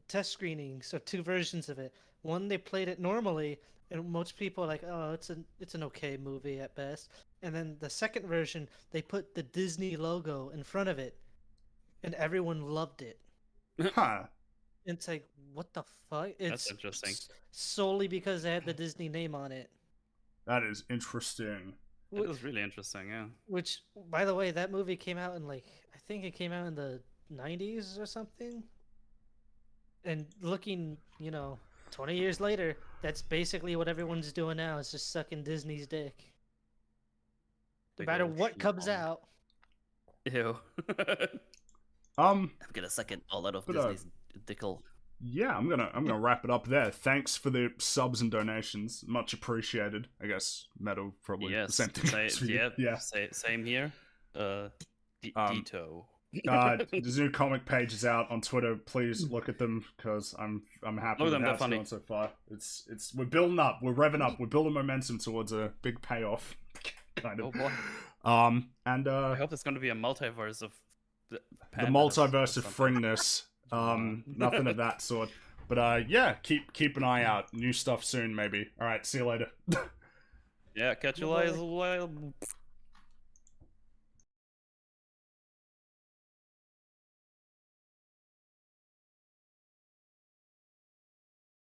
test screenings of 2 versions of it. One they played it normally, and most people are like, oh, it's an okay movie at best. And then the second version, they put the Disney logo in front of it, and everyone loved it. Huh. It's like, what the fuck? It's That's interesting. Solely because it had the Disney name on it. That is interesting. It was really interesting, yeah. Which, by the way, that movie came out in I think it came out in the 90s or something. And looking, 20 years later, that's basically what everyone's doing now. Is just sucking Disney's dick. No Big matter old what shit comes on. out. Ew. Um, I'm gonna suck it all out of But, Disney's dickle. yeah, I'm gonna wrap it up there. Thanks for the subs and donations, much appreciated. I guess Metal probably the Yes. same thing. goes for you. Yeah. Same here. Um, Ditto. There's new comic pages out on Twitter. Please look at them because I'm happy Look with at them, how they're it's funny. going so far. It's we're building up, we're revving up, we're building momentum towards a big payoff. Kind of. Oh boy. And I hope there's gonna be a multiverse of the pandas multiverse or of something. fringness. Nothing of that sort. But yeah, keep an eye out. New stuff soon, maybe. All right, see you later. Yeah, catch you Bye. later.